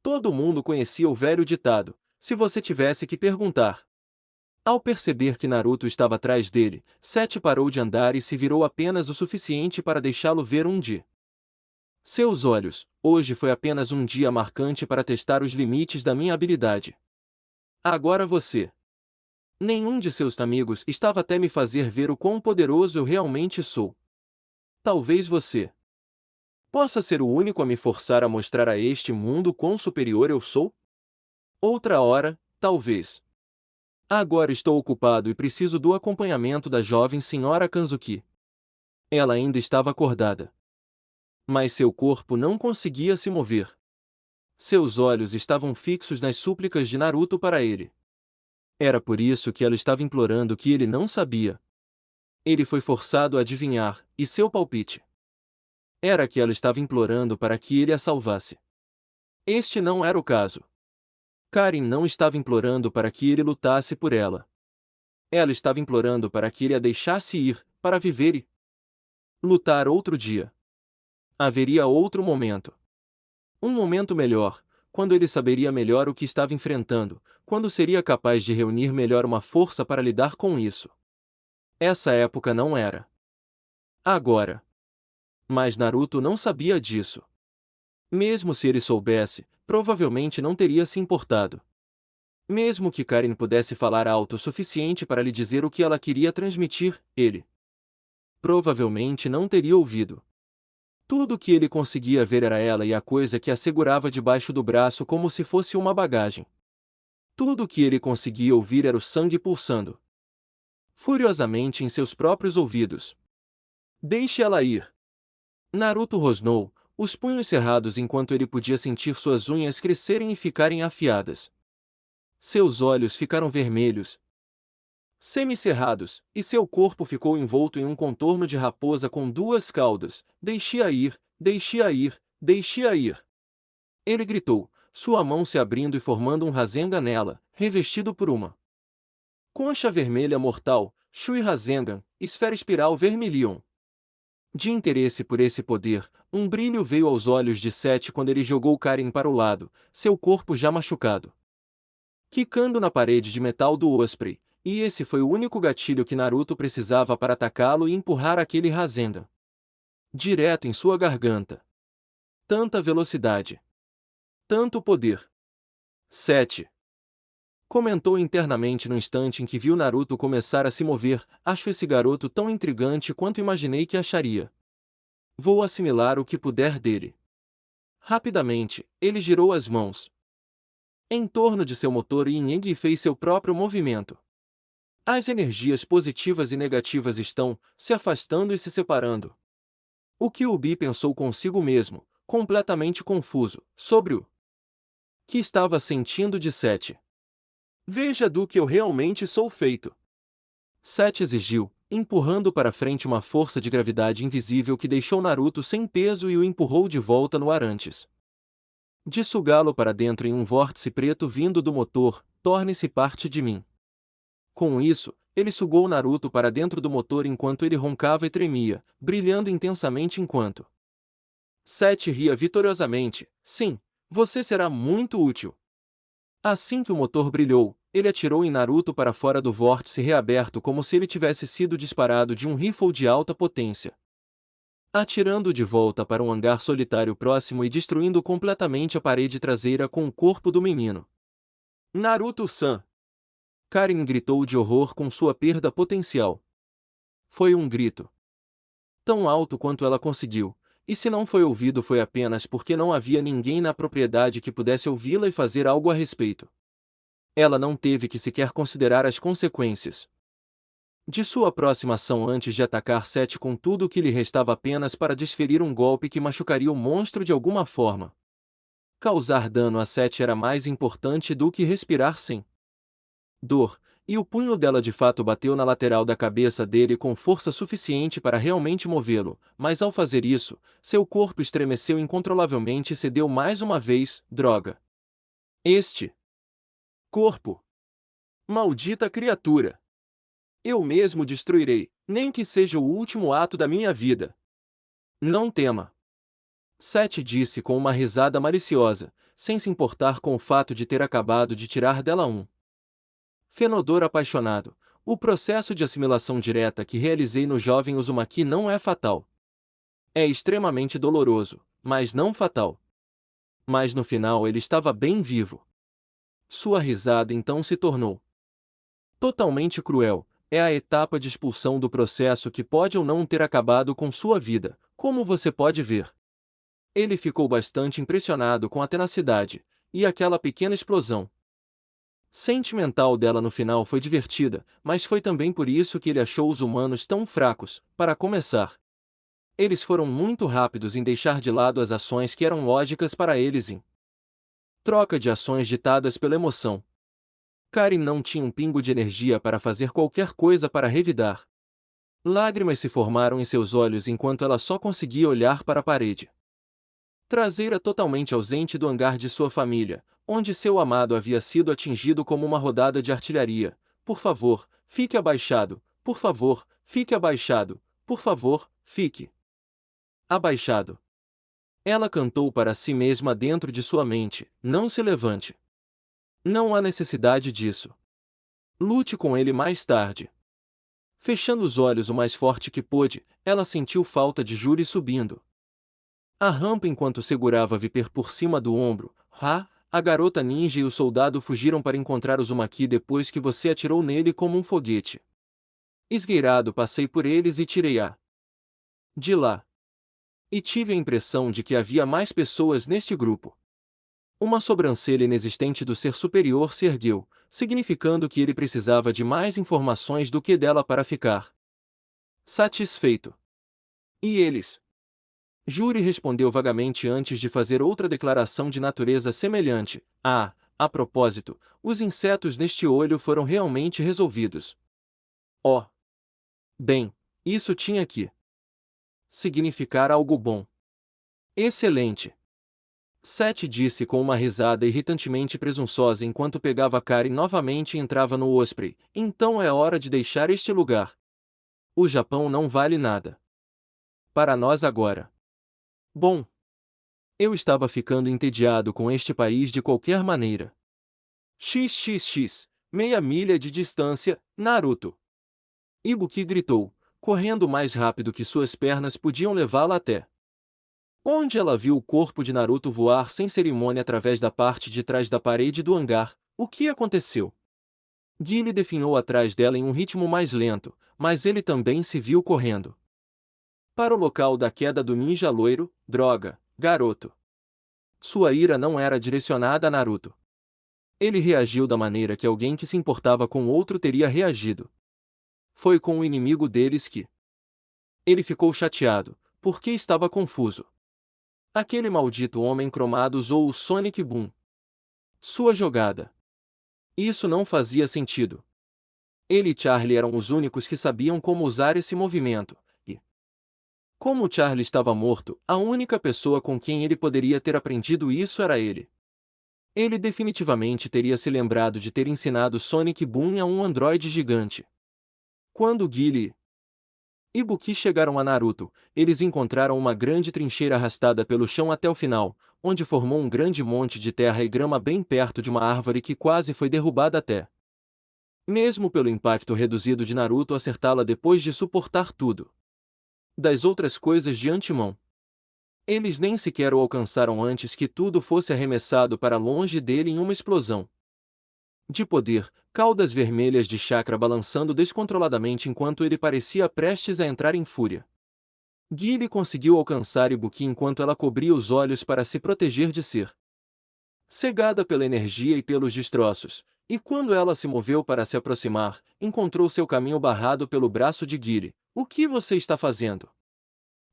Todo mundo conhecia o velho ditado, se você tivesse que perguntar. Ao perceber que Naruto estava atrás dele, Sete parou de andar e se virou apenas o suficiente para deixá-lo ver um de seus olhos. Hoje foi apenas um dia marcante para testar os limites da minha habilidade. Agora você. Nenhum de seus amigos estava até me fazer ver o quão poderoso eu realmente sou. Talvez você possa ser o único a me forçar a mostrar a este mundo quão superior eu sou? Outra hora, talvez. Agora estou ocupado e preciso do acompanhamento da jovem senhora Kanzuki. Ela ainda estava acordada. Mas seu corpo não conseguia se mover. Seus olhos estavam fixos nas súplicas de Naruto para ele. Era por isso que ela estava implorando que ele não sabia. Ele foi forçado a adivinhar, e seu palpite era que ela estava implorando para que ele a salvasse. Este não era o caso. Karin não estava implorando para que ele lutasse por ela. Ela estava implorando para que ele a deixasse ir, para viver e lutar outro dia. Haveria outro momento. Um momento melhor, quando ele saberia melhor o que estava enfrentando, quando seria capaz de reunir melhor uma força para lidar com isso. Essa época não era agora. Mas Naruto não sabia disso. Mesmo se ele soubesse, provavelmente não teria se importado. Mesmo que Karin pudesse falar alto o suficiente para lhe dizer o que ela queria transmitir, ele provavelmente não teria ouvido. Tudo o que ele conseguia ver era ela e a coisa que a segurava debaixo do braço como se fosse uma bagagem. Tudo o que ele conseguia ouvir era o sangue pulsando furiosamente em seus próprios ouvidos. Deixe ela ir. Naruto rosnou, os punhos cerrados enquanto ele podia sentir suas unhas crescerem e ficarem afiadas. Seus olhos ficaram vermelhos, semicerrados, e seu corpo ficou envolto em um contorno de raposa com duas caudas. Deixe-a ir, deixe-a ir, deixe-a ir. Ele gritou, sua mão se abrindo e formando um Rasengan nela, revestido por uma concha vermelha mortal, Shui Rasengan, esfera espiral vermilion. De interesse por esse poder, um brilho veio aos olhos de Sete quando ele jogou Karin para o lado, seu corpo já machucado, quicando na parede de metal do Osprey, e esse foi o único gatilho que Naruto precisava para atacá-lo e empurrar aquele Rasengan direto em sua garganta. Tanta velocidade. Tanto poder. 7. Comentou internamente no instante em que viu Naruto começar a se mover, acho esse garoto tão intrigante quanto imaginei que acharia. Vou assimilar o que puder dele. Rapidamente, ele girou as mãos em torno de seu motor Yin-Yang e fez seu próprio movimento. As energias positivas e negativas estão se afastando e se separando. O que Ubi pensou consigo mesmo, completamente confuso, sobre o que estava sentindo de Sete. Veja do que eu realmente sou feito. Sete exigiu, empurrando para frente uma força de gravidade invisível que deixou Naruto sem peso e o empurrou de volta no ar antes de sugá-lo para dentro em um vórtice preto vindo do motor. Torne-se parte de mim. Com isso, ele sugou Naruto para dentro do motor enquanto ele roncava e tremia, brilhando intensamente enquanto Sete ria vitoriosamente. Sim, você será muito útil. Assim que o motor brilhou, ele atirou em Naruto para fora do vórtice reaberto como se ele tivesse sido disparado de um rifle de alta potência, atirando-o de volta para um hangar solitário próximo e destruindo completamente a parede traseira com o corpo do menino. Naruto-san! Karin gritou de horror com sua perda potencial. Foi um grito tão alto quanto ela conseguiu, e se não foi ouvido foi apenas porque não havia ninguém na propriedade que pudesse ouvi-la e fazer algo a respeito. Ela não teve que sequer considerar as consequências de sua aproximação antes de atacar Sete com tudo o que lhe restava apenas para desferir um golpe que machucaria o monstro de alguma forma. Causar dano a Sete era mais importante do que respirar sem dor, e o punho dela de fato bateu na lateral da cabeça dele com força suficiente para realmente movê-lo, mas ao fazer isso, seu corpo estremeceu incontrolavelmente e cedeu mais uma vez. Droga! Este corpo! Maldita criatura! Eu mesmo destruirei, nem que seja o último ato da minha vida. Não tema. Sete disse com uma risada maliciosa, sem se importar com o fato de ter acabado de tirar dela um fenodor apaixonado. O processo de assimilação direta que realizei no jovem Uzumaki não é fatal. É extremamente doloroso, mas não fatal. Mas no final ele estava bem vivo. Sua risada então se tornou totalmente cruel. É a etapa de expulsão do processo que pode ou não ter acabado com sua vida, como você pode ver. Ele ficou bastante impressionado com a tenacidade e aquela pequena explosão sentimental dela no final foi divertida, mas foi também por isso que ele achou os humanos tão fracos. Para começar, eles foram muito rápidos em deixar de lado as ações que eram lógicas para eles em troca de ações ditadas pela emoção. Karin não tinha um pingo de energia para fazer qualquer coisa para revidar. Lágrimas se formaram em seus olhos enquanto ela só conseguia olhar para a parede traseira totalmente ausente do hangar de sua família, onde seu amado havia sido atingido como uma rodada de artilharia. Por favor, fique abaixado. Por favor, fique abaixado. Por favor, fique abaixado. Ela cantou para si mesma dentro de sua mente. Não se levante. Não há necessidade disso. Lute com ele mais tarde. Fechando os olhos o mais forte que pôde, ela sentiu falta de Juri subindo a rampa enquanto segurava Viper por cima do ombro. A garota ninja e o soldado fugiram para encontrar Uzumaki depois que você atirou nele como um foguete. Esgueirado, passei por eles e tirei-a de lá. E tive a impressão de que havia mais pessoas neste grupo. Uma sobrancelha inexistente do ser superior se ergueu, significando que ele precisava de mais informações do que dela para ficar satisfeito. E eles? Juri respondeu vagamente antes de fazer outra declaração de natureza semelhante. Ah, a propósito, os insetos neste olho foram realmente resolvidos. Oh! Bem, isso tinha que significar algo bom. Excelente! Seth disse com uma risada irritantemente presunçosa enquanto pegava Karen novamente e entrava no Osprey. Então é hora de deixar este lugar. O Japão não vale nada para nós agora. Bom, eu estava ficando entediado com este país de qualquer maneira. XXX, meia milha de distância, Naruto. Ibuki gritou, correndo mais rápido que suas pernas podiam levá-la até onde ela viu o corpo de Naruto voar sem cerimônia através da parte de trás da parede do hangar. O que aconteceu? Guile definhou atrás dela em um ritmo mais lento, mas ele também se viu correndo para o local da queda do ninja loiro. Droga, garoto. Sua ira não era direcionada a Naruto. Ele reagiu da maneira que alguém que se importava com outro teria reagido. Foi com o inimigo deles que ele ficou chateado, porque estava confuso. Aquele maldito homem cromado usou o Sonic Boom. Sua jogada. Isso não fazia sentido. Ele e Charlie eram os únicos que sabiam como usar esse movimento, e como Charlie estava morto, a única pessoa com quem ele poderia ter aprendido isso era ele. Ele definitivamente teria se lembrado de ter ensinado Sonic Boom a um androide gigante. Quando Guile e Ibuki chegaram a Naruto, eles encontraram uma grande trincheira arrastada pelo chão até o final, onde formou um grande monte de terra e grama bem perto de uma árvore que quase foi derrubada até mesmo pelo impacto reduzido de Naruto acertá-la depois de suportar tudo das outras coisas de antemão. Eles nem sequer o alcançaram antes que tudo fosse arremessado para longe dele em uma explosão de poder, caudas vermelhas de chakra balançando descontroladamente enquanto ele parecia prestes a entrar em fúria. Guile conseguiu alcançar Ibuki enquanto ela cobria os olhos para se proteger de ser cegada pela energia e pelos destroços, e quando ela se moveu para se aproximar, encontrou seu caminho barrado pelo braço de Guile. O que você está fazendo?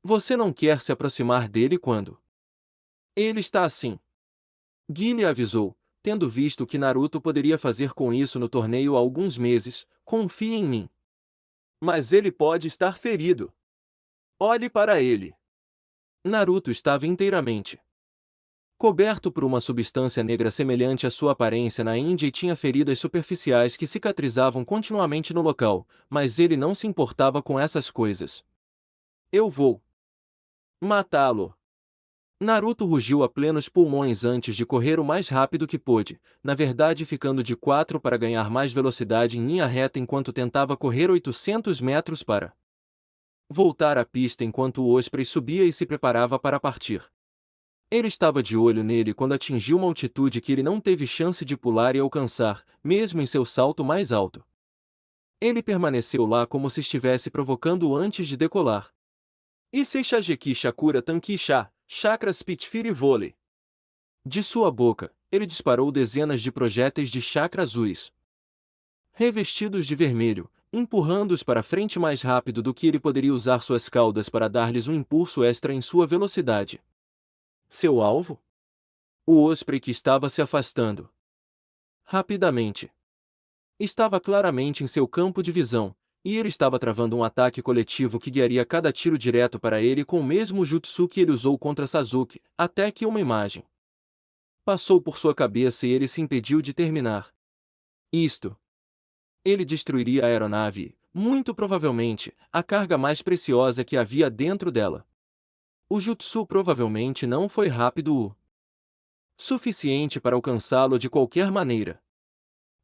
Você não quer se aproximar dele quando ele está assim. Guile avisou, tendo visto o que Naruto poderia fazer com isso no torneio há alguns meses. Confie em mim. Mas ele pode estar ferido. Olhe para ele. Naruto estava inteiramente coberto por uma substância negra semelhante à sua aparência na Índia e tinha feridas superficiais que cicatrizavam continuamente no local, mas ele não se importava com essas coisas. Eu vou matá-lo. Naruto rugiu a plenos pulmões antes de correr o mais rápido que pôde, na verdade ficando de 4 para ganhar mais velocidade em linha reta enquanto tentava correr 800 metros para voltar à pista enquanto o Osprey subia e se preparava para partir. Ele estava de olho nele quando atingiu uma altitude que ele não teve chance de pular e alcançar, mesmo em seu salto mais alto. Ele permaneceu lá como se estivesse provocando-o antes de decolar. Issei Shageki Shakura Tankisha, Chakra Spitfire Volley. De sua boca, ele disparou dezenas de projéteis de chakra azuis, revestidos de vermelho, empurrando-os para frente mais rápido do que ele poderia usar suas caudas para dar-lhes um impulso extra em sua velocidade. Seu alvo? O Osprey que estava se afastando rapidamente. Estava claramente em seu campo de visão, e ele estava travando um ataque coletivo que guiaria cada tiro direto para ele com o mesmo jutsu que ele usou contra Sasuke, até que uma imagem passou por sua cabeça e ele se impediu de terminar. Isto. Ele destruiria a aeronave, muito provavelmente, a carga mais preciosa que havia dentro dela. O jutsu provavelmente não foi rápido o suficiente para alcançá-lo de qualquer maneira.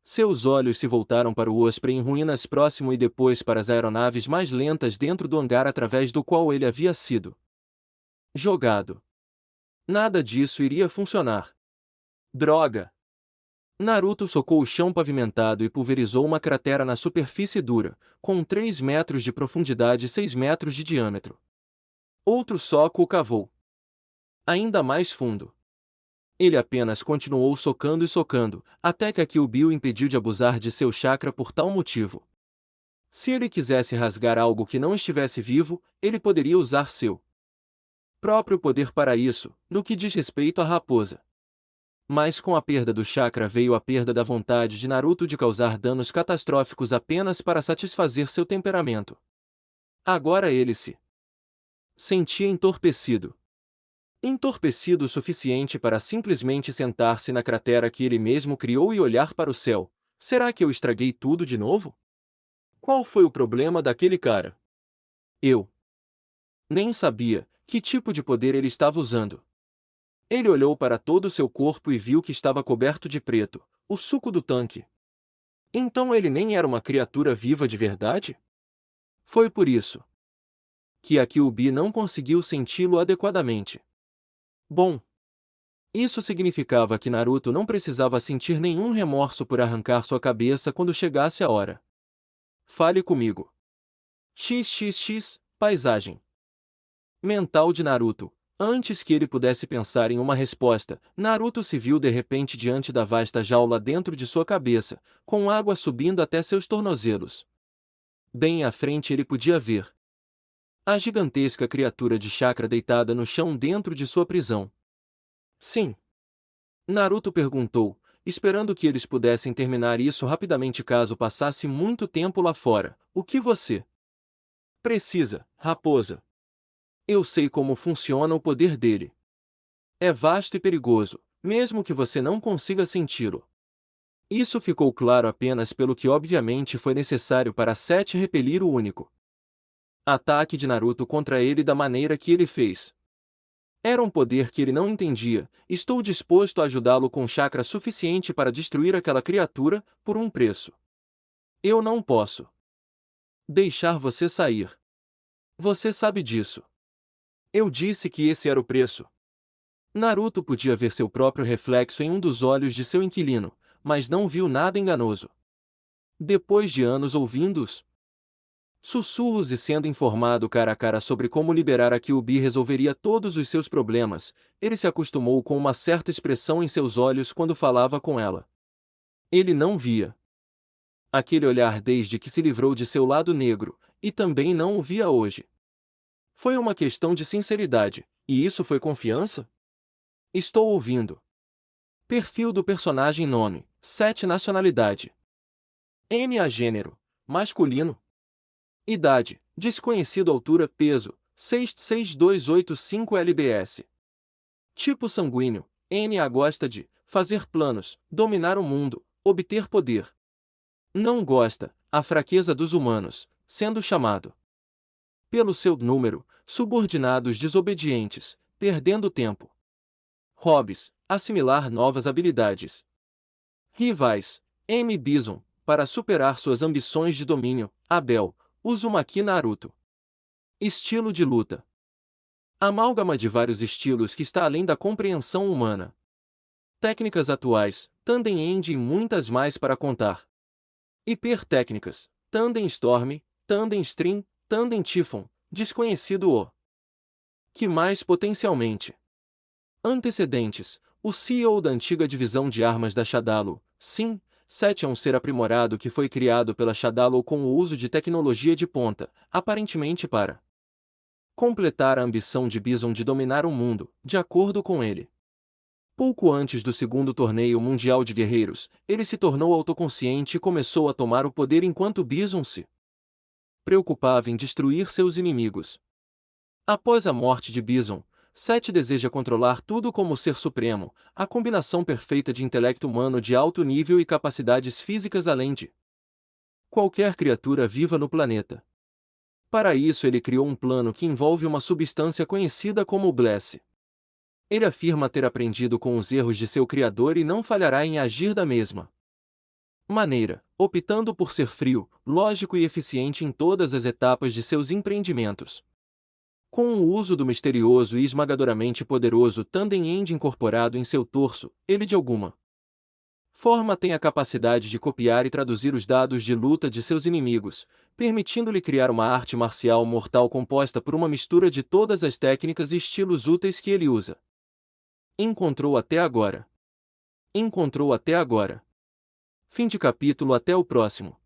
Seus olhos se voltaram para o Osprey em ruínas próximo e depois para as aeronaves mais lentas dentro do hangar através do qual ele havia sido jogado. Nada disso iria funcionar. Droga! Naruto socou o chão pavimentado e pulverizou uma cratera na superfície dura, com 3 metros de profundidade e 6 metros de diâmetro. Outro soco o cavou ainda mais fundo. Ele apenas continuou socando e socando, até que a Kyuubi o impediu de abusar de seu chakra por tal motivo. Se ele quisesse rasgar algo que não estivesse vivo, ele poderia usar seu próprio poder para isso, no que diz respeito à raposa. Mas com a perda do chakra veio a perda da vontade de Naruto de causar danos catastróficos apenas para satisfazer seu temperamento. Agora ele se sentia entorpecido. Entorpecido o suficiente para simplesmente sentar-se na cratera que ele mesmo criou e olhar para o céu. Será que eu estraguei tudo de novo? Qual foi o problema daquele cara? Eu nem sabia que tipo de poder ele estava usando. Ele olhou para todo o seu corpo e viu que estava coberto de preto, o suco do tanque. Então ele nem era uma criatura viva de verdade? Foi por isso que a Kyuubi não conseguiu senti-lo adequadamente. Bom, isso significava que Naruto não precisava sentir nenhum remorso por arrancar sua cabeça quando chegasse a hora. Fale comigo. XXX, paisagem mental de Naruto. Antes que ele pudesse pensar em uma resposta, Naruto se viu de repente diante da vasta jaula dentro de sua cabeça, com água subindo até seus tornozelos. Bem à frente ele podia ver a gigantesca criatura de chakra deitada no chão dentro de sua prisão. Sim. Naruto perguntou, esperando que eles pudessem terminar isso rapidamente caso passasse muito tempo lá fora. O que você precisa, raposa? Eu sei como funciona o poder dele. É vasto e perigoso, mesmo que você não consiga senti-lo. Isso ficou claro apenas pelo que obviamente foi necessário para Sete repelir o único ataque de Naruto contra ele da maneira que ele fez. Era um poder que ele não entendia. Estou disposto a ajudá-lo com chakra suficiente para destruir aquela criatura, por um preço. Eu não posso deixar você sair. Você sabe disso. Eu disse que esse era o preço. Naruto podia ver seu próprio reflexo em um dos olhos de seu inquilino, mas não viu nada enganoso. Depois de anos ouvindo-os sussurros e sendo informado cara a cara sobre como liberar a Kyuubi resolveria todos os seus problemas, ele se acostumou com uma certa expressão em seus olhos quando falava com ela. Ele não via aquele olhar desde que se livrou de seu lado negro, e também não o via hoje. Foi uma questão de sinceridade, e isso foi confiança? Estou ouvindo. Perfil do personagem: nome, 7 nacionalidade. NA gênero, masculino. Idade, desconhecido. Altura, peso, 66285 lbs. Tipo sanguíneo, NA gosta de fazer planos, dominar o mundo, obter poder. Não gosta, a fraqueza dos humanos, sendo chamado pelo seu número, subordinados desobedientes, perdendo tempo. Hobbies, assimilar novas habilidades. Rivais, M. Bison, para superar suas ambições de domínio, Abel, Uzumaki Naruto. Estilo de luta. Amálgama de vários estilos que está além da compreensão humana. Técnicas atuais, Tanden End e muitas mais para contar. Hipertécnicas, Tanden Storm, Tanden Stream, Tanden Typhon, desconhecido o que mais potencialmente. Antecedentes, o CEO da antiga divisão de armas da Shadaloo, sim, 7 é um ser aprimorado que foi criado pela Shadaloo com o uso de tecnologia de ponta, aparentemente para completar a ambição de Bison de dominar o mundo, de acordo com ele. Pouco antes do segundo torneio mundial de guerreiros, ele se tornou autoconsciente e começou a tomar o poder enquanto Bison se preocupava em destruir seus inimigos. Após a morte de Bison, Sete deseja controlar tudo como ser supremo, a combinação perfeita de intelecto humano de alto nível e capacidades físicas além de qualquer criatura viva no planeta. Para isso ele criou um plano que envolve uma substância conhecida como Bless. Ele afirma ter aprendido com os erros de seu criador e não falhará em agir da mesma maneira, optando por ser frio, lógico e eficiente em todas as etapas de seus empreendimentos. Com o uso do misterioso e esmagadoramente poderoso Tandem End incorporado em seu torso, ele de alguma forma tem a capacidade de copiar e traduzir os dados de luta de seus inimigos, permitindo-lhe criar uma arte marcial mortal composta por uma mistura de todas as técnicas e estilos úteis que ele usa. Encontrou até agora. Encontrou até agora. Fim de capítulo. Até o próximo.